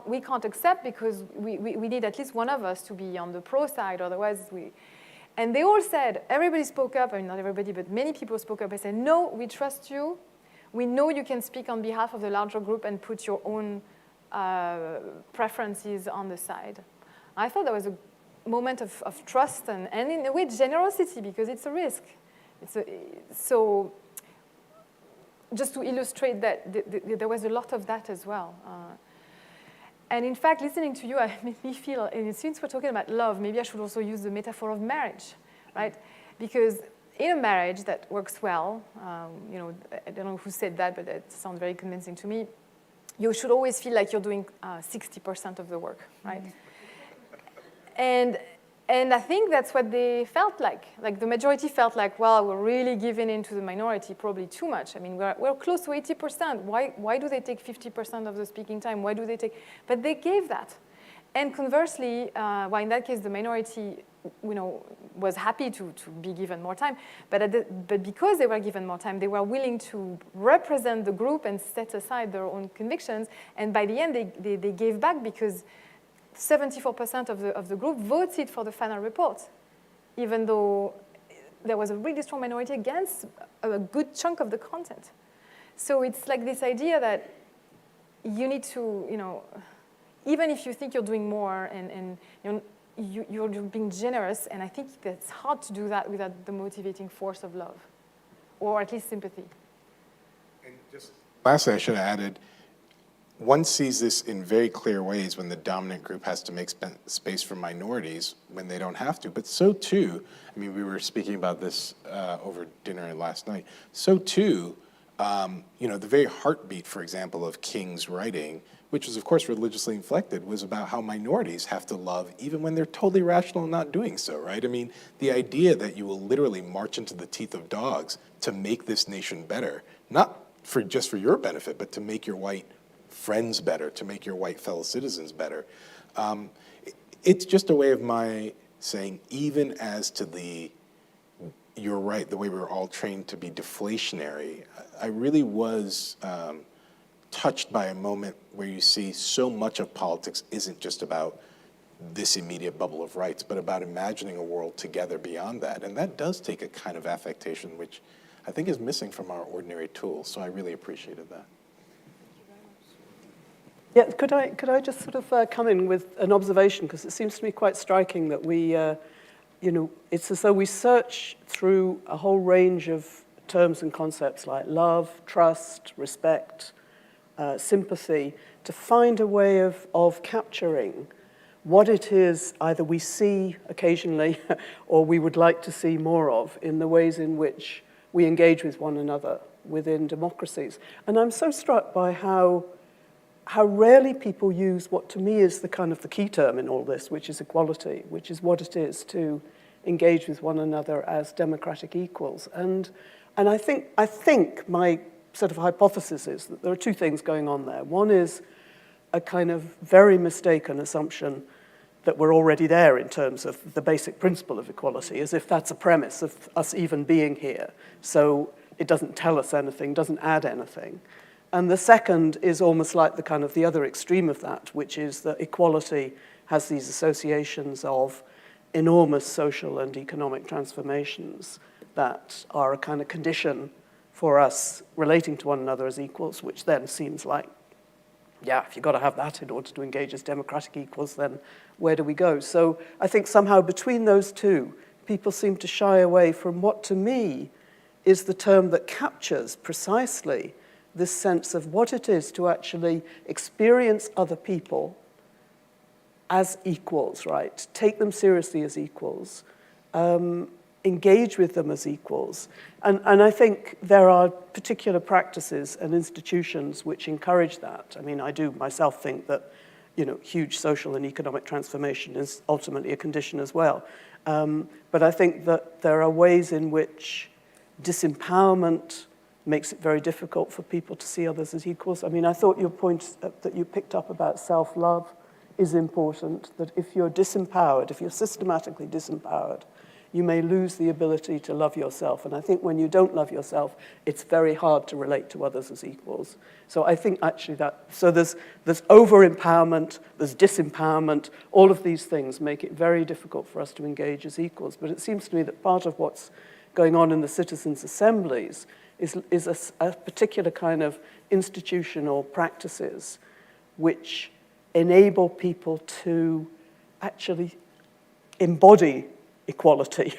we can't accept because we need at least one of us to be on the pro side, otherwise we... And they all said, everybody spoke up, I mean, not everybody, but many people spoke up and said, no, we trust you. We know you can speak on behalf of the larger group and put your own preferences on the side. I thought that was a moment of trust and in a way, generosity, because it's a risk. So just to illustrate that, there was a lot of that as well. And in fact, listening to you, it made me feel, and since we're talking about love, maybe I should also use the metaphor of marriage, right? Because in a marriage that works well, I don't know who said that, but it sounds very convincing to me, you should always feel like you're doing 60% of the work, right? And I think that's what they felt like. Like the majority felt like, well, we're really giving in to the minority, probably too much. I mean, we're close to 80%. Why do they take 50% of the speaking time? Why do they take? But they gave that. And conversely, well, in that case, the minority, was happy to be given more time. But because they were given more time, they were willing to represent the group and set aside their own convictions. And by the end, they gave back because 74% of the group voted for the final report, even though there was a really strong minority against a good chunk of the content. So it's like this idea that you need to, even if you think you're doing more and you're being generous, and I think it's hard to do that without the motivating force of love, or at least sympathy. And just lastly, I should have added, one sees this in very clear ways when the dominant group has to make space for minorities when they don't have to. But so too, I mean, we were speaking about this over dinner last night. So too, the very heartbeat, for example, of King's writing, which was of course religiously inflected, was about how minorities have to love even when they're totally rational and not doing so, right? I mean, the idea that you will literally march into the teeth of dogs to make this nation better, not just for your benefit, but to make your white friends better, to make your white fellow citizens better. It's just a way of my saying, even as to you're right, the way we were all trained to be deflationary, I really was touched by a moment where you see so much of politics isn't just about this immediate bubble of rights, but about imagining a world together beyond that. And that does take a kind of affectation, which I think is missing from our ordinary tools. So I really appreciated that. Yeah, could I just sort of come in with an observation, because it seems to me quite striking that we, it's as though we search through a whole range of terms and concepts like love, trust, respect, sympathy, to find a way of capturing what it is either we see occasionally or we would like to see more of in the ways in which we engage with one another within democracies. And I'm so struck by how rarely people use what to me is the kind of the key term in all this, which is equality, which is what it is to engage with one another as democratic equals. And I think my sort of hypothesis is that there are two things going on there. One is a kind of very mistaken assumption that we're already there in terms of the basic principle of equality, as if that's a premise of us even being here. So it doesn't tell us anything, doesn't add anything. And the second is almost like the kind of the other extreme of that, which is that equality has these associations of enormous social and economic transformations that are a kind of condition for us relating to one another as equals, which then seems like, yeah, if you've got to have that in order to engage as democratic equals, then where do we go? So I think somehow between those two, people seem to shy away from what to me is the term that captures precisely this sense of what it is to actually experience other people as equals, right? Take them seriously as equals, engage with them as equals. And I think there are particular practices and institutions which encourage that. I mean, I do myself think that, huge social and economic transformation is ultimately a condition as well. But I think that there are ways in which disempowerment makes it very difficult for people to see others as equals. I mean, I thought your point that you picked up about self-love is important, that if you're disempowered, if you're systematically disempowered, you may lose the ability to love yourself. And I think when you don't love yourself, it's very hard to relate to others as equals. So I think actually there's over-empowerment, there's disempowerment, all of these things make it very difficult for us to engage as equals. But it seems to me that part of what's going on in the citizens' assemblies is a particular kind of institutional practices which enable people to actually embody equality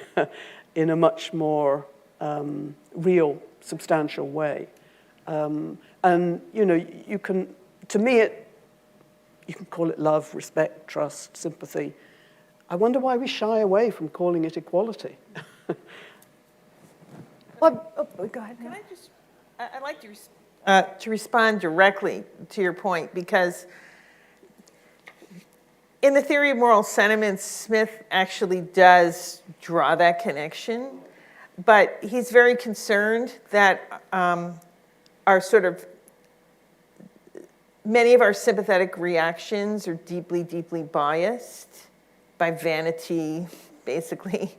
in a much more real, substantial way. And, you can, to me, you can call it love, respect, trust, sympathy. I wonder why we shy away from calling it equality. Well, go ahead. Can I just, I'd like to respond directly to your point, because in the theory of moral sentiments, Smith actually does draw that connection, but he's very concerned that our sort of, many of our sympathetic reactions are deeply, deeply biased by vanity, basically.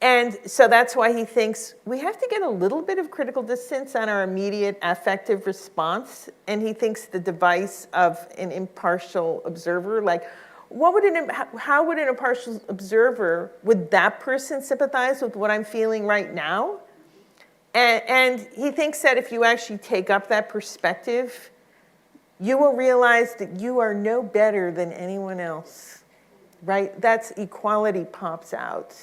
And so that's why he thinks we have to get a little bit of critical distance on our immediate affective response. And he thinks the device of an impartial observer, like, how would an impartial observer, would that person sympathize with what I'm feeling right now? And he thinks that if you actually take up that perspective, you will realize that you are no better than anyone else, right? That's equality pops out.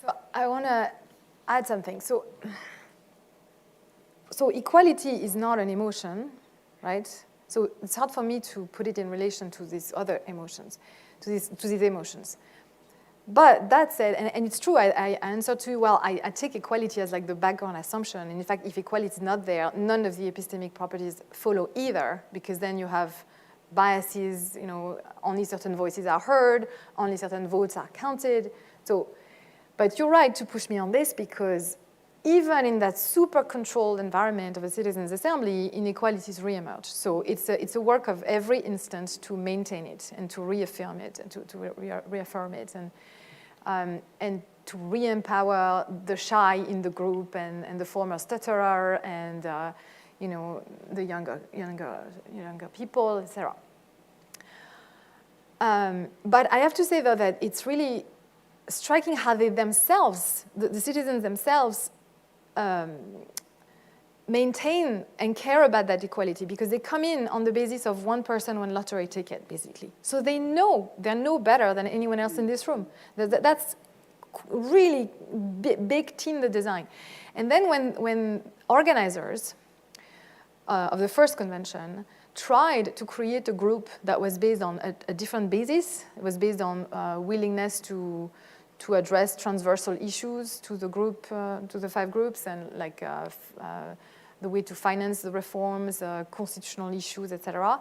So I want to add something. So equality is not an emotion, right? So it's hard for me to put it in relation to these other emotions, to these emotions. But that said, and it's true, I answer to you, well, I take equality as like the background assumption. And in fact, if equality is not there, none of the epistemic properties follow either, because then you have biases, only certain voices are heard, only certain votes are counted. But you're right to push me on this, because even in that super controlled environment of a citizens' assembly, inequalities reemerge. So it's a work of every instant to maintain it and to reaffirm it and to reaffirm it and to re-empower the shy in the group and the former stutterer and the younger people, etc. But I have to say though that it's really striking how they themselves, the citizens themselves, maintain and care about that equality, because they come in on the basis of one person, one lottery ticket, basically. So they're no better than anyone else in this room. That's really baked in the design. And then when organizers of the first convention tried to create a group that was based on a different basis, it was based on willingness to address transversal issues to the group, to the 5 groups, and like the way to finance the reforms, constitutional issues, etc.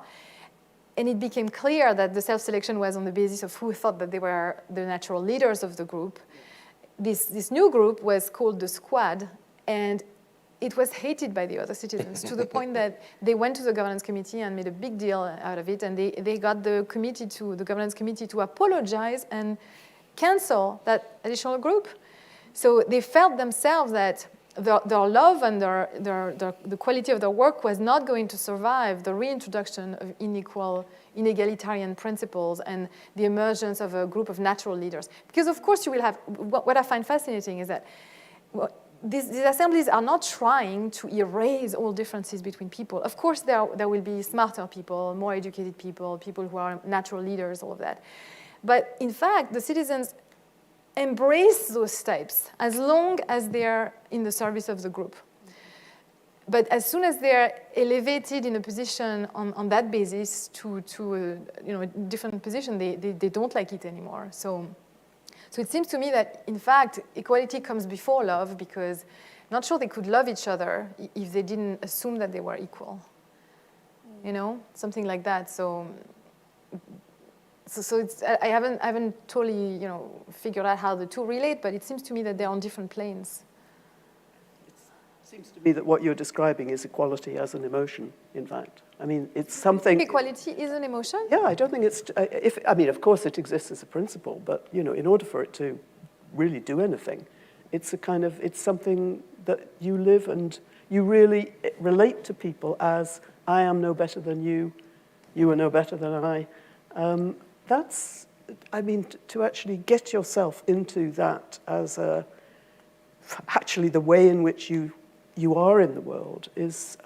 And it became clear that the self-selection was on the basis of who thought that they were the natural leaders of the group. This new group was called the Squad, and it was hated by the other citizens to the point that they went to the governance committee and made a big deal out of it, and they got the governance committee to apologize and cancel that additional group. So they felt themselves that their love and the quality of their work was not going to survive the reintroduction of inegalitarian principles and the emergence of a group of natural leaders. Because of course you will have, what I find fascinating is that these assemblies are not trying to erase all differences between people. Of course there will be smarter people, more educated people, people who are natural leaders, all of that. But in fact, the citizens embrace those types as long as they're in the service of the group. But as soon as they're elevated in a position on that basis to a different position, they don't like it anymore. So it seems to me that, in fact, equality comes before love, because I'm not sure they could love each other if they didn't assume that they were equal. Something like that. So it's, I haven't totally figured out how the two relate, but it seems to me that they're on different planes. It seems to me that what you're describing is equality as an emotion, in fact. I mean, it's something... Equality is an emotion? Yeah, I don't think it's... of course it exists as a principle, but, in order for it to really do anything, it's something that you live and you really relate to people as, I am no better than you, you are no better than I. To actually get yourself into that as actually the way in which you are in the world is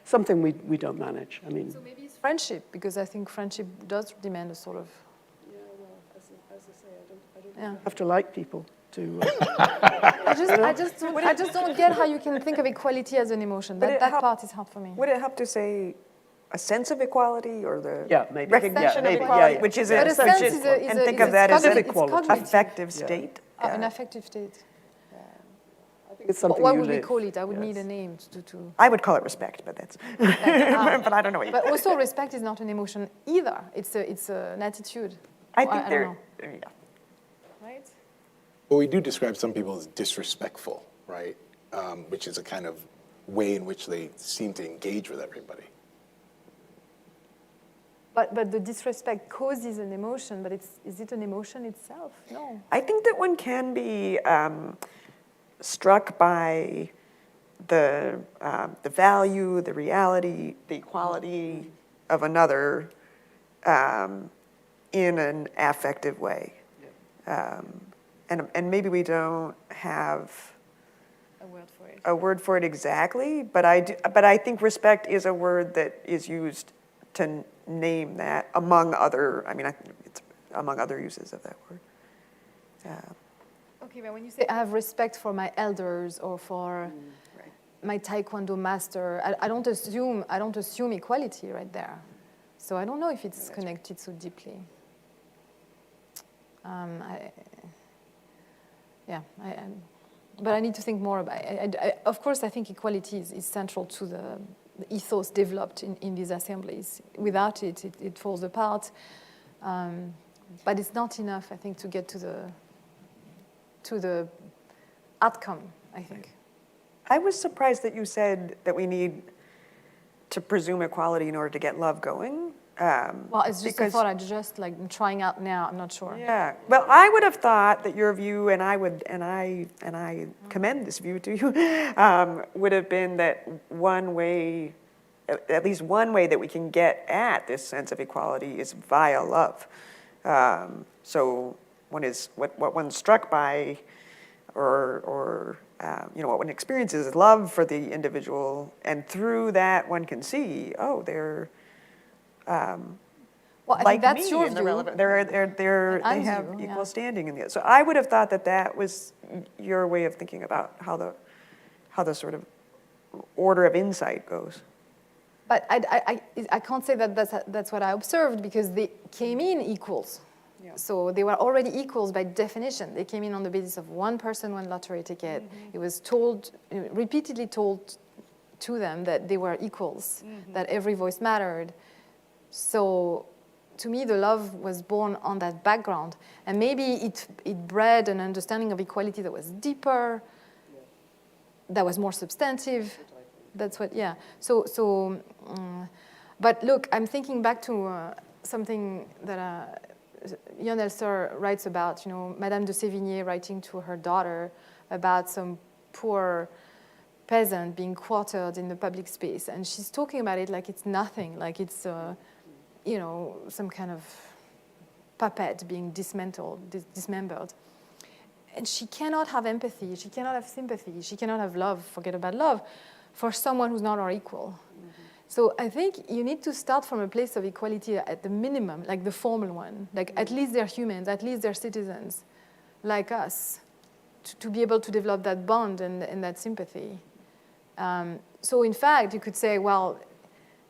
something we don't manage. So maybe it's friendship, because I think friendship does demand a sort of... Yeah, well, as I say, I don't have to like people to... I just don't get how you can think of equality as an emotion. That part is hard for me. Would it help to say a sense of equality, or the maybe. recognition of maybe, equality, yeah. which is But a sense is and think of that as cognitive, an it's cognitive. affective state? An affective state. I think it's something What you would we live. call it? I would Yes. need a name to... I would call it respect, but that's... but I don't know what you... But also respect is not an emotion either. It's an attitude. I think don't they're... know. Yeah. Right? Well, we do describe some people as disrespectful, right? Which is a kind of way in which they seem to engage with everybody. But the disrespect causes an emotion, but is it an emotion itself? No. I think that one can be struck by the value, the reality, the equality of another in an affective way. And maybe we don't have a word for it exactly, but I think respect is a word that is used to name that among other, I think it's among other uses of that word. Okay, but when you say I have respect for my elders or for my Taekwondo master, I don't assume equality right there. So I don't know if it's connected so deeply. But I need to think more about it. Of course, I think equality is central to the ethos developed in these assemblies. Without it, it falls apart. But it's not enough, I think, to get to the outcome, I think. I was surprised that you said that we need to presume equality in order to get love going. Well, it's just a thought I'm just I'm trying out now. I'm not sure. Yeah. Well, I would have thought that your view, and I commend this view to you, would have been that one way, at least one way that we can get at this sense of equality is via love. So one is what one's struck by, or what one experiences is love for the individual, and through that one can see, oh, they're well, I like think that's me your in the view. relevant. They And have you, equal yeah. standing in the. So I would have thought that was your way of thinking about how the sort of order of insight goes. But I can't say that that's what I observed, because they came in equals. Yeah. So they were already equals by definition. They came in on the basis of one person, one lottery ticket. It was repeatedly told to them that they were equals, that every voice mattered. So to me, the love was born on that background. And maybe it bred an understanding of equality that was deeper, that was more substantive. That's what, yeah. But look, I'm thinking back to something that Jan Elster writes about, Madame de Sévigné writing to her daughter about some poor peasant being quartered in the public space. And she's talking about it like it's nothing, like it's, some kind of puppet being dismembered. And she cannot have empathy, she cannot have sympathy, she cannot have love, forget about love, for someone who's not our equal. So I think you need to start from a place of equality at the minimum, like the formal one. Like at least they're humans, at least they're citizens. like us to be able to develop that bond and that sympathy. So in fact, you could say, well,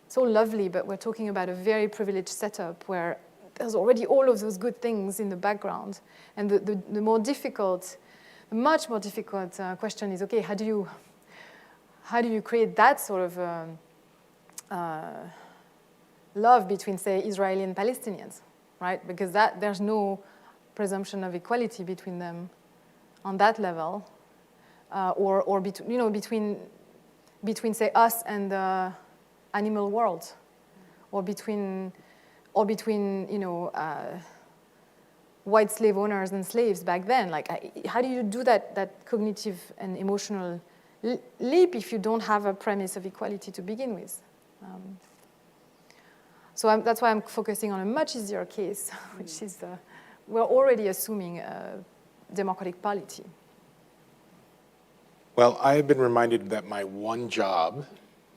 it's all lovely, but we're talking about a very privileged setup where there's already all of those good things in the background. And the more difficult, the much more difficult question is, okay, how do you create that sort of love between, say, Israeli and Palestinians, right? Because there's no presumption of equality between them on that level, or between, say, us and the animal world, or between white slave owners and slaves back then. Like, how do you do that cognitive and emotional leap if you don't have a premise of equality to begin with? So that's why I'm focusing on a much easier case, which is we're already assuming a democratic polity. Well, I have been reminded that my one job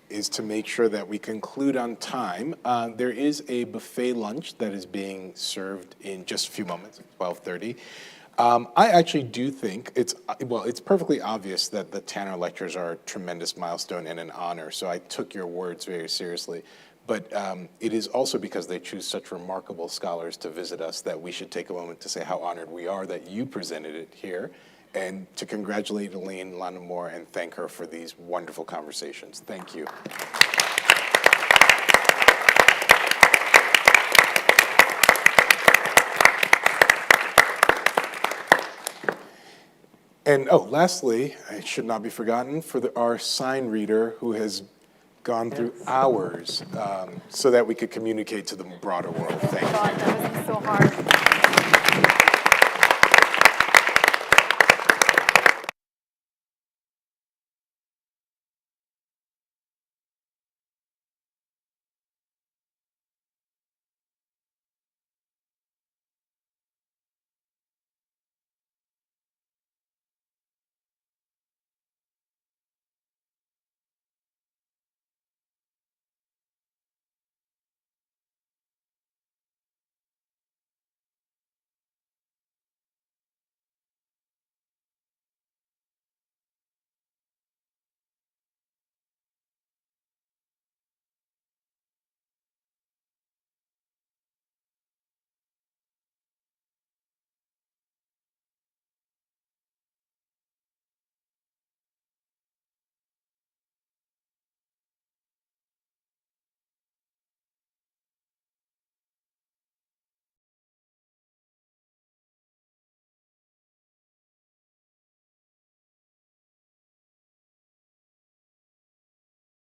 is to make sure that we conclude on time. There is a buffet lunch that is being served in just a few moments, 12:30. I actually do think it's perfectly obvious that the Tanner Lectures are a tremendous milestone and an honor, so I took your words very seriously. But it is also because they choose such remarkable scholars to visit us that we should take a moment to say how honored we are that you presented it here, and to congratulate Elaine Landemore and thank her for these wonderful conversations. Thank you. And lastly, it should not be forgotten, for our sign reader who has gone through hours so that we could communicate to the broader world. Thank you. God, that was so hard.